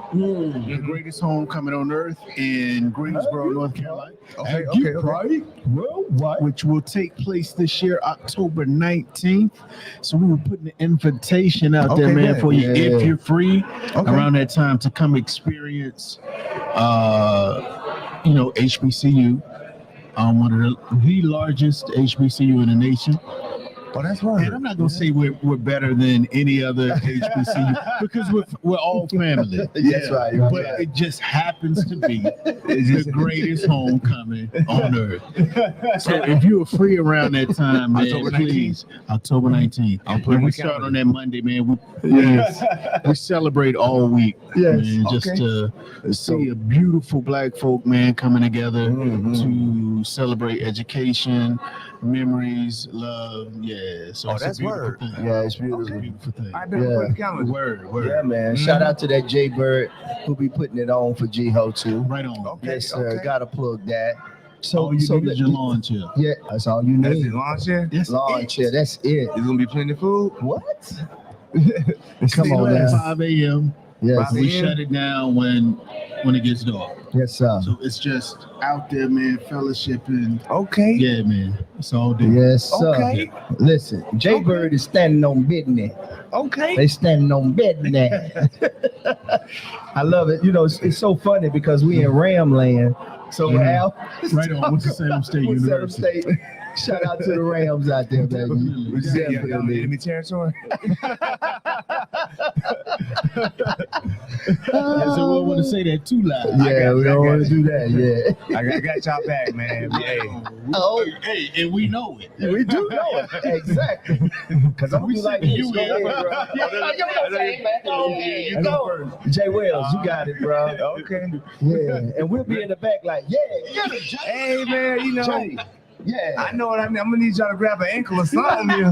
S10: the greatest homecoming on earth in Greensboro, North Carolina.
S11: Okay.
S2: Worldwide.
S10: Which will take place this year, October 19th. So we were putting the invitation out there, man, for you if you're free around that time to come experience, HBCU, one of the largest HBCU in the nation.
S11: Oh, that's right.
S10: And I'm not gonna say we're better than any other HBCU because we're all family.
S2: That's right.
S10: But it just happens to be the greatest homecoming on earth. So if you're free around that time, man, please, October 19th. And we start on that Monday, man. We celebrate all week, man, just to see a beautiful black folk, man, coming together to celebrate education, memories, love. So it's
S11: that's
S10: a beautiful
S11: word.
S10: thing.
S2: Yeah, it's beautiful.
S10: It's a beautiful thing.
S11: I better put the calendar.
S10: Word.
S2: Yeah, man. Shout out to that Jay Bird who be putting it on for Jeho too.
S10: Right on.
S11: Okay,
S2: Yes, sir.
S11: okay.
S2: Gotta plug that.
S10: So you need your lawn chair.
S2: Yeah, that's all you
S11: That's
S2: need.
S11: his lawn chair?
S2: Lawn chair, that's it.
S11: There's gonna be plenty of food.
S2: What? Come on,
S10: At
S2: man.
S10: 5 a.m.
S2: Yes.
S10: We shut it down when it gets dark.
S2: Yes, sir.
S10: So it's just out there, man, fellowshipping.
S11: Okay.
S10: Yeah, man. It's all day.
S2: Yes, sir.
S11: Okay.
S2: Listen, Jay Bird is standing on business.
S11: Okay.
S2: They standing on business. I love it. You know, it's so funny because we in Ram land. So Al,
S10: Right on. Winston-Salem State University.
S2: Shout out to the Rams out there, baby.
S11: Would you say y'all enemy territory?
S10: So we want to say that too loud.
S2: Yeah, we don't want to do that. Yeah.
S11: I got y'all back, man. Hey.
S2: Oh,
S10: Hey, and we know it.
S2: we do know it. Exactly. Because I'm like you,
S10: You
S2: go. Jay Wells, you got it, bro.
S11: Okay.
S2: Yeah, and we'll be in the back like, yeah, get it, Jay.
S11: Hey, man, you know,
S2: Jay. Yeah.
S11: I know what I mean. I'm gonna need y'all to grab an ankle or something. You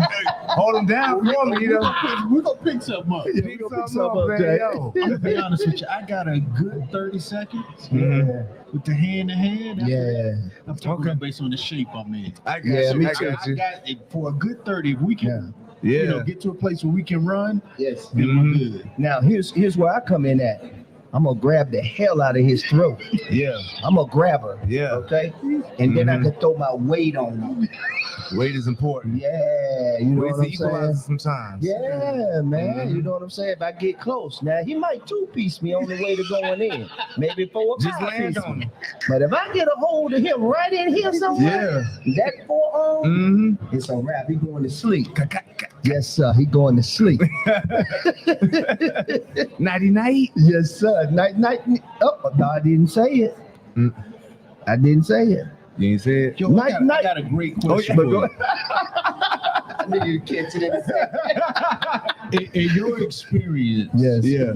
S11: hold them down for me, you know.
S10: We're going to pick something up.
S2: Yeah,
S11: Pick
S2: we gonna pick
S11: something
S2: something
S11: up,
S2: up,
S11: man.
S2: Jay.
S11: Yo.
S10: I'm gonna be honest with you. I got a good 30 seconds
S2: Yeah.
S10: with the hand to hand.
S2: Yeah.
S10: I'm talking about based on the shape I'm in.
S11: I got
S2: Yeah,
S11: you.
S2: me
S11: I
S2: too.
S11: got
S10: I
S11: you.
S10: got it for a good 30. If we can,
S11: Yeah.
S10: you know, get to a place where we can run,
S2: Yes.
S10: then we're good.
S2: Now here's where I come in at. I'm gonna grab the hell out of his throat.
S11: Yeah.
S2: I'm gonna grab her.
S11: Yeah.
S2: Okay. And then I can throw my weight on her.
S11: Weight is important.
S2: Yeah. You know
S11: Weight's
S2: what
S11: the
S2: I'm saying?
S11: equalizer sometimes.
S2: Yeah, man. You know what I'm saying? If I get close, now he might two-piece me on the way to going in. Maybe 4 or 5
S11: Just land
S2: piece
S11: on
S2: me.
S11: him.
S2: But if I get a hold of him right in here somewhere, that forearm,
S11: Mm-hmm.
S2: it's a wrap. He going to sleep. Yes, sir. He going to sleep.
S11: Nighty night.
S2: Yes, sir. Night, night. Oh, no, I didn't say it. I didn't say it.
S11: You ain't say it.
S10: Yo,
S2: Night,
S10: I
S2: night.
S10: got a great
S2: Oh,
S10: question
S2: yeah,
S10: for
S2: go
S10: you.
S2: I knew you'd catch it in a second.
S10: In your experience,
S2: Yes.
S11: Yeah.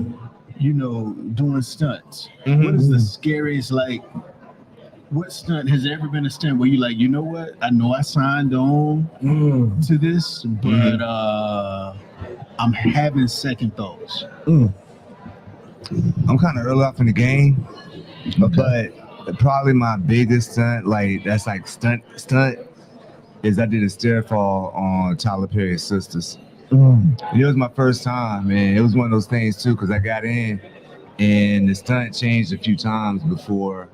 S10: you know, doing stunts,
S11: Mhm.
S10: what is the scariest, like, what stunt has ever been a stunt where you like, you know what? I know I signed on to this, but I'm having second thoughts.
S11: I'm kind of early off in the game, but probably my biggest stunt, like that's like stunt, is I did a stair fall on Tyler Perry's Sisters. It was my first time, man. It was one of those things too, because I got in and the stunt changed a few times before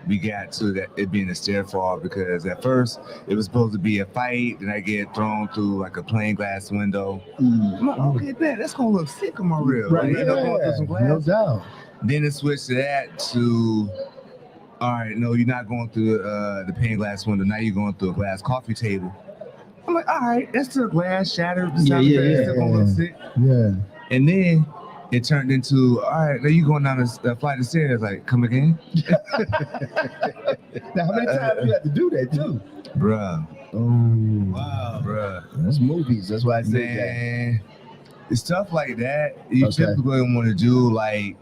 S11: we got to that it being a stair fall, because at first it was supposed to be a fight, and I get thrown through like a plain glass window. I'm like, okay, man, that's gonna look sick on my reel.
S2: Right.
S11: You know, going through some glass.
S2: No doubt.
S11: Then it switched to that to, all right, no, you're not going through the pane glass window. Now you're going through a glass coffee table. I'm like, all right, that's still glass shattered. It's still gonna look sick.
S2: Yeah.
S11: And then it turned into, all right, now you going down the flight of stairs. Like, come again?
S2: Now, how many times you have to do that too?
S11: Bruh.
S2: Oh,
S11: Wow. Bruh.
S2: that's movies. That's why I said that.
S11: Man, stuff like that, you
S2: Okay.
S11: typically want to do like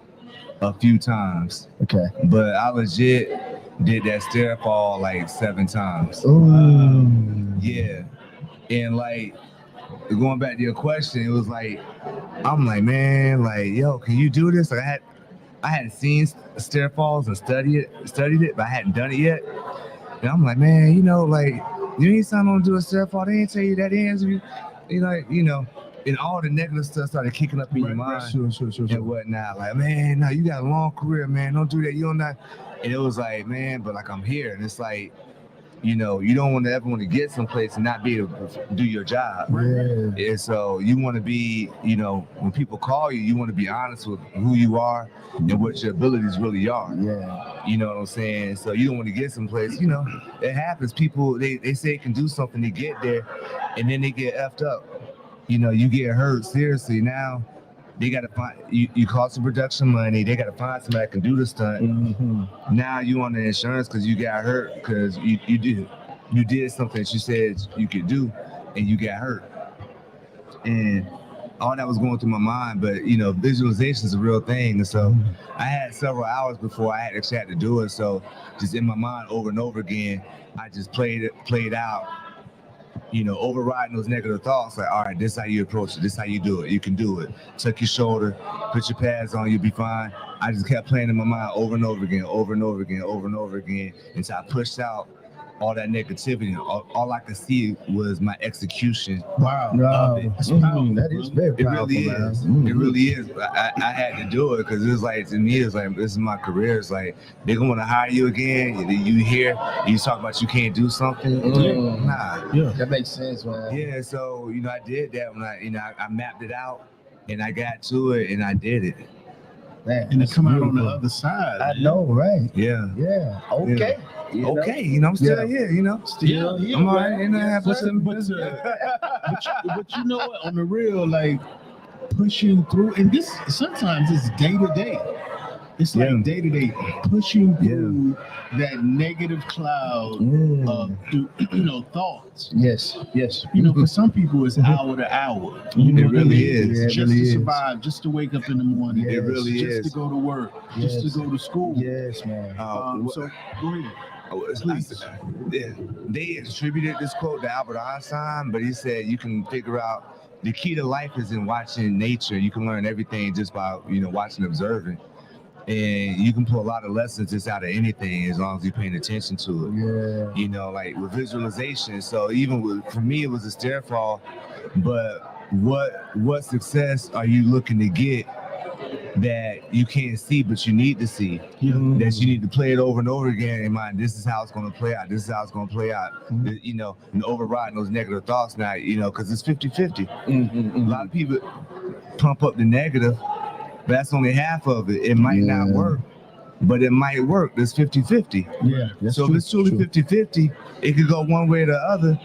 S11: a few times.
S2: Okay.
S11: But I legit did that stair fall like 7 times.
S2: Oh.
S11: Yeah. And like, going back to your question, it was like, I'm like, man, like, yo, can you do this? Like I hadn't seen stair falls and studied it, but I hadn't done it yet. And I'm like, man, you know, like, you ain't signed on to do a stair fall. They ain't tell you that interview. You like, you know, and all the negative stuff started kicking up in your mind
S2: Sure.
S11: and whatnot. Like, man, no, you got a long career, man. Don't do that. You don't not. And it was like, man, but like I'm here, and it's like, you know, you don't want to ever want to get someplace and not be able to do your job.
S2: Yeah.
S11: And so you want to be, you know, when people call you, you want to be honest with who you are and what your abilities really are.
S2: Yeah.
S11: You know what I'm saying? So you don't want to get someplace, you know, it happens. People, they say it can do something to get there, and then they get effed up. You know, you get hurt seriously. Now they got to find, you cost some production money. They got to find somebody that can do the stunt.
S2: Mm-hmm.
S11: Now you on the insurance because you got hurt because you did something that you said you could do, and you got hurt. And all that was going through my mind, but you know, visualization is a real thing. And so I had several hours before I actually had to do it. So just in my mind over and over again, I just played out, you know, overriding those negative thoughts. Like, all right, this is how you approach it. This is how you do it. You can do it. Tuck your shoulder, put your pads on, you'll be fine. I just kept playing in my mind over and over again, until I pushed out all that negativity. All I could see was my execution.
S10: Wow.
S11: Of it.
S2: That is very
S11: It
S2: powerful,
S11: really
S2: man.
S11: is. It really is. I had to do it because it's like, to me, it's like, this is my career. It's like, they're going to hire you again. You hear, you talk about you can't do something. Nah.
S10: Yeah.
S2: That makes sense, man.
S11: Yeah, so, you know, I did that when I mapped it out and I got to it and I did it.
S2: Man,
S10: And to
S2: that's
S10: come out on the
S2: beautiful.
S10: other side.
S2: I know, right?
S11: Yeah.
S2: Yeah. Okay. You know?
S11: Okay, you know, I'm still
S2: Yeah.
S11: here, you know.
S2: Still here.
S11: I'm all right, and I have
S10: But you know what? On the real, like pushing through, and this sometimes it's day to day. It's like day to day pushing through that negative cloud of thoughts.
S2: Yes. Yes.
S10: You know, for some people it's hour to hour. You know,
S11: It really is.
S2: Yeah, it
S10: just
S2: really
S10: to
S2: is.
S10: survive, just to wake up in the morning.
S2: It really
S10: just
S11: is.
S10: to go to work, just to go to school.
S2: Yes, man.
S10: So go ahead.
S11: Yeah, they attributed this quote to Albert Einstein, but he said you can figure out the key to life is in watching nature. You can learn everything just by watching, observing, and you can pull a lot of lessons just out of anything as long as you're paying attention to it.
S2: Yeah.
S11: You know, like with visualization. So even for me, it was a stair fall, but what success are you looking to get that you can't see but you need to see? That you need to play it over and over again in mind. This is how it's going to play out. This is how it's going to play out. You know, and overriding those negative thoughts now, because it's 50-50. A lot of people pump up the negative, but that's only half of it. It might not work, but it might work. It's 50-50.
S2: Yeah.
S11: So if it's truly 50-50, it could go one way or the other.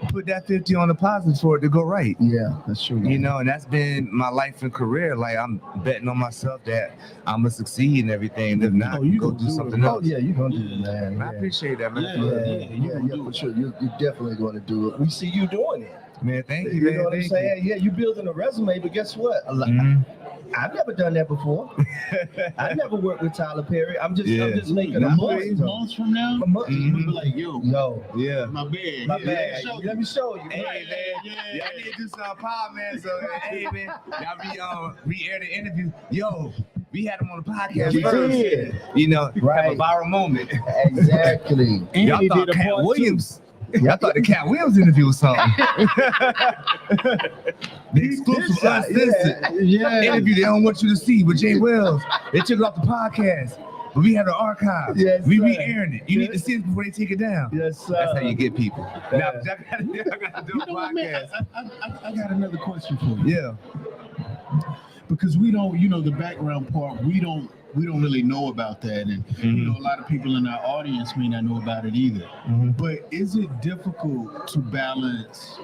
S11: Put that 50 on the positive for it to go right.
S2: Yeah, that's true.
S11: You know, and that's been my life and career. Like, I'm betting on myself that I'm gonna succeed in everything. And if not,
S10: you
S11: go
S10: gonna
S11: do
S10: do
S11: something
S10: it.
S11: else.
S2: Yeah, you're gonna do it, man.
S11: And I appreciate that, man.
S2: Yeah, for sure. You're definitely going to do it. We see you doing it.
S11: Man, thank you,
S2: You
S11: man.
S2: know what I'm
S11: Thank
S2: saying? Yeah, you building a resume, but guess what? I've never done that before. I never worked with Tyler Perry. I'm just making a
S10: months from now, you'll be like, yo,
S11: yeah,
S10: my bad.
S2: My bad. Let me show you.
S11: Hey, man, y'all need to do some pod, man. So, hey, man, y'all re-air the interview. Yo, we had him on the podcast first. You know, have a viral moment.
S2: Exactly.
S11: Y'all thought Cat Williams. Y'all thought the Cat Williams interview was something. The exclusive uncensored interview they don't want you to see with Jay Wells. They took it off the podcast. But we had an archive.
S2: Yes,
S11: we
S2: sir.
S11: re-airing it. You need to see it before they take it down.
S2: Yes, sir.
S11: That's how you get people. Now, I gotta do a
S10: podcast. I got another question for you.
S11: Yeah.
S10: Because we don't, the background part, we don't really know about that. And a lot of people in our audience may not know about it either. But is it difficult to balance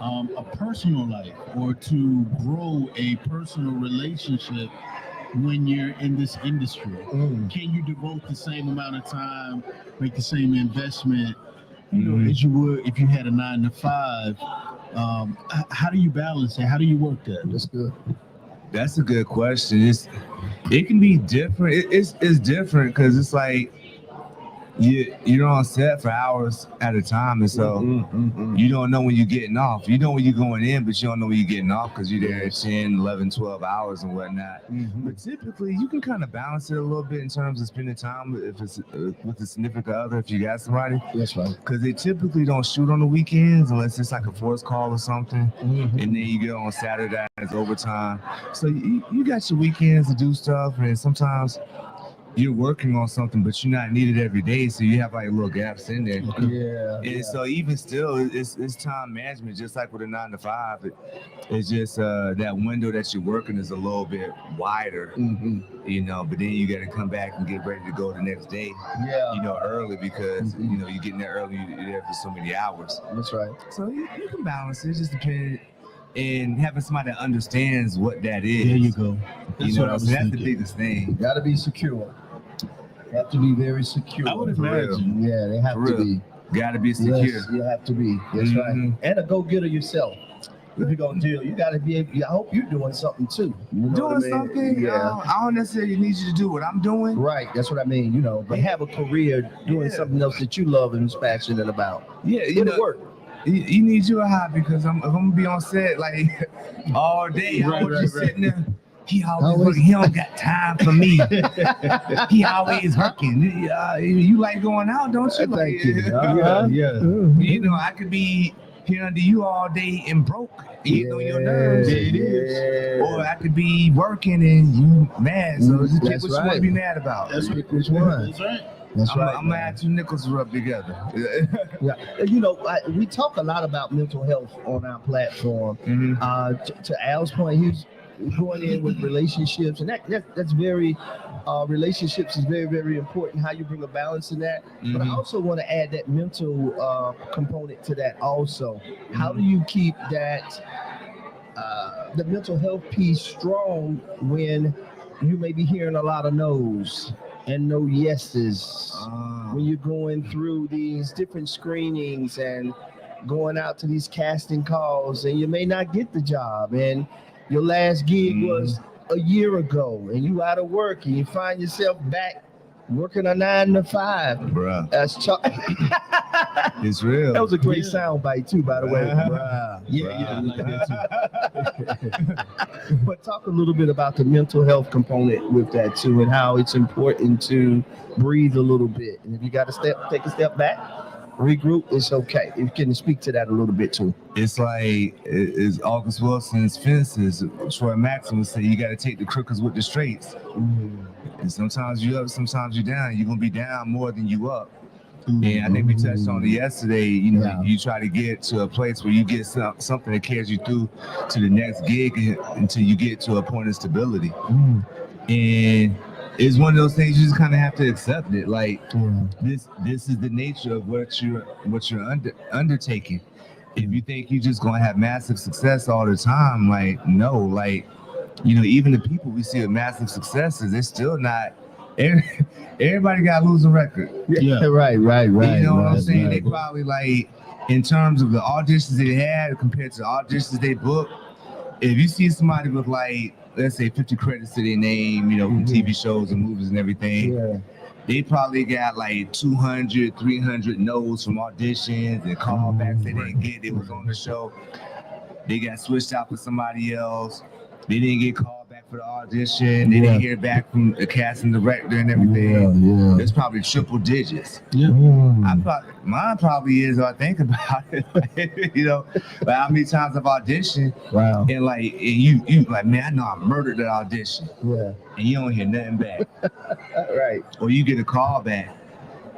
S10: a personal life or to grow a personal relationship when you're in this industry? Can you devote the same amount of time, make the same investment, as you would if you had a 9 to 5? How do you balance it? How do you work that?
S2: That's good.
S11: That's a good question. It can be different. It's different because it's like you're on set for hours at a time, and so you don't know when you're getting off. You know when you're going in, but you don't know when you're getting off because you're there 10, 11, 12 hours and whatnot. But typically, you can kind of balance it a little bit in terms of spending time if it's with a significant other, if you got somebody.
S2: That's right.
S11: Because they typically don't shoot on the weekends unless it's like a forced call or something. And then you get on Saturday, it's overtime. So you got your weekends to do stuff, and sometimes you're working on something, but you're not needed every day, so you have like little gaps in there. And so even still, it's time management, just like with a 9 to 5. It's just that window that you're working is a little bit wider, but then you got to come back and get ready to go the next day, early because, you're getting there early, you're there for so many hours.
S2: That's right.
S11: So you can balance it, just depends. And having somebody that understands what that is.
S10: There you go.
S11: That's the biggest thing.
S2: Got to be secure. Have to be very secure.
S10: I would imagine.
S2: Yeah, they have to be.
S11: Got to be secure.
S2: Yes, you have to be. That's right. And a go-getter yourself. If you're gonna deal, you got to be able. I hope you're doing something too. You know
S11: doing
S2: what I mean?
S11: something.
S2: Yeah.
S11: I don't necessarily need you to do what I'm doing.
S2: Right. That's what I mean. But have a career doing something else that you love and is passionate about.
S11: Yeah.
S2: Work.
S11: You need you a hobby because if I'm gonna be on set like all day, I want you sitting there he always working. He don't got time for me. He always working. You like going out, don't you?
S2: Thank you. Yeah.
S11: You know, I could be here under you all day and broke, eating on your nerves.
S2: It is.
S11: Or I could be working and you mad. So just pick what you want to be mad about.
S10: That's right.
S2: Which one?
S10: That's right.
S2: That's right.
S11: I'm gonna add 2 nickels to rub together.
S2: Yeah, you know, we talk a lot about mental health on our platform. To Al's point, he's going in with relationships, and that's very relationships is very, very important. How you bring a balance in that, but I also want to add that mental component to that also. How do you keep that the mental health piece strong when you may be hearing a lot of no's and no yeses when you're going through these different screenings and going out to these casting calls, and you may not get the job, and your last gig was a year ago, and you out of work, and you find yourself back working a 9 to 5.
S11: Bruh.
S2: That's
S11: It's real.
S2: That was a great sound bite too, by the way.
S11: Bruh.
S2: Yeah,
S10: I like that too.
S2: But talk a little bit about the mental health component with that too, and how it's important to breathe a little bit. And if you got to take a step back, regroup, it's okay. You can speak to that a little bit too.
S11: It's like it's August Wilson's Fences. Troy Maxim would say you got to take the crookeds with the straights. And sometimes you up, sometimes you down. You're gonna be down more than you up. And I think we touched on it yesterday. You know, you try to get to a place where you get something that carries you through to the next gig until you get to a point of stability. And it's one of those things you just kind of have to accept it. Like this is the nature of what you're undertaking. If you think you're just gonna have massive success all the time, like no, like you know, even the people we see with massive successes, they're still not. Everybody got a losing record.
S2: Yeah, right.
S11: You know what I'm saying? They probably like in terms of the auditions they had compared to the auditions they booked. If you see somebody with like, let's say 50 credits to their name, you know, from TV shows and movies and everything, they probably got like 200, 300 no's from auditions and callbacks they didn't get. It was on the show. They got switched out for somebody else. They didn't get called back for the audition. They didn't hear back from the casting director and everything. It's probably triple digits. Mine probably is. I think about it. You know, like how many times I've auditioned. And like, and you like, man, I know I murdered that audition. And you don't hear nothing back. Or you get a call back,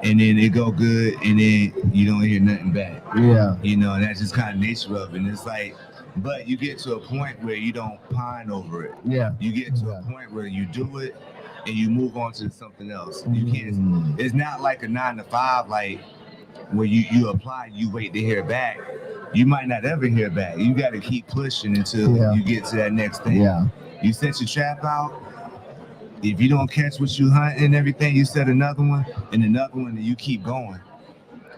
S11: and then it go good, and then you don't hear nothing back. You know, and that's just kind of nature of it. And it's like. But you get to a point where you don't pine over it. You get to a point where you do it and you move on to something else. You can't. It's not like a 9 to 5, like where you apply, you wait to hear back. You might not ever hear back. You got to keep pushing until you get to that next thing. You set your trap out. If you don't catch what you hunt and everything, you set another one, and you keep going.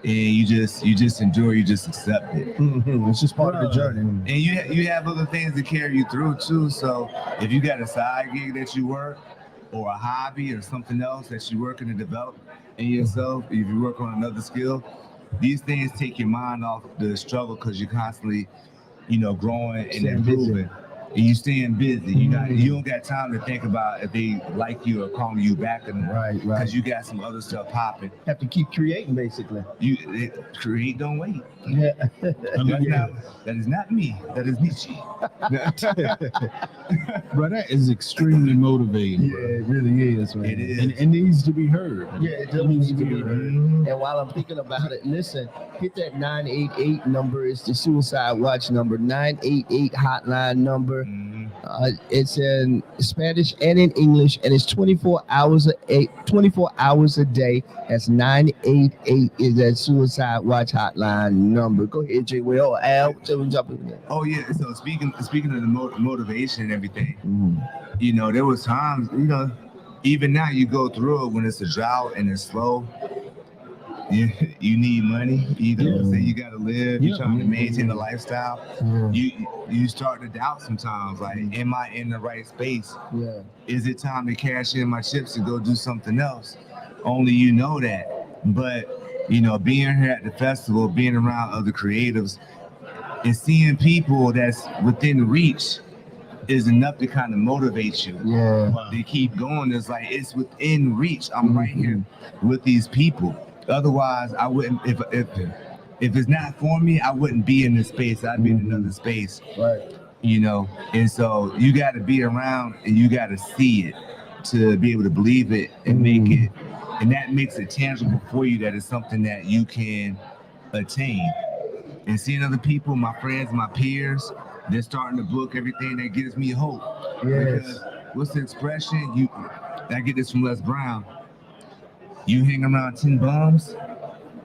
S11: And you just endure, you just accept it.
S2: It's just part of the journey.
S11: And you have other things that carry you through too. So if you got a side gig that you work, or a hobby or something else that you're working to develop in yourself, if you work on another skill, these things take your mind off the struggle because you're constantly, you know, growing and improving. And you staying busy. You don't got time to think about if they like you or calling you back or not. Because you got some other stuff popping.
S2: Have to keep creating, basically.
S11: Create, don't wait. That is not me. That is Nietzsche.
S10: Bro, that is extremely motivating.
S2: Yeah, it really is, man.
S11: It is.
S10: And it needs to be heard.
S2: Yeah, it needs to be heard. And while I'm thinking about it, listen, hit that 988 number. It's the Suicide Watch number, 988 hotline number. It's in Spanish and in English, and it's 24 hours a day. That's 988 is that Suicide Watch hotline number. Go ahead, Jay. Well, Al, jump in there.
S11: Oh yeah. So speaking of the motivation and everything, you know, there was times, you know, even now you go through it when it's a drought and it's slow. You need money. Either say you gotta live, you're trying to maintain the lifestyle. You start to doubt sometimes, like, am I in the right space? Is it time to cash in my chips and go do something else? Only you know that. But you know, being here at the festival, being around other creatives, and seeing people that's within reach, is enough to kind of motivate you. To keep going. It's like it's within reach. I'm right here with these people. Otherwise, I wouldn't. If it's not for me, I wouldn't be in this space. I'd be in another space.
S2: Right.
S11: You know, and so you got to be around and you got to see it to be able to believe it and make it, and that makes it tangible for you. That is something that you can attain. And seeing other people, my friends, my peers, they're starting to book everything. That gives me hope. Because what's the expression? I get this from Les Brown. You hang around 10 bums,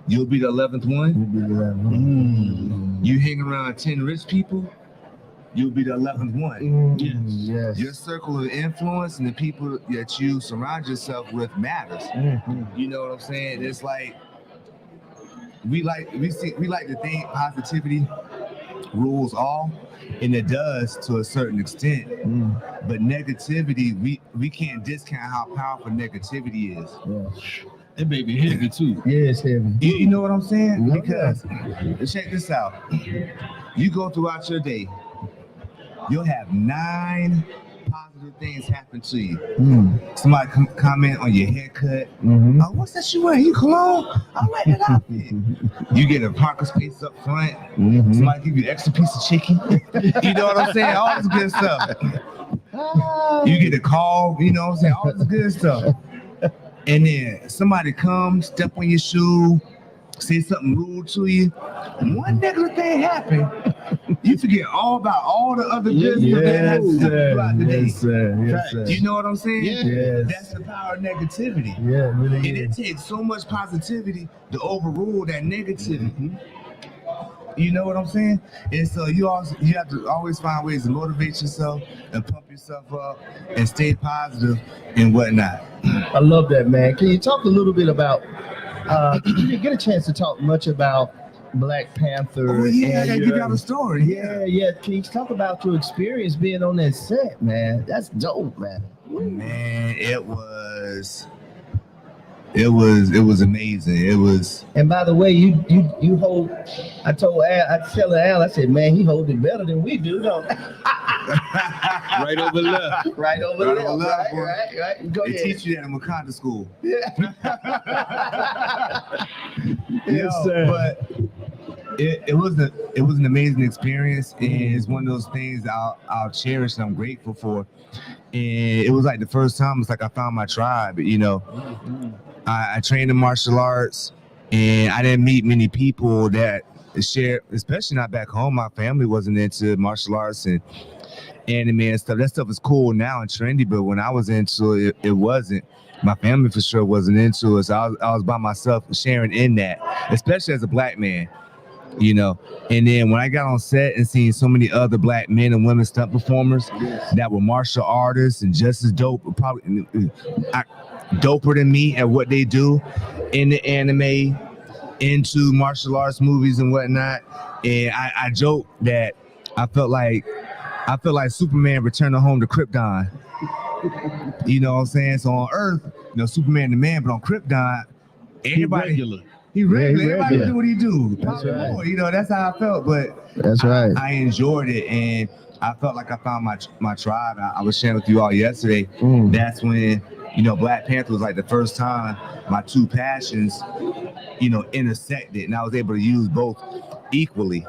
S11: you'll be the 11th one. You hang around 10 rich people, you'll be the 11th one.
S2: Yes.
S11: Your circle of influence and the people that you surround yourself with matters. You know what I'm saying? It's like we like to think positivity rules all, and it does to a certain extent. But negativity, we can't discount how powerful negativity is.
S10: That baby heavy too.
S2: Yeah, it's heavy.
S11: You know what I'm saying? Because check this out. You go throughout your day, you'll have 9 positive things happen to you. Somebody comment on your haircut. Oh, what's that you wearing? You cologne? I like that outfit. You get a parking space up front. Somebody give you an extra piece of chicken. You know what I'm saying? All this good stuff. You get a call. You know what I'm saying? All this good stuff. And then somebody comes, step on your shoe, say something rude to you. One negative thing happened. You forget all about all the other good stuff that happens throughout the day. You know what I'm saying? That's the power of negativity.
S2: Really.
S11: And it takes so much positivity to overrule that negativity. You know what I'm saying? And so you have to always find ways to motivate yourself and pump yourself up and stay positive and whatnot.
S2: I love that, man. Can you talk a little bit about? You didn't get a chance to talk much about Black Panther.
S11: Oh yeah, I gotta give y'all the story.
S2: Yeah. Can you talk about your experience being on that set, man? That's dope, man.
S11: Man, it was amazing. It was.
S2: And by the way, you hold. I tell Al, I said, man, he holds it better than we do, don't?
S10: Right over left.
S2: Right over left. Right. Go
S11: they
S2: ahead.
S11: teach you that in Wakanda school.
S2: Yes,
S11: sir. But it was an amazing experience, and it's one of those things I'll cherish and I'm grateful for. And it was like the first time it's like I found my tribe. You know, I trained in martial arts, and I didn't meet many people that share, especially not back home. My family wasn't into martial arts and anime and stuff. That stuff is cool now and trendy, but when I was into it, it wasn't. My family for sure wasn't into it. So I was by myself sharing in that, especially as a Black man, you know. And then when I got on set and seen so many other Black men and women stunt performers that were martial artists and just as dope, probably doper than me at what they do in the anime, into martial arts movies and whatnot. And I joke that I felt like Superman returning home to Krypton. You know what I'm saying? So on Earth, you know, Superman the man, but on Krypton, everybody he regular. Everybody do what he do.
S2: That's right.
S11: More, you know, that's how I felt. But
S2: that's right.
S11: I enjoyed it, and I felt like I found my tribe. I was sharing with you all yesterday. That's when, you know, Black Panther was like the first time my two passions, you know, intersected, and I was able to use both equally.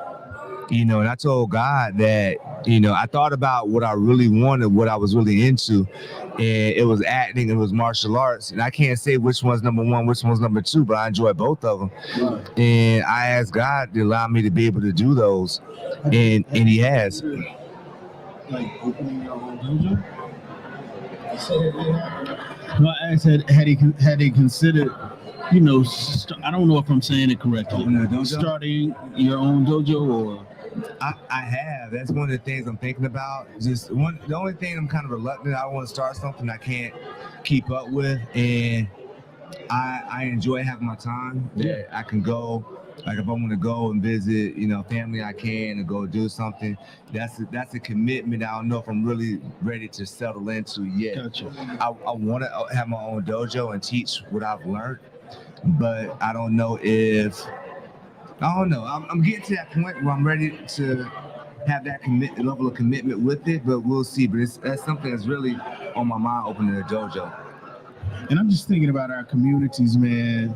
S11: You know, and I told God that, you know, I thought about what I really wanted, what I was really into, and it was acting, it was martial arts, and I can't say which one's number one, which one's number two, but I enjoy both of them. Right. And I asked God to allow me to be able to do those, and He has.
S10: Like opening your own dojo? No, I said, had he considered, you know, I don't know if I'm saying it correctly, starting your own dojo or?
S11: I have. That's one of the things I'm thinking about. The only thing I'm kind of reluctant. I want to start something I can't keep up with, and I enjoy having my time. That I can go. Like if I want to go and visit, you know, family, I can, and go do something. That's a commitment. I don't know if I'm really ready to settle into yet.
S10: Gotcha.
S11: I want to have my own dojo and teach what I've learned, but I don't know if. I don't know. I'm getting to that point where I'm ready to have that level of commitment with it, but we'll see. But that's something that's really on my mind, opening a dojo.
S10: And I'm just thinking about our communities, man.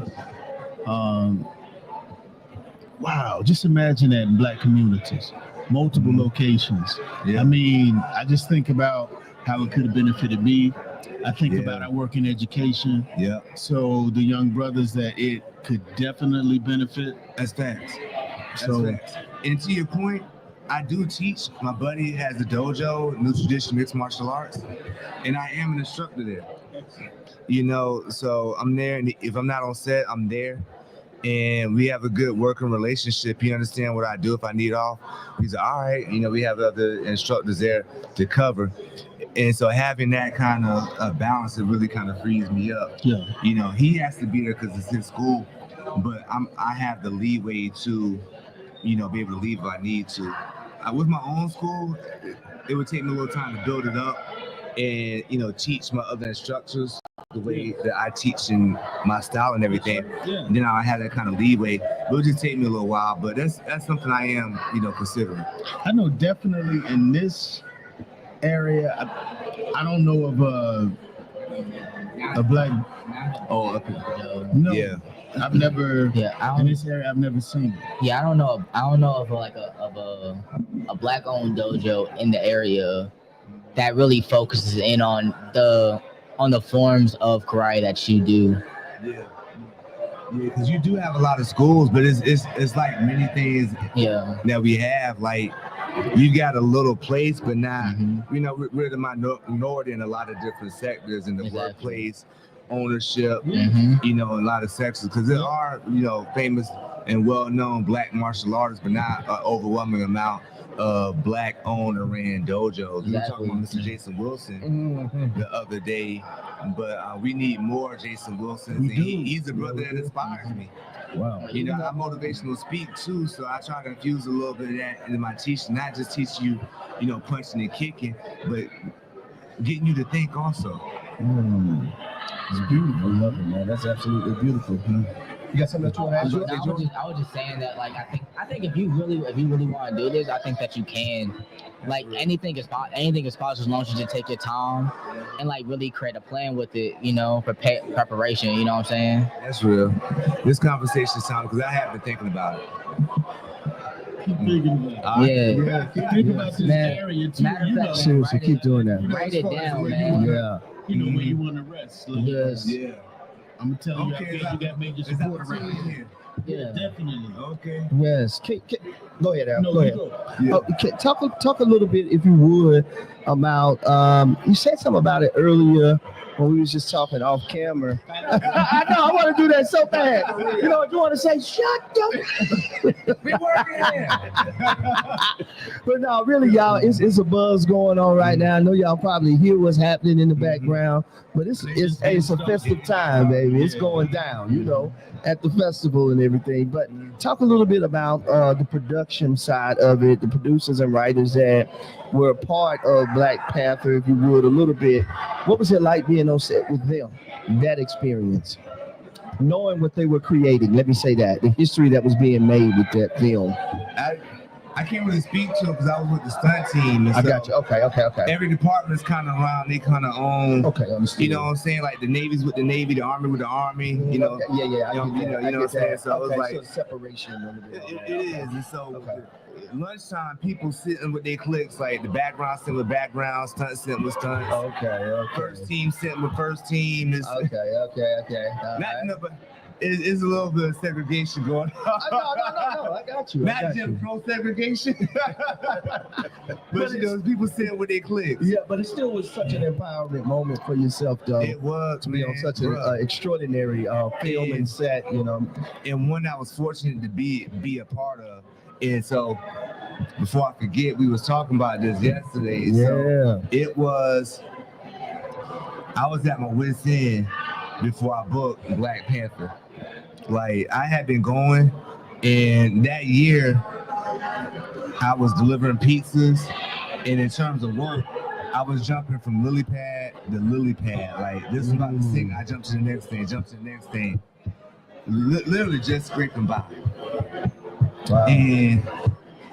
S10: Wow, just imagine that in Black communities, multiple locations. Yeah. I mean, I just think about how it could have benefited me. I think about our work in education.
S11: Yeah.
S10: So the young brothers that it could definitely benefit.
S11: That's facts. And to your point, I do teach. My buddy has a dojo, New Tradition Mixed Martial Arts, and I am an instructor there. You know, so I'm there, and if I'm not on set, I'm there. And we have a good working relationship. He understands what I do if I need off. He's like, all right, you know, we have other instructors there to cover. And so having that kind of balance, it really kind of frees me up.
S10: Yeah.
S11: You know, he has to be there because it's his school, but I have the leeway to, you know, be able to leave if I need to. With my own school, it would take me a little time to build it up and, you know, teach my other instructors the way that I teach in my style and everything.
S10: Yeah.
S11: And then I have that kind of leeway. It would just take me a little while, but that's something I am, you know, considering.
S10: I know definitely in this area, I don't know of a Black.
S11: Oh, okay.
S10: No.
S11: Yeah.
S10: I've never.
S3: Yeah,
S10: in this area, I've never seen it.
S3: Yeah, I don't know of like a Black-owned dojo in the area that really focuses in on the forms of karate that you do.
S11: Yeah, because you do have a lot of schools, but it's like many things that we have. Like you got a little place, but not. You know, we're the minority in a lot of different sectors in the workplace, ownership. You know, a lot of sectors, because there are, you know, famous and well-known Black martial artists, but not an overwhelming amount of Black-owned or ran dojos. We were talking about Mr. Jason Wilson the other day, but we need more Jason Wilsons. He's a brother that inspires me.
S2: Wow.
S11: You know, I motivational speak too, so I try to infuse a little bit of that into my teaching, not just teach you, you know, punching and kicking, but getting you to think also.
S2: It's beautiful. I love it, man. That's absolutely beautiful. You got something that you want to add?
S3: I was just saying that, like, I think if you really want to do this, I think that you can. Like, anything is possible as long as you just take your time and like really create a plan with it. You know, preparation. You know what I'm saying?
S11: That's real. This conversation sounds, because I have been thinking about it.
S10: Keep thinking about it. Keep thinking about this area too.
S2: Seriously, keep doing that.
S3: Write it down, man.
S2: Yeah.
S10: You know where you want to rest. Like,
S3: yes.
S11: Yeah.
S10: I'm gonna tell you, you got major support around here. Yeah, definitely.
S11: Okay.
S2: Yes. Go ahead, Al.
S10: No,
S2: go ahead.
S10: Go.
S2: Talk a little bit, if you would, about you said something about it earlier when we was just talking off camera. I know, I want to do that so bad. You know, you want to say, shut up.
S11: We working.
S2: But no, really, y'all, it's a buzz going on right now. I know y'all probably hear what's happening in the background, but it's a festive time, baby. It's going down, you know, at the festival and everything. But talk a little bit about the production side of it, the producers and writers that were a part of Black Panther, if you would, a little bit. What was it like being on set with them? That experience, knowing what they were creating. Let me say that the history that was being made with that film.
S11: I can't really speak to it because I was with the stunt team. And
S2: I got you. Okay.
S11: Every department is kind of around. They kind of own.
S2: Okay, understood.
S11: You know what I'm saying? Like the Navy's with the Navy, the Army with the Army. You know.
S2: Yeah.
S11: You know what I'm saying? So it's like
S2: so separation a little bit.
S11: It is, and so lunchtime, people sitting with their cliques, like the background sitting with background, stunt sitting with stunts.
S2: Okay.
S11: First team sitting with first team. It's,
S2: Okay.
S11: no, but it's a little bit of segregation going on.
S2: No, I got you.
S11: Not just pro segregation, but you know, people sitting with their cliques.
S2: Yeah, but it still was such an empowerment moment for yourself, though.
S11: It was,
S2: to be on such an extraordinary film and set, you know,
S11: and one I was fortunate to be a part of. And so, before I forget, we was talking about this yesterday.
S2: Yeah.
S11: So it was. I was at my wit's end before I booked Black Panther. Like, I had been going, and that year I was delivering pizzas, and in terms of work, I was jumping from lily pad to lily pad. Like, this is about to sing, I jumped to the next thing, literally just scraping by.
S2: Wow.
S11: And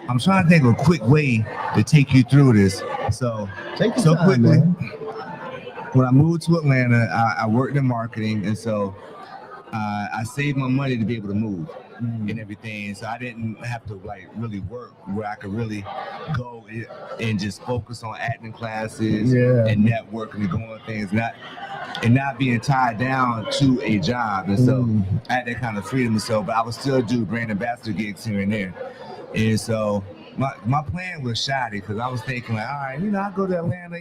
S11: I'm trying to think of a quick way to take you through this. So quickly. Man. When I moved to Atlanta, I worked in marketing, and so I saved my money to be able to move and everything. So I didn't have to like really work where I could really go and just focus on acting classes and networking and going on things, not being tied down to a job. And so I had that kind of freedom. And so, but I would still do brand ambassador gigs here and there. And so my plan was shoddy because I was thinking like, all right, I'll go to Atlanta,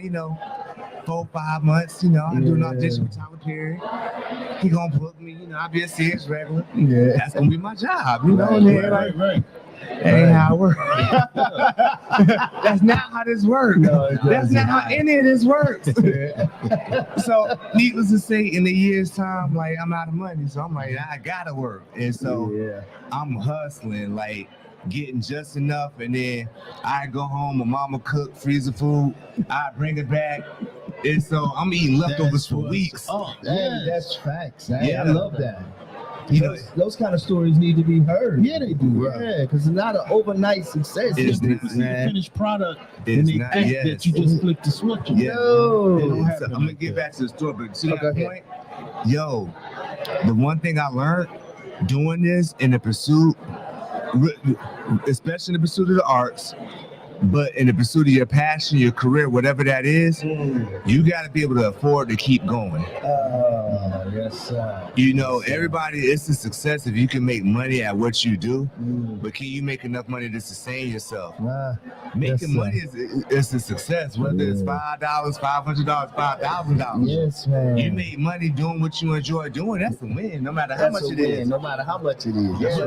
S11: 4-5 months, I do an audition with Tyler Perry. He gonna book me, I'll be a serious regular. Yeah. That's gonna be my job, Right. That ain't how it works. That's not how this works. No, that's not how any of this works. So, needless to say, in a year's time, like I'm out of money, so I'm like, I gotta work, and so I'm hustling, like getting just enough, and then I go home, my mama cook freezer food, I bring it back. And so I'm eating leftovers for weeks.
S2: Oh, that's facts. I love that. Those kind of stories need to be heard. Yeah, they do. Right. Yeah, because it's not an overnight success.
S10: It's not, finished product that you just flick the switch.
S11: Yeah. So I'm gonna get back to the story, but to that point, the one thing I learned doing this in the pursuit, especially in the pursuit of the arts, but in the pursuit of your passion, your career, whatever that is, you got to be able to afford to keep going.
S2: Yes, sir.
S11: Everybody, it's a success if you can make money at what you do, but can you make enough money to sustain yourself? Making money is a success, whether it's $5, $500, $5,000.
S2: Yes, man.
S11: You make money doing what you enjoy doing, that's a win, no matter how much it is.
S2: No matter how much it is.
S11: Yes.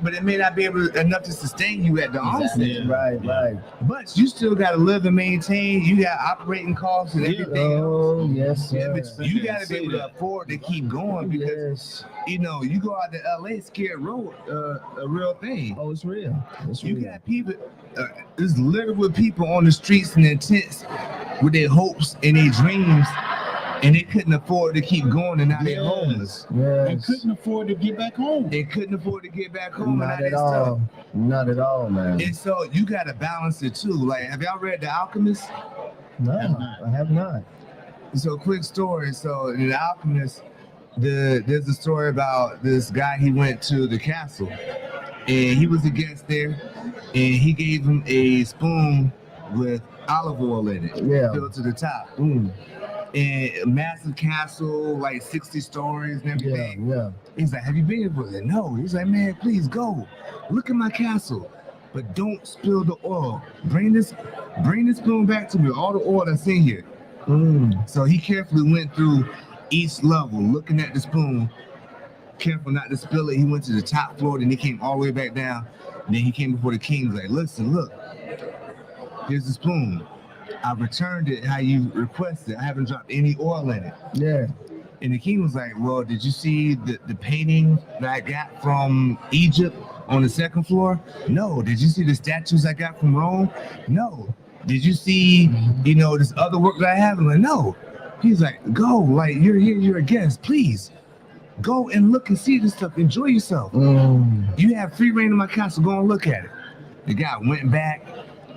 S11: But it may not be enough to sustain you at the onset.
S2: Right.
S11: But you still got to live and maintain. You got operating costs and everything else.
S2: Yes, sir.
S11: But you got to be able to afford to keep going because, you go out to LA, Scared Road, a real thing.
S2: Oh, it's real.
S11: You got people, there's literal people on the streets and in tents with their hopes and their dreams, and they couldn't afford to keep going, and now they're homeless.
S10: They couldn't afford to get back home.
S2: Not at all. Not at all, man.
S11: And so you got to balance it too. Like, have y'all read The Alchemist?
S2: No, I have not.
S11: So, quick story. So, in The Alchemist, there's a story about this guy. He went to the castle, and he was a guest there, and he gave him a spoon with olive oil in it, filled to the top. And a massive castle, like 60 stories and everything.
S2: Yeah.
S11: He's like, have you been here before? No. He's like, man, please go. Look at my castle, but don't spill the oil. Bring this spoon back to me, all the oil that's in here. So he carefully went through each level, looking at the spoon, careful not to spill it. He went to the top floor, then he came all the way back down. And then he came before the king. He's like, listen, look, here's the spoon. I returned it how you requested. I haven't dropped any oil in it.
S2: Yeah.
S11: And the king was like, well, did you see the painting that I got from Egypt on the second floor? No. Did you see the statues I got from Rome? No. Did you see, this other work that I have? I'm like, no. He's like, go, like, you're here, you're a guest, please. Go and look and see this stuff. Enjoy yourself. You have free reign in my castle. Go and look at it. The guy went back,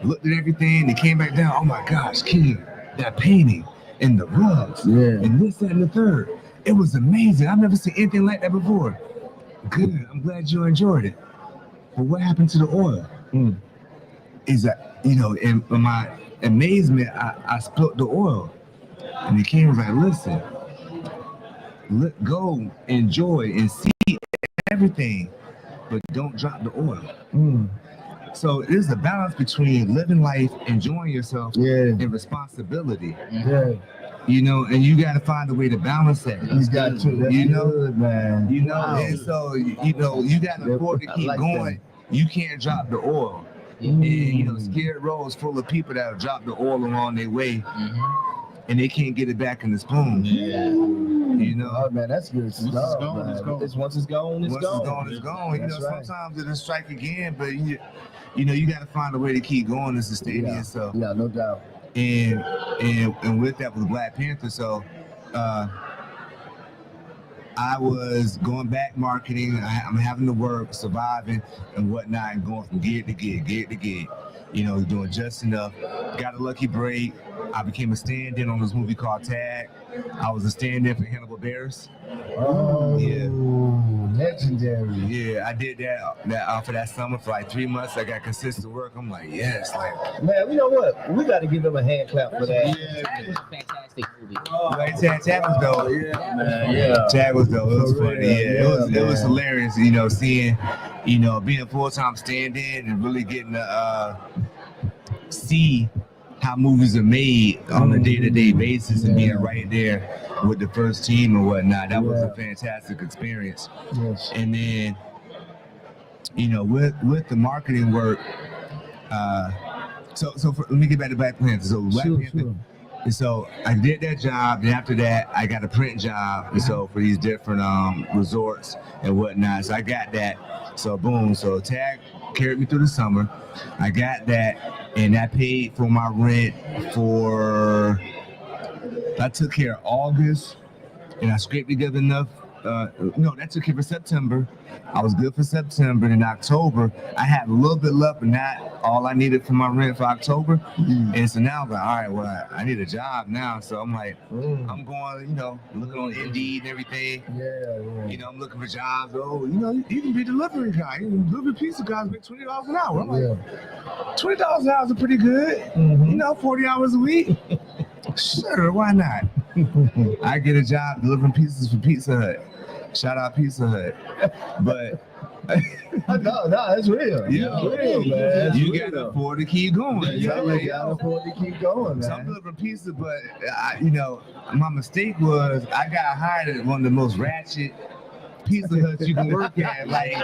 S11: looked at everything, and came back down. Oh my gosh, king, that painting and the rugs and this, that, and the third. It was amazing. I've never seen anything like that before. Good. I'm glad you enjoyed it. But what happened to the oil? Is that, in my amazement, I spilled the oil. And the king was like, listen, go enjoy and see everything, but don't drop the oil. So there's a balance between living life, enjoying yourself, and responsibility. And you got to find a way to balance that.
S2: He's got to, good, man.
S11: And so, you got to afford to keep going. That. You can't drop the oil. And, Scared Road is full of people that have dropped the oil along their way, and they can't get it back in the spoon.
S2: Oh, man, that's good stuff. Once it's gone, it's gone.
S11: Sometimes it'll strike again, but you got to find a way to keep going and sustain yourself.
S2: Yeah, no doubt.
S11: And with that was Black Panther. So I was going back marketing. I'm having to work, surviving and whatnot, and going from gig to gig. You know, doing just enough. Got a lucky break. I became a stand-in on this movie called Tag. I was a stand-in for Hannibal Buress.
S2: Oh,
S11: yeah,
S2: legendary.
S11: Yeah, I did that for that summer for like 3 months. I got consistent work. I'm like, yes, like
S2: man. You know what? We got to give him a hand clap for that.
S3: Yeah, Tag was a fantastic movie.
S11: Tag was dope.
S2: Yeah, man. Yeah,
S11: Tag was dope. It was funny. Yeah, it was hilarious. You know, seeing, you know, being a full-time stand-in and really getting to see how movies are made on a day-to-day basis and being right there with the first team and whatnot. That was a fantastic experience.
S2: Yes.
S11: And then, you know, with the marketing work, let me get back to Black Panther. So Black Panther. And so I did that job, and after that, I got a print job, and so for these different resorts and whatnot. So I got that. So boom. So Tag carried me through the summer. I got that, and that paid for my rent for. I took care of August, and I scraped together enough. That took care for September. I was good for September. And in October, I had a little bit left, but not all I needed for my rent for October. And so now I'm like, all right, well, I need a job now. So I'm like, I'm going, you know, looking on Indeed and everything.
S2: Yeah.
S11: You know, I'm looking for jobs. Oh, you know, you can be a delivery guy. You can deliver pizza guys make $20 an hour. I'm like, $20 an hour is pretty good. You know, 40 hours a week. Sure, why not? I get a job delivering pizzas for Pizza Hut. Shout out Pizza Hut. But
S2: no, that's real.
S11: Yeah,
S2: real, man.
S11: You gotta afford to keep going.
S2: You gotta afford to keep going, man.
S11: So I'm delivering pizza, but you know, my mistake was I got hired at one of the most ratchet Pizza Huts you can work at. Like,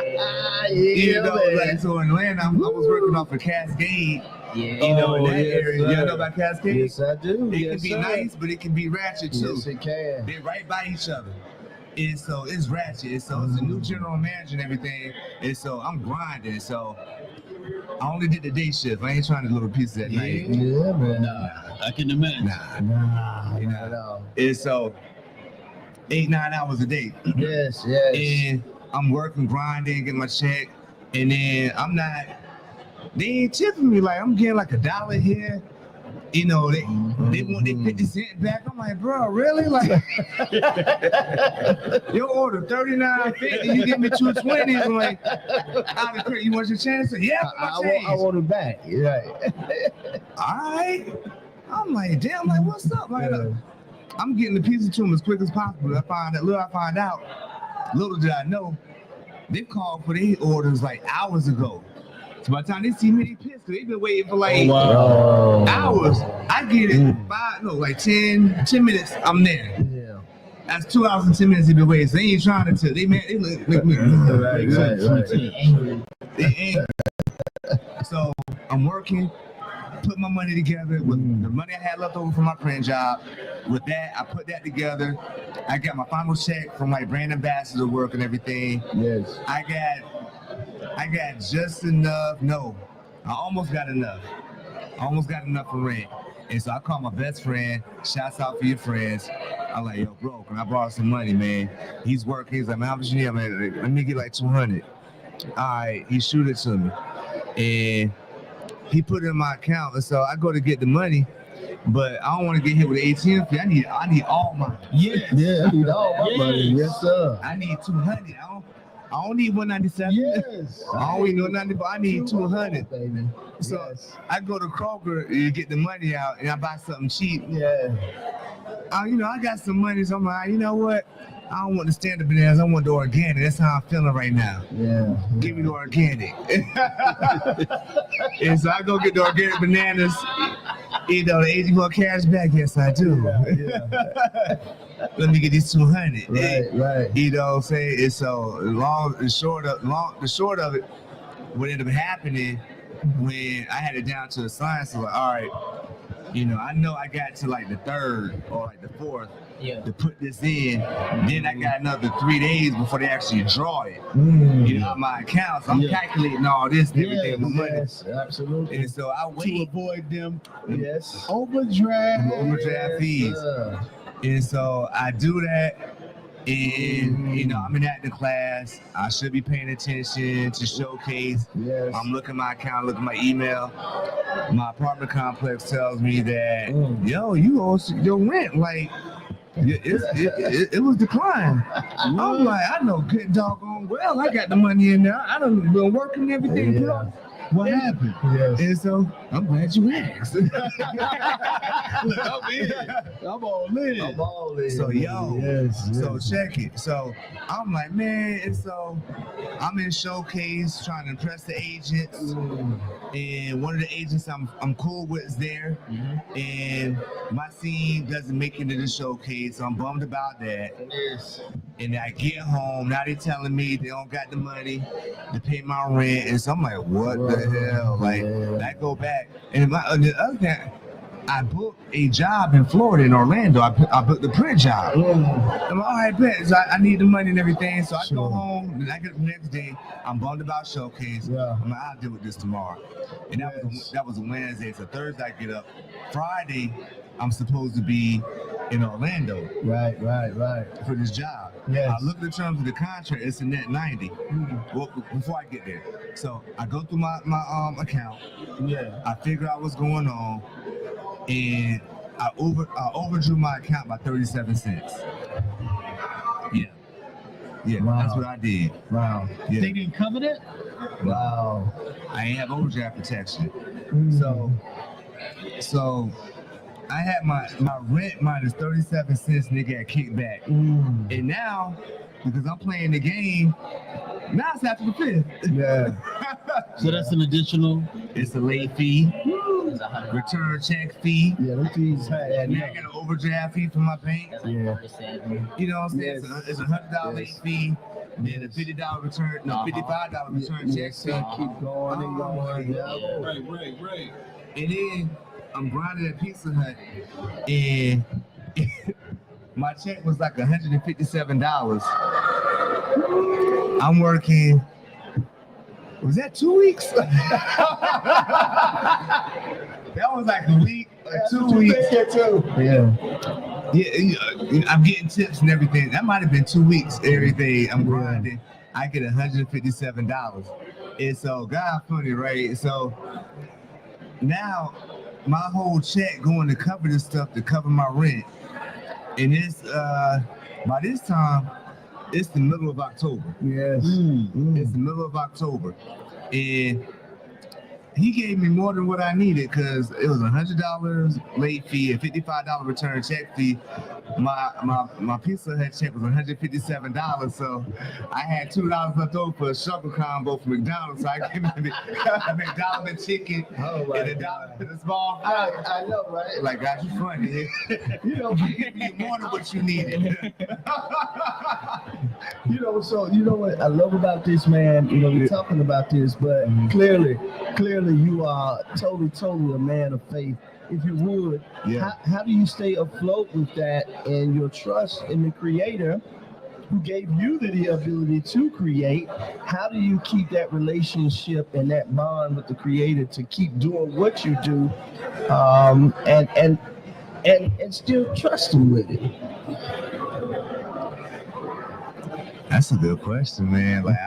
S11: you know, like so in Atlanta, I was working off of Cascade.
S3: Yeah.
S11: You know, in that area. You know about Cascade?
S2: Yes, I do.
S11: It can be nice, but it can be ratchet too.
S2: Yes, it can.
S11: They're right by each other. And so it's ratchet. And so it's a new general manager and everything. And so I'm grinding. So I only did the day shift. I ain't trying to deliver pizza at night.
S2: Yeah, man.
S10: Nah, I can imagine.
S11: Nah. You know. And so 8-9 hours a day.
S2: Yes.
S11: And I'm working, grinding, getting my check. And then they ain't tipping me. Like I'm getting like $1 here. You know, they want their 50 cents back. I'm like, bro, really? Like, your order $39.50, you give me $2.20. I'm like, out of credit, you want your change? Yeah,
S2: I want it back. Right.
S11: All right. I'm like, damn, like, what's up? Like, I'm getting the pizza to them as quick as possible. I find out, little did I know, they called for their orders like hours ago. So by the time they see me, they pissed because they've been waiting for like hours. I get it 10 minutes, I'm there. Yeah. That's 2 hours and 10 minutes they've been waiting. So they ain't trying to tell. They look me. Right. They ain't. So I'm working, put my money together with the money I had left over from my print job. With that, I put that together. I got my final check from my brand ambassador work and everything.
S2: Yes.
S11: I got just enough. No, I almost got enough. For rent. And so I called my best friend. Shouts out for your friends. I'm like, yo, bro, can I borrow some money, man? He's working. He's like, man, how much you need? I'm like, let me get like 200. All right, he shoot it to me. And he put it in my account. And so I go to get the money, but I don't want to get hit with an ATM fee. I need all my.
S2: Yeah, I need all my money. Yes, sir.
S11: I need 200. I don't need 197.
S2: Yes.
S11: I don't need no 90, but I need 200.
S2: Baby.
S11: So
S2: yes.
S11: I go to Kroger and get the money out and I buy something cheap.
S2: Yeah.
S11: I got some money, so I'm like, you know what? I don't want the standard bananas. I want the organic. That's how I'm feeling right now.
S2: Yeah.
S11: Give me the organic. And so I go get the organic bananas. You know, the 84 cash back. Yes, I do.
S2: Yeah.
S11: Let me get these 200.
S2: Right.
S11: You know what I'm saying? And so the short of it, what ended up happening when I had it down to the science, so like, all right, I know I got to like the 3rd or like the 4th to put this in. Then I got another 3 days before they actually draw it. My accounts. I'm calculating all this and everything with money.
S2: Yes, absolutely.
S11: And so I wait
S10: to avoid them.
S2: Overdraft
S11: fees. And so I do that. And you know, I'm in acting class. I should be paying attention to Showcase.
S2: Yes.
S11: I'm looking at my account, looking at my email. My apartment complex tells me that, yo, you owe your rent. Like, it was declined. I'm like, I know good doggone well I got the money in there. I done been working and everything. Put on.
S10: What happened?
S2: Yes.
S11: And so I'm glad you asked.
S10: Look, I'm in. I'm all in.
S2: I'm all in.
S11: So yo,
S2: Yes.
S11: so check it. So I'm like, man, and so I'm in Showcase trying to impress the agents, and one of the agents I'm cool with is there, and my scene doesn't make it to the Showcase, so I'm bummed about that.
S2: Yes.
S11: And I get home, now they telling me they don't got the money to pay my rent, and so I'm like, what the hell? Like, I go back, and on the other hand, I booked a job in Florida, in Orlando. I booked the print job. I'm like, all right, bet. So I need the money and everything. So I go home, and I get the next day. I'm bummed about Showcase.
S2: Yeah.
S11: I'm like, I'll deal with this tomorrow. And that was a Wednesday. So Thursday I get up. Friday, I'm supposed to be in Orlando.
S2: Right.
S11: For this job.
S2: Yes.
S11: I look at the terms of the contract. It's a net 90. Well, before I get there, so I go through my account.
S2: Yeah.
S11: I figure out what's going on, and I overdrew my account by 37 cents. Yeah,
S2: Wow.
S11: That's what I did.
S2: Wow.
S11: Yeah.
S10: They didn't cover that?
S2: Wow.
S11: I ain't have overdraft protection. So I had my rent minus 37 cents, nigga, at kickback. And now, because I'm playing the game, now it's after the 5th.
S2: Yeah.
S10: So that's an additional.
S11: It's a late fee, return check fee.
S2: Yeah, them fees
S11: And then I got an overdraft fee from my bank.
S2: Yeah.
S11: You know what I'm saying?
S2: Yes.
S11: It's a $100 late fee, then a $55 return check fee.
S2: Keep going and going. Yeah.
S10: Right.
S11: And then I'm grinding at Pizza Hut, and my check was like $157. I'm working. Was that 2 weeks? That was like a week or 2 weeks.
S2: Yeah.
S11: Yeah, I'm getting tips and everything. That might have been 2 weeks. Everything I'm grinding, I get $157. And so, God funny, right? So now my whole check going to cover this stuff, to cover my rent. And it's by this time, it's the middle of October.
S2: Yes.
S11: It's the middle of October. And he gave me more than what I needed, because it was $100 late fee, a $55 return check fee. My Pizza Hut check was $157, so I had $2 left over for a shuttle combo from McDonald's. So I gave him a McDonald's chicken and $1 for the small fries.
S2: I know, right?
S11: Like, God, you funny. You know, he gave me more than what you needed.
S2: So you know what I love about this, man. You know, we're talking about this, but clearly you are totally a man of faith. If you would, how do you stay afloat with that and your trust in the Creator who gave you the ability to create? How do you keep that relationship and that bond with the Creator to keep doing what you do, and still trusting with it?
S11: That's a good question, man. Like,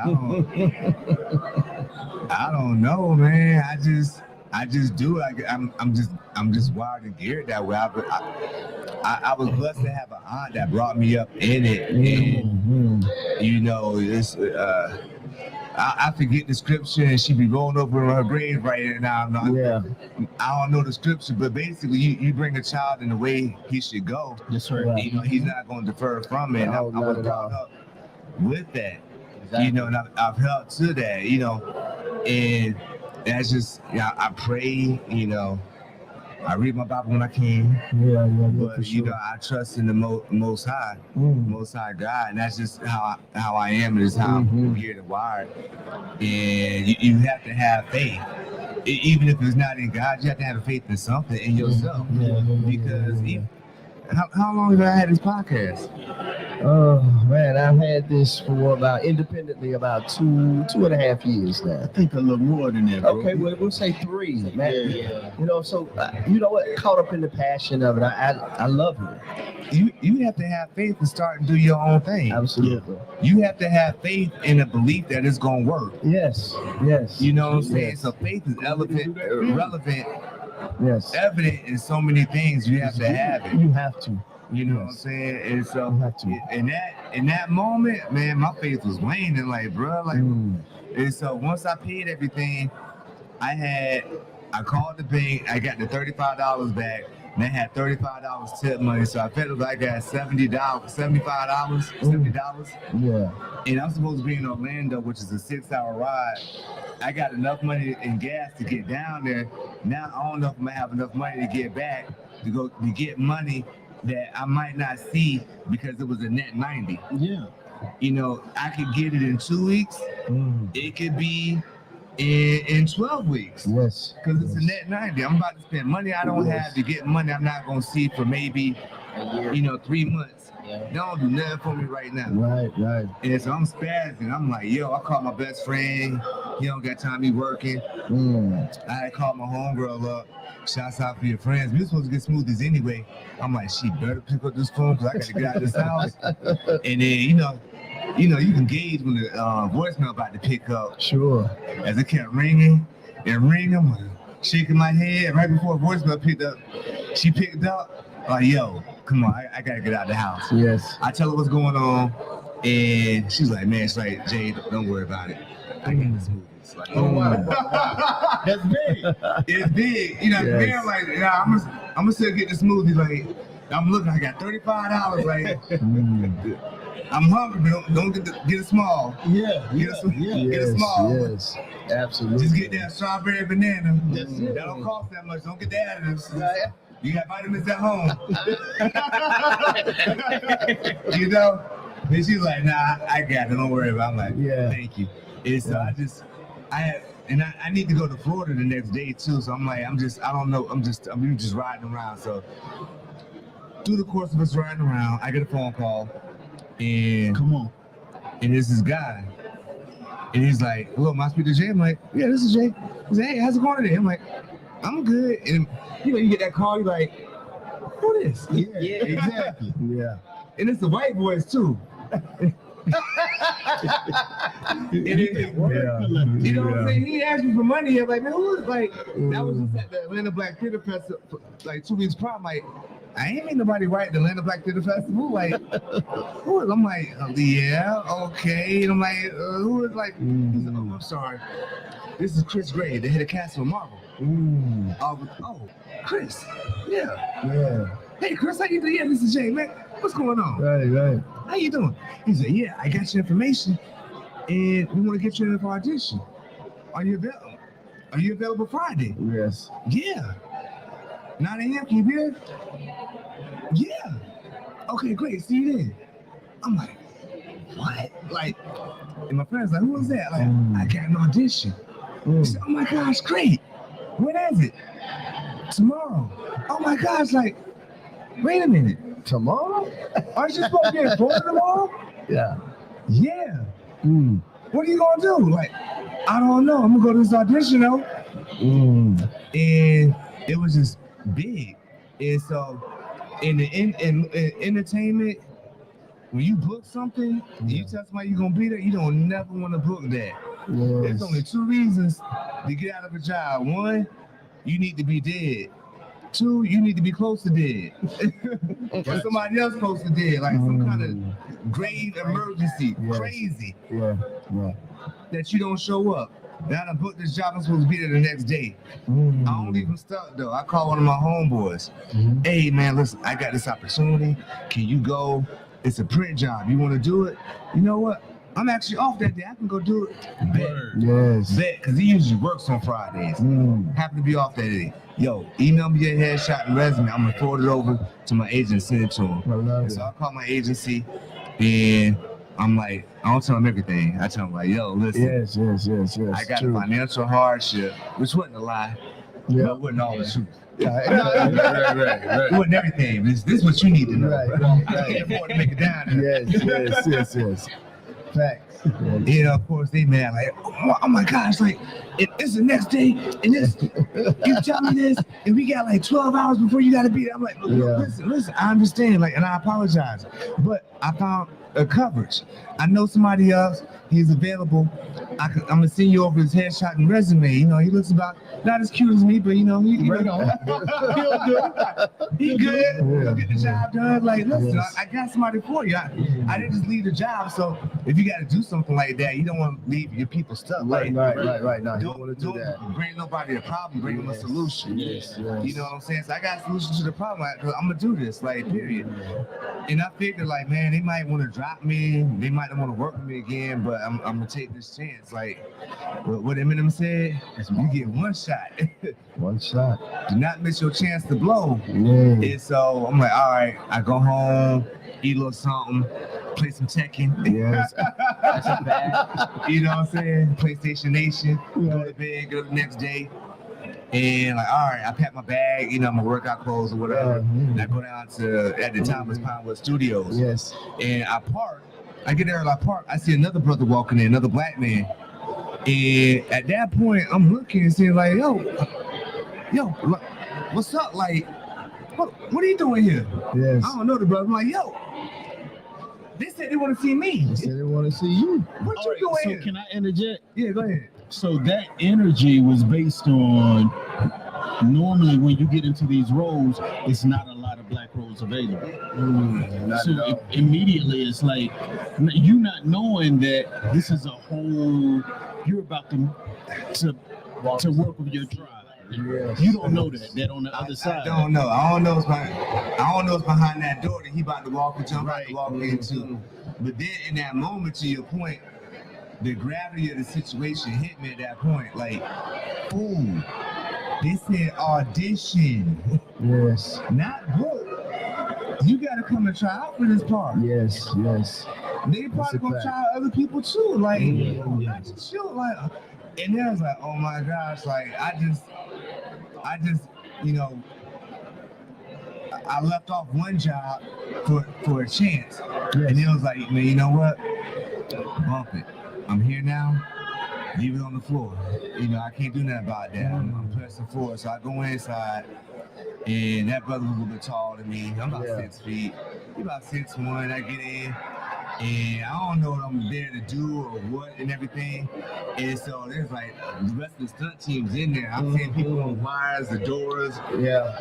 S11: I don't know, man. I just do. I'm just wired and geared that way. I was blessed to have an aunt that brought me up in it, and you know, it's I forget the scripture, and she be rolling over in her grave right now. I don't know the scripture, but basically, you bring a child in the way he should go.
S10: That's right.
S11: You know, he's not going to defer from it. I was brought up with that, you know, and I've held to that, you know, and that's just, I pray, you know, I read my Bible when I can, but you know, I trust in the Most High, Most High God, and that's just how I am, and it's how I'm geared and wired. And you have to have faith, even if it's not in God. You have to have faith in something, in yourself, because how long have I had this podcast?
S2: Oh man, I've had this for independently about 2.5 years now.
S10: I think a little more than that, bro.
S2: Okay, we'll say 3, man.
S3: Yeah.
S2: You know, so you know what? Caught up in the passion of it. I love it.
S11: You have to have faith to start and do your own thing.
S2: Absolutely.
S11: You have to have faith in a belief that it's gonna work.
S2: Yes.
S11: You know what I'm saying?
S2: Yes.
S11: So faith is relevant,
S2: Yes.
S11: evident in so many things. You have to have it.
S2: You have to.
S11: You know
S2: Yes.
S11: what I'm saying? And so
S2: You have to.
S11: in that moment, man, my faith was waning, like, bro, like. And so once I paid everything, I called the bank. I got the $35 back. And I had $35 tip money, so I felt like I got $70, $70.
S2: Yeah.
S11: And I'm supposed to be in Orlando, which is a 6-hour ride. I got enough money in gas to get down there. Now I don't know if I'm gonna have enough money to get back to get money that I might not see because it was a net 90.
S10: Yeah.
S11: You know, I could get it in 2 weeks. It could be in 12 weeks.
S2: Yes.
S11: Because it's a net 90. I'm about to spend money I don't have to get money I'm not gonna see for maybe
S3: A year.
S11: 3 months.
S3: Yeah.
S11: Don't do nothing for me right now.
S2: Right.
S11: And so I'm spazzing. I'm like, yo, I called my best friend. He don't got time, he working. I had called my homegirl up. Shouts out for your friends. We were supposed to get smoothies anyway. I'm like, she better pick up this phone because I got to get out of this house. And then, you can gauge when the voicemail about to pick up.
S2: Sure.
S11: As it kept ringing and ringing, I'm shaking my head. Right before voicemail picked up, she picked up. Like, yo, come on, I got to get out of the house.
S2: Yes.
S11: I tell her what's going on. And she's like, man, it's like, Jay, don't worry about it. I got the smoothies. Like,
S10: Oh, wow. That's big.
S11: it's big. You know,
S2: Yes.
S11: man, like, I'm gonna still get the smoothie. Like, I'm looking, I got $35. Like, I'm hungry, but don't get it small.
S10: Yeah.
S11: Get it small.
S2: Yes. Absolutely.
S11: Just get that strawberry banana.
S10: That's it.
S11: That don't cost that much. Don't get the additives. You got vitamins at home. You know? And she's like, nah, I got it. Don't worry about it. I'm like,
S2: Yeah.
S11: thank you. And so I need to go to Florida the next day too. So I'm like, I don't know. I'm just riding around. So through the course of us riding around, I get a phone call and
S10: Come on.
S11: and it's this guy. And he's like, hello, am I speaking to Jay? I'm like, yeah, this is Jay. He's like, hey, how's it going today? I'm like, I'm good. And you get that call, you're like, who is this?
S10: Yeah, exactly.
S2: Yeah.
S11: And it's the white voice too. You know what I'm saying? He asked me for money. I'm like, man, who is like? That was just at the Atlanta Black Theater Festival, like 2 weeks prior. I'm like, I ain't mean nobody write the Atlanta Black Theater Festival. Like, who is? I'm like, yeah, okay. And I'm like, who is like? He's like, oh, I'm sorry. This is Chris Gray, the head of cast of Marvel. Oh, Chris. Yeah. Hey, Chris, how you doing? Yeah, this is Jay, man. What's going on?
S2: Right.
S11: How you doing? He said, yeah, I got your information, and we want to get you in for audition. Are you available Friday?
S2: Yes.
S11: Yeah. 9 a.m. Can you be here? Yeah. Okay, great. See you then. I'm like, what? Like, and my friend's like, who is that? Like, I got an audition. He said, oh my gosh, great. When is it? Tomorrow. Oh my gosh, like, wait a minute.
S2: Tomorrow?
S11: Aren't you supposed to be in Florida tomorrow?
S2: Yeah.
S11: Yeah. What are you gonna do? Like, I don't know. I'm gonna go to this audition though. And it was just big. And so in entertainment, when you book something, and you tell somebody you're gonna be there, you don't never want to book that. There's only 2 reasons to get out of a job. 1, you need to be dead. 2, you need to be close to dead. Or somebody else close to dead, like some kind of grave emergency, crazy.
S2: Yeah.
S11: That you don't show up. Now I booked this job, I'm supposed to be there the next day. I don't leave them stuck though. I call one of my homeboys. Hey man, listen, I got this opportunity. Can you go? It's a print job. You want to do it? You know what? I'm actually off that day. I can go do it.
S2: Yes.
S11: Bet, because he usually works on Fridays. Happen to be off that day. Yo, email me your headshot and resume. I'm gonna forward it over to my agent and send it to him.
S2: I love it.
S11: So I call my agency and I'm like, I don't tell him everything. I tell him like, yo, listen.
S2: Yes.
S11: I got a financial hardship, which wasn't a lie, but wasn't all the truth. It wasn't everything. This is what you need to know.
S2: Right.
S11: I can't afford to make it down there.
S2: Yes. Facts.
S11: You know, of course, they mad like, oh my gosh, like it's the next day, and this you tell me this, and we got like 12 hours before you gotta be there. I'm like, listen, I understand, like, and I apologize, but I found a coverage. I know somebody else. He's available. I'm gonna send you over his headshot and resume. You know, he looks about not as cute as me, but you know, he'll do. He good. He'll get the job done. Like, listen, I got somebody for you. I didn't just leave the job. So if you got to do something like that, you don't want to leave your people stuck.
S2: Right. No, you don't want to do
S11: don't
S2: that.
S11: bring nobody a problem. Bring them a solution.
S2: Yes.
S11: You know what I'm saying? So I got a solution to the problem. I'm gonna do this. Like, period. And I figured, like, man, they might want to drop me. They might not want to work with me again, but I'm gonna take this chance. Like what Eminem said, you get one shot.
S2: One shot.
S11: Do not miss your chance to blow.
S2: Yeah.
S11: And so I'm like, all right, I go home, eat a little something, play some Tekken.
S2: Yes.
S11: You know what I'm saying? PlayStation Nation, go to bed, go the next day. And like, all right, I pack my bag, you know, my workout clothes or whatever. And I go down to, at the time, it was Pinewood Studios.
S2: Yes.
S11: And I park. I get there and I park. I see another brother walking in, another black man. And at that point, I'm looking and saying like, yo, what's up? Like, what are you doing here?
S2: Yes.
S11: I don't know the brother. I'm like, yo, they said they want to see me.
S2: They said they want to see you.
S11: What you doing
S10: So
S11: here?
S10: can I interject?
S11: Yeah, go ahead.
S10: So that energy was based on, normally when you get into these roles, it's not a lot of black roles available. So immediately it's like you not knowing that this is a whole, you're about to work with your tribe.
S2: Yes.
S10: You don't know that on the other side.
S11: I don't know. I don't know what's behind that door that he about to walk into, about to walk into. But then in that moment, to your point, the gravity of the situation hit me at that point. Like, ooh, they said audition.
S2: Yes.
S11: Not book. You gotta come and try out for this part.
S2: Yes.
S11: They probably gonna try out other people too. Like, not just you. Like, and then I was like, oh my gosh, like I just, you know, I left off one job for a chance.
S2: Yes.
S11: And it was like, man, you know what? Bump it. I'm here now. Leave it on the floor. You know, I can't do nothing about that. I'm pressing forward. So I go inside, and that brother was a little bit taller than me. I'm about 6 feet. He about 6'1". I get in, and I don't know what I'm there to do or what and everything. And so there's like the rest of the stunt team's in there. I'm seeing people on wires, the doors,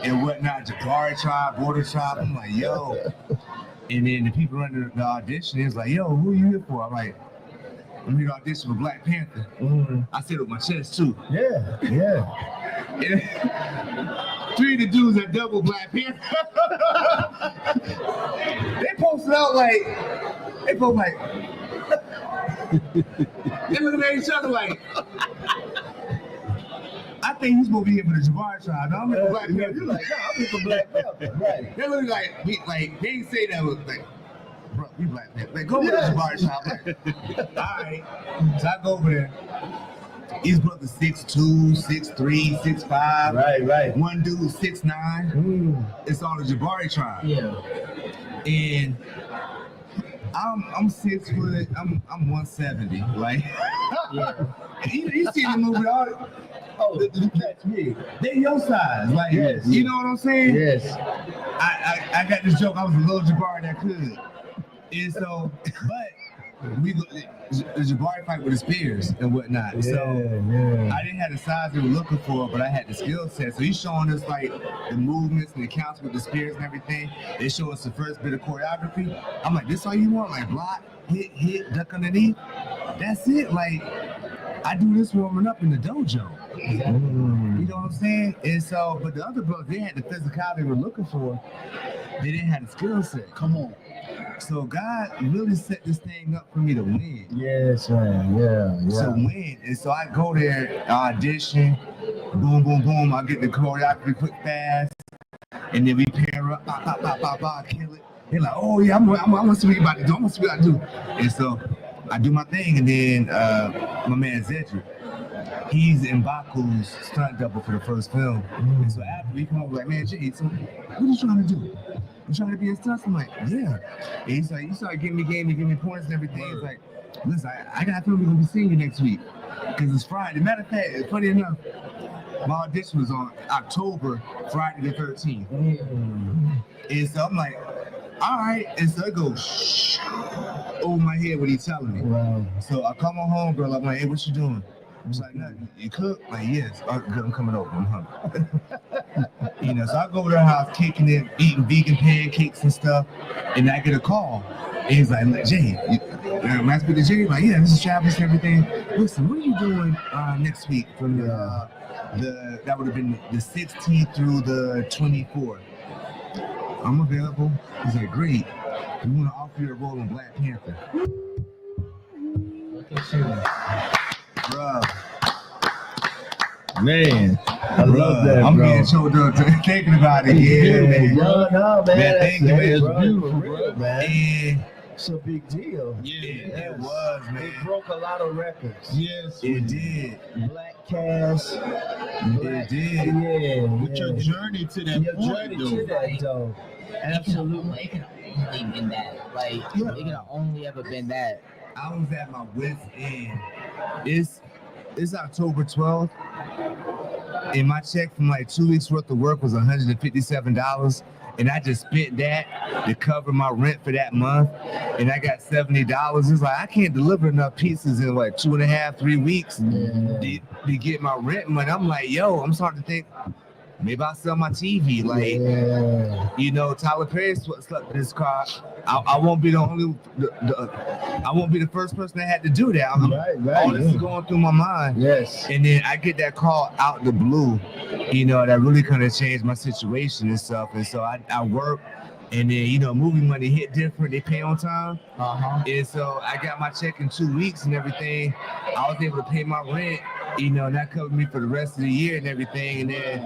S11: and whatnot. Jabari tribe, Border tribe. I'm like, yo. And then the people running the audition is like, yo, who are you here for? I'm like, I'm here to audition for Black Panther. I said it with my chest too.
S2: Yeah.
S11: And 3 of the dudes that double Black Panther. They posted out like, they looking at each other like, I think he's supposed to be here for the Jabari tribe. I'm here for Black Panther. You're like, no, I'm here for Black Panther. Right. They look like they didn't say that was like, bro, we Black Panther. Like, go with the Jabari tribe. Like, all right. So I go over there. His brother 6'2", 6'3", 6'5".
S2: Right.
S11: One dude 6'9". It's all the Jabari tribe.
S3: Yeah.
S11: And I'm 6 foot. I'm 170. Like, you see the movie? That's me. They're your size. Like, you know what I'm saying?
S2: Yes.
S11: I got this joke. I was a little Jabari that could. And so, but the Jabari fight with the spears and whatnot. I didn't have the size they were looking for, but I had the skill set. So he's showing us like the movements and the counts with the spears and everything. They show us the first bit of choreography. I'm like, this all you want? Like block, hit, duck underneath. That's it. Like, I do this warming up in the dojo. You know what I'm saying? And so, but the other brothers, they had the physicality they were looking for. They didn't have the skill set.
S10: Come on.
S11: So God really set this thing up for me to win.
S2: Yes, man. Yeah.
S11: To win. And so I go there, audition, boom, boom, boom. I get the choreography quick, fast. And then we pair up, kill it. They're like, oh yeah, I want to see what you about to do. I want to see what I do. And so I do my thing, and then my man Zedric, he's M'Baku's stunt double for the first film. And so after we come up like, man, Jay, so what are you trying to do? You trying to be a stunt? I'm like, yeah. And he's like, you started giving me game, you give me points and everything. He's like, listen, I got a feeling we're gonna be seeing you next week. Because it's Friday. Matter of fact, funny enough, my audition was on October, Friday the 13th. And so I'm like, all right. And so it goes over my head what he's telling me.
S2: Wow.
S11: So I call my homegirl. I'm like, hey, what you doing? She's like, nothing. You cook? I'm like, yes. All right, good, I'm coming over. I'm hungry. So I go over to her house, kicking it, eating vegan pancakes and stuff. And I get a call. And he's like, Jay, when I speak to Jay, like, yeah, this is Travis and everything. Listen, what are you doing next week from that would have been the 16th through the 24th? I'm available. He's like, great. We want to offer you a role in Black Panther. Bruh.
S10: Man, I love that,
S11: I'm
S10: bro.
S11: being choked up thinking about it. Yeah, man.
S2: No, man.
S11: Man, thank you, man.
S2: It's beautiful, man.
S11: And
S2: It's a big deal.
S11: yeah, it was, man.
S2: It broke a lot of records.
S10: Yes,
S11: It did.
S2: Black cast.
S11: It did.
S2: Yeah.
S10: But your journey to that
S2: Your
S10: point,
S2: journey
S10: though.
S2: to that, though. Absolutely.
S3: It can only been that. Like, it can only ever been that.
S11: I was at my wit's end. It's October 12th, and my check from like 2 weeks worth of work was $157, and I just spent that to cover my rent for that month, and I got $70. It's like I can't deliver enough pieces in like 2.5, 3 weeks to get my rent money. I'm like, yo, I'm starting to think maybe I'll sell my TV. Like, Tyler Perry slept in his car. I won't be the only. I won't be the first person that had to do that.
S2: Right.
S11: All this is going through my mind.
S2: Yes.
S11: And then I get that call out the blue. That really kind of changed my situation and stuff. And so I work. And then, movie money hit different. They pay on time. And so I got my check in 2 weeks and everything. I was able to pay my rent, and that covered me for the rest of the year and everything. And then,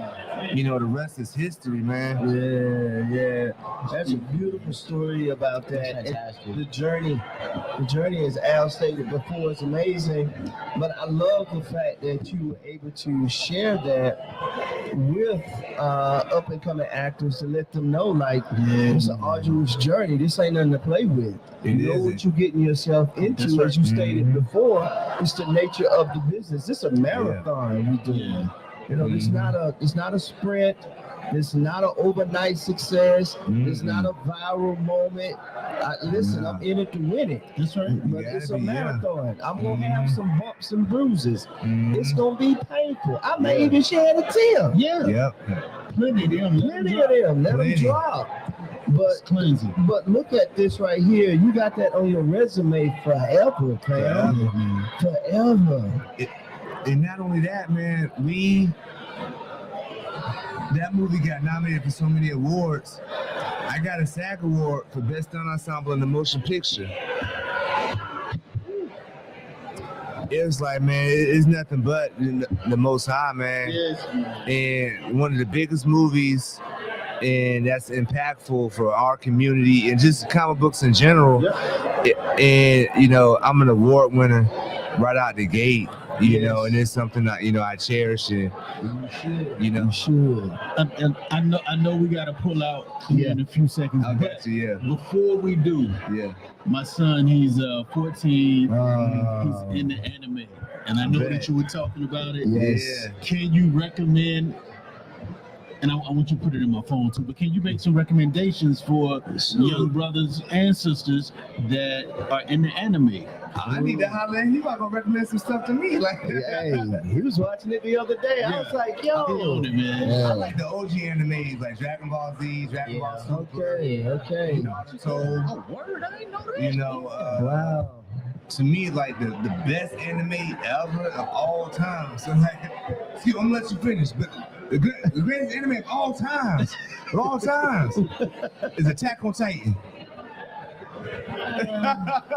S11: the rest is history, man.
S2: Yeah. That's a beautiful story about that.
S3: Fantastic.
S2: The journey, as Al stated before, is amazing. But I love the fact that you were able to share that with up and coming actors to let them know, like, it's an arduous journey. This ain't nothing to play with. You know what you're getting yourself into, as you stated before. It's the nature of the business. It's a marathon we do. It's not a sprint. It's not an overnight success. It's not a viral moment. Listen, I'm in it to win it.
S10: That's right.
S2: But it's a marathon. I'm gonna have some bumps and bruises. It's gonna be painful. I may even shed a tear.
S10: Yeah.
S11: Yep.
S10: Plenty of them.
S2: Let them drop. But look at this right here. You got that on your resume forever, fam. Forever.
S11: And not only that, man, that movie got nominated for so many awards. I got a SAG award for Best Stunt Ensemble in the Motion Picture. It was like, man, it's nothing but the Most High, man.
S10: Yes, man.
S11: And one of the biggest movies, and that's impactful for our community and just comic books in general. And I'm an award winner right out the gate. And it's something that I cherish. And
S2: You should.
S10: And I know we got to pull out in a few seconds.
S11: I got you,
S10: Before we do, my son, he's 14. He's in the anime, and I know that you were talking about it.
S2: Yes.
S10: Can you recommend? And I want you to put it in my phone too. But can you make some recommendations for young brothers and sisters that are in the anime?
S11: I need to holler at him. He might gonna recommend some stuff to me. Like,
S2: Hey, he was watching it the other day. I was like, yo.
S10: He on it, man.
S11: I like the OG animes like Dragon Ball Z, Dragon Ball Super,
S2: Okay.
S11: Naruto.
S3: Word, I didn't know that.
S2: Wow.
S11: To me, like the best anime ever of all time. So like, excuse me, I'm gonna let you finish, but the greatest anime of all times, is Attack on Titan.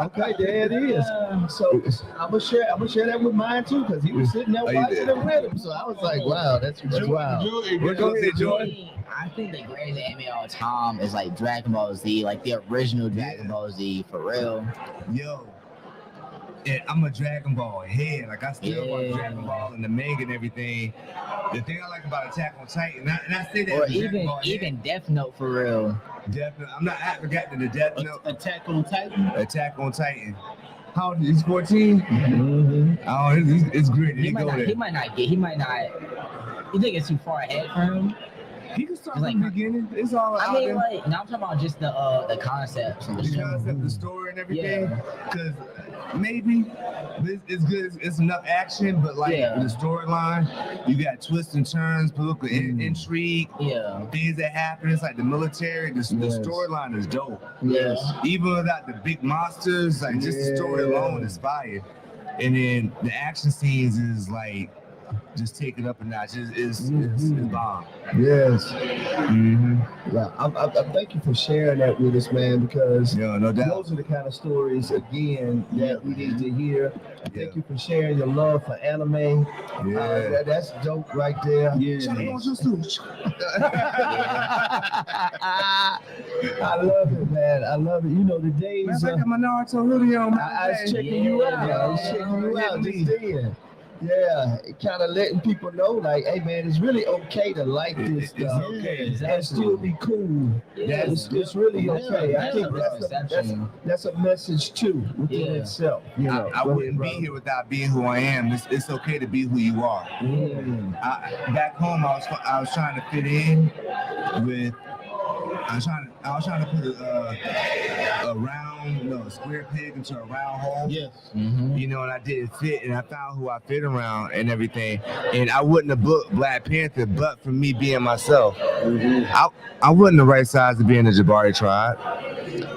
S2: Okay, there it is. So I'm gonna share that with mine too, because he was sitting there watching it with him. So I was like, wow, that's wow.
S11: Go ahead, Jordan.
S3: I think the greatest anime of all time is like Dragon Ball Z, like the original Dragon Ball Z, for real.
S11: Yo, And I'm a Dragon Ball head. Like, I still watch Dragon Ball and the manga and everything. The thing I like about Attack on Titan, and I say that
S3: or even Death Note for real.
S11: Definitely, I'm not. I forgot the Death Note.
S10: Attack on Titan.
S11: Attack on Titan. How old is he? He's 14. Oh, it's great.
S3: He might not. You think it's too far ahead for him?
S11: He can start from the beginning. It's all.
S3: I mean, like, now I'm talking about just the concepts,
S11: the story, and everything. Because maybe it's good. It's enough action, but like the storyline, you got twists and turns, political intrigue, things that happen. It's like the military. The storyline is dope.
S2: Yes.
S11: Even without the big monsters, like just the story alone is fire. And then the action scenes is like just take it up a notch. It's bomb.
S2: Yes. Yeah. I thank you for sharing that with us, man, because
S11: no doubt.
S2: Those are the kind of stories, again, that we need to hear. Thank you for sharing your love for anime. That's dope right there. I love it, man. I love it. You know, the days.
S11: I got my Naruto hoodie on.
S2: I was checking you out. I was checking you out just then. Yeah, kind of letting people know, like, hey, man, it's really okay to like this stuff and still be cool. It's really okay. I think that's a message too within itself. You know,
S11: I wouldn't be here without being who I am. It's okay to be who you are. Back home, I was trying to fit in with. I was trying to put a square peg into a round hole. Yes. You know, and I didn't fit, and I found who I fit around and everything. And I wouldn't have booked Black Panther, but for me being myself. I wasn't the right size to be in the Jabari tribe,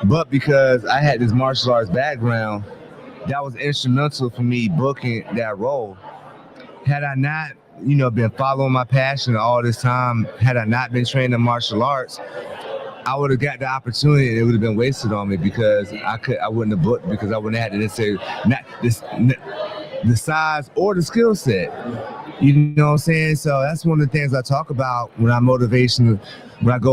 S11: but because I had this martial arts background, that was instrumental for me booking that role. Had I not, been following my passion all this time, had I not been trained in martial arts, I would have got the opportunity and it would have been wasted on me because I wouldn't have booked because I wouldn't have had to necessarily the size or the skill set. You know what I'm saying? So that's one of the things I talk about when I go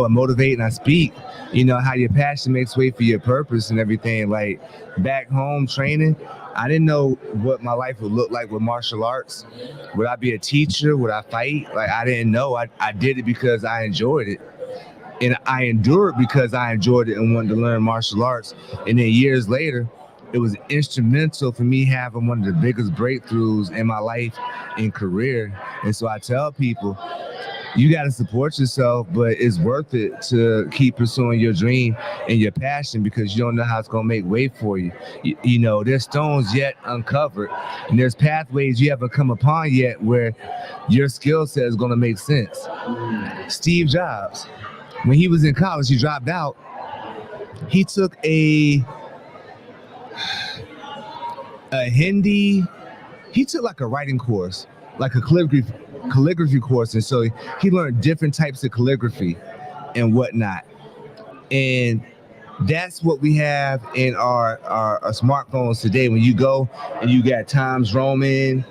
S11: and motivate and I speak, how your passion makes way for your purpose and everything. Like back home training, I didn't know what my life would look like with martial arts. Would I be a teacher? Would I fight? Like I didn't know. I did it because I enjoyed it. And I endured because I enjoyed it and wanted to learn martial arts. And then years later, it was instrumental for me having one of the biggest breakthroughs in my life and career. And so I tell people, you got to support yourself, but it's worth it to keep pursuing your dream and your passion because you don't know how it's going to make way for you. You know, there's stones yet uncovered and there's pathways you haven't come upon yet where your skill set is going to make sense. Steve Jobs, when he was in college, he dropped out. He took a Hindi, he took like a writing course, like a calligraphy course. And so he learned different types of calligraphy and whatnot. And that's what we have in our smartphones today. When you go and you got Times Roman,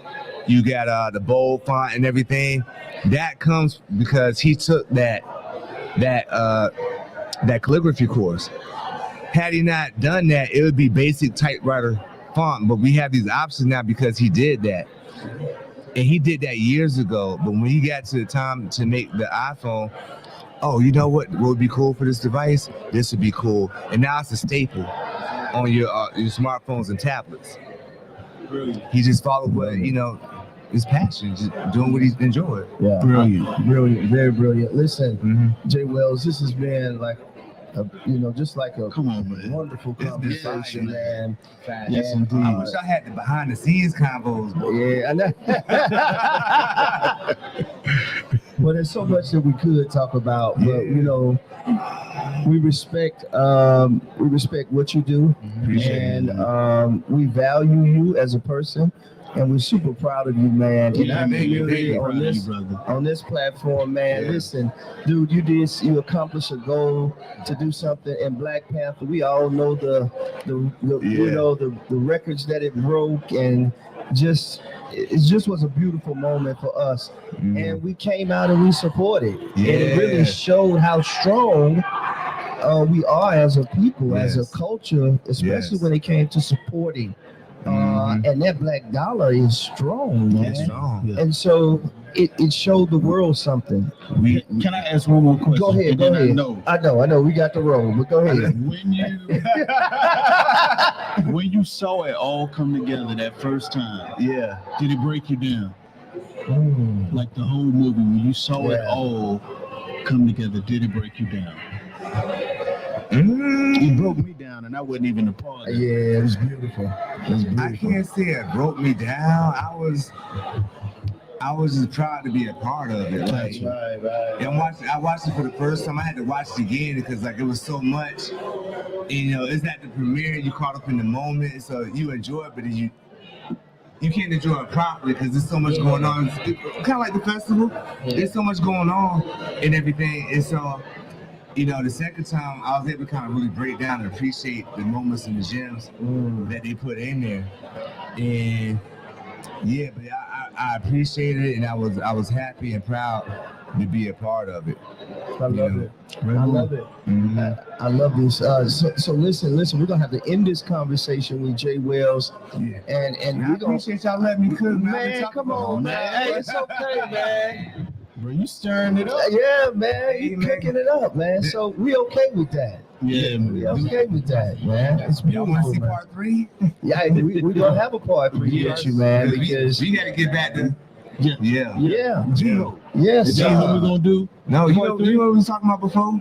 S11: you got the bold font and everything, that comes because he took that calligraphy course. Had he not done that, it would be basic typewriter font, but we have these options now because he did that. And he did that years ago, but when he got to the time to make the iPhone, oh, you know what would be cool for this device? This would be cool. And now it's a staple on your smartphones and tablets. He just followed what, his passion, just doing what he enjoyed.
S2: Yeah, brilliant, very brilliant. Listen, Jay Wells, this has been like, just like a wonderful conversation, man.
S11: Yes, indeed. I wish I had the behind the scenes combos.
S2: Yeah, I know. Well, there's so much that we could talk about, but we respect what you do, and we value you as a person. And we're super proud of you, man. On this platform, man. Listen, dude, you accomplished a goal to do something in Black Panther. We all know the records that it broke, and it just was a beautiful moment for us. And we came out and we supported. And it really showed how strong we are as a people, as a culture, especially when it came to supporting And that black dollar is strong, man.
S11: It's strong.
S10: Yeah.
S2: And so it showed the world something.
S10: Can I ask one more question?
S2: Go ahead, go ahead. I know, we got the roll, but go ahead.
S10: When you saw it all come together that first time, did it break you down? Like the whole movie, when you saw it all come together, did it break you down? It broke me down, and I wasn't even a part of it.
S2: Yeah, it was beautiful.
S11: I can't say it broke me down. I was just proud to be a part of it. Like, I watched it for the first time. I had to watch it again because like it was so much. And, you know, it's at the premiere. You caught up in the moment, so you enjoy it, but you can't enjoy it properly because there's so much going on. Kind of like the festival. There's so much going on and everything. And so, you know, the second time I was able to kind of really break down and appreciate the moments and the gems that they put in there. And yeah, but I appreciated it, and I was happy and proud to be a part of it.
S2: I love it. I love it. I love this. So listen, we're gonna have to end this conversation with Jay Wells. And
S11: I appreciate y'all letting me cook,
S2: man. Come on, man. Hey, it's okay, man.
S10: Bro, you stirring it up.
S2: Yeah, man. You cooking it up, man. So we okay with that.
S10: Yeah, man.
S2: We okay with that, man. It's beautiful.
S11: Y'all want to see part 3?
S2: Yeah, we gonna have a part 3 with you, man, because
S11: we got to get back to. Yeah.
S2: Yes.
S10: You know what we're gonna do?
S11: No, you know what we was talking about before?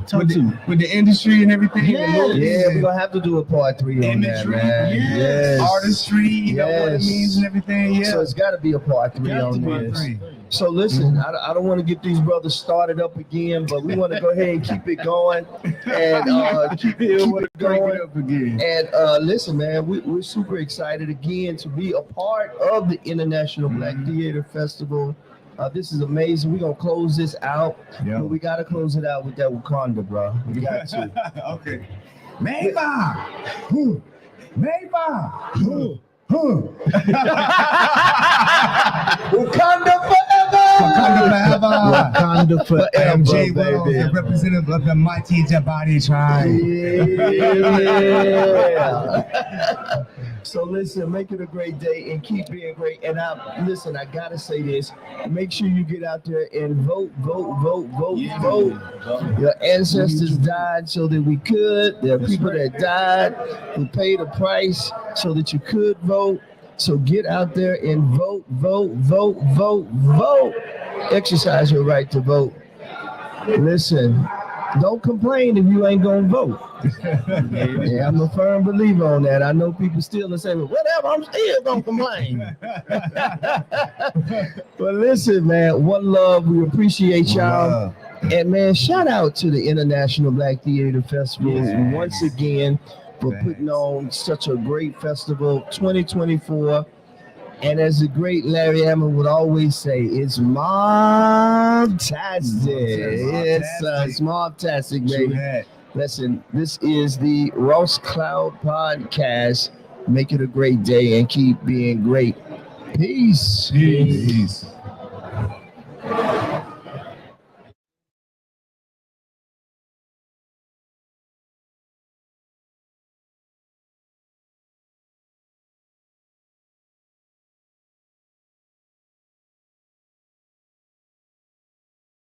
S10: Talk to me.
S11: With the industry and everything.
S2: Yeah, we're gonna have to do a part 3 on that, man. Yes.
S11: Artistry, you know what it means and everything. Yeah.
S2: So it's got to be a part 3 on this. So listen, I don't want to get these brothers started up again, but we want to go ahead and keep it going and keep it going
S10: up again.
S2: And listen, man, we're super excited again to be a part of the International Black Theater Festival. This is amazing. We're gonna close this out, but we gotta close it out with that Wakanda, bro. We got to.
S11: Okay. Mayba!
S2: Wakanda forever!
S11: Wakanda forever! I am Jay Wells, the representative of the mighty Jabari tribe.
S2: Yeah. So listen, make it a great day and keep being great. And I gotta say this: make sure you get out there and vote. Your ancestors died so that we could. There are people that died who paid a price so that you could vote. So get out there and vote. Exercise your right to vote. Listen, don't complain if you ain't gonna vote. Yeah, I'm a firm believer on that. I know people still say, well, whatever, I'm still gonna complain. But listen, man, one love. We appreciate y'all. And man, shout out to the International Black Theater Festival once again for putting on such a great festival 2024. And as the great Larry Hammond would always say, it's mob-tastic. It's mob-tastic, baby. Listen, this is the Ross Cloud Podcast. Make it a great day and keep being great. Peace.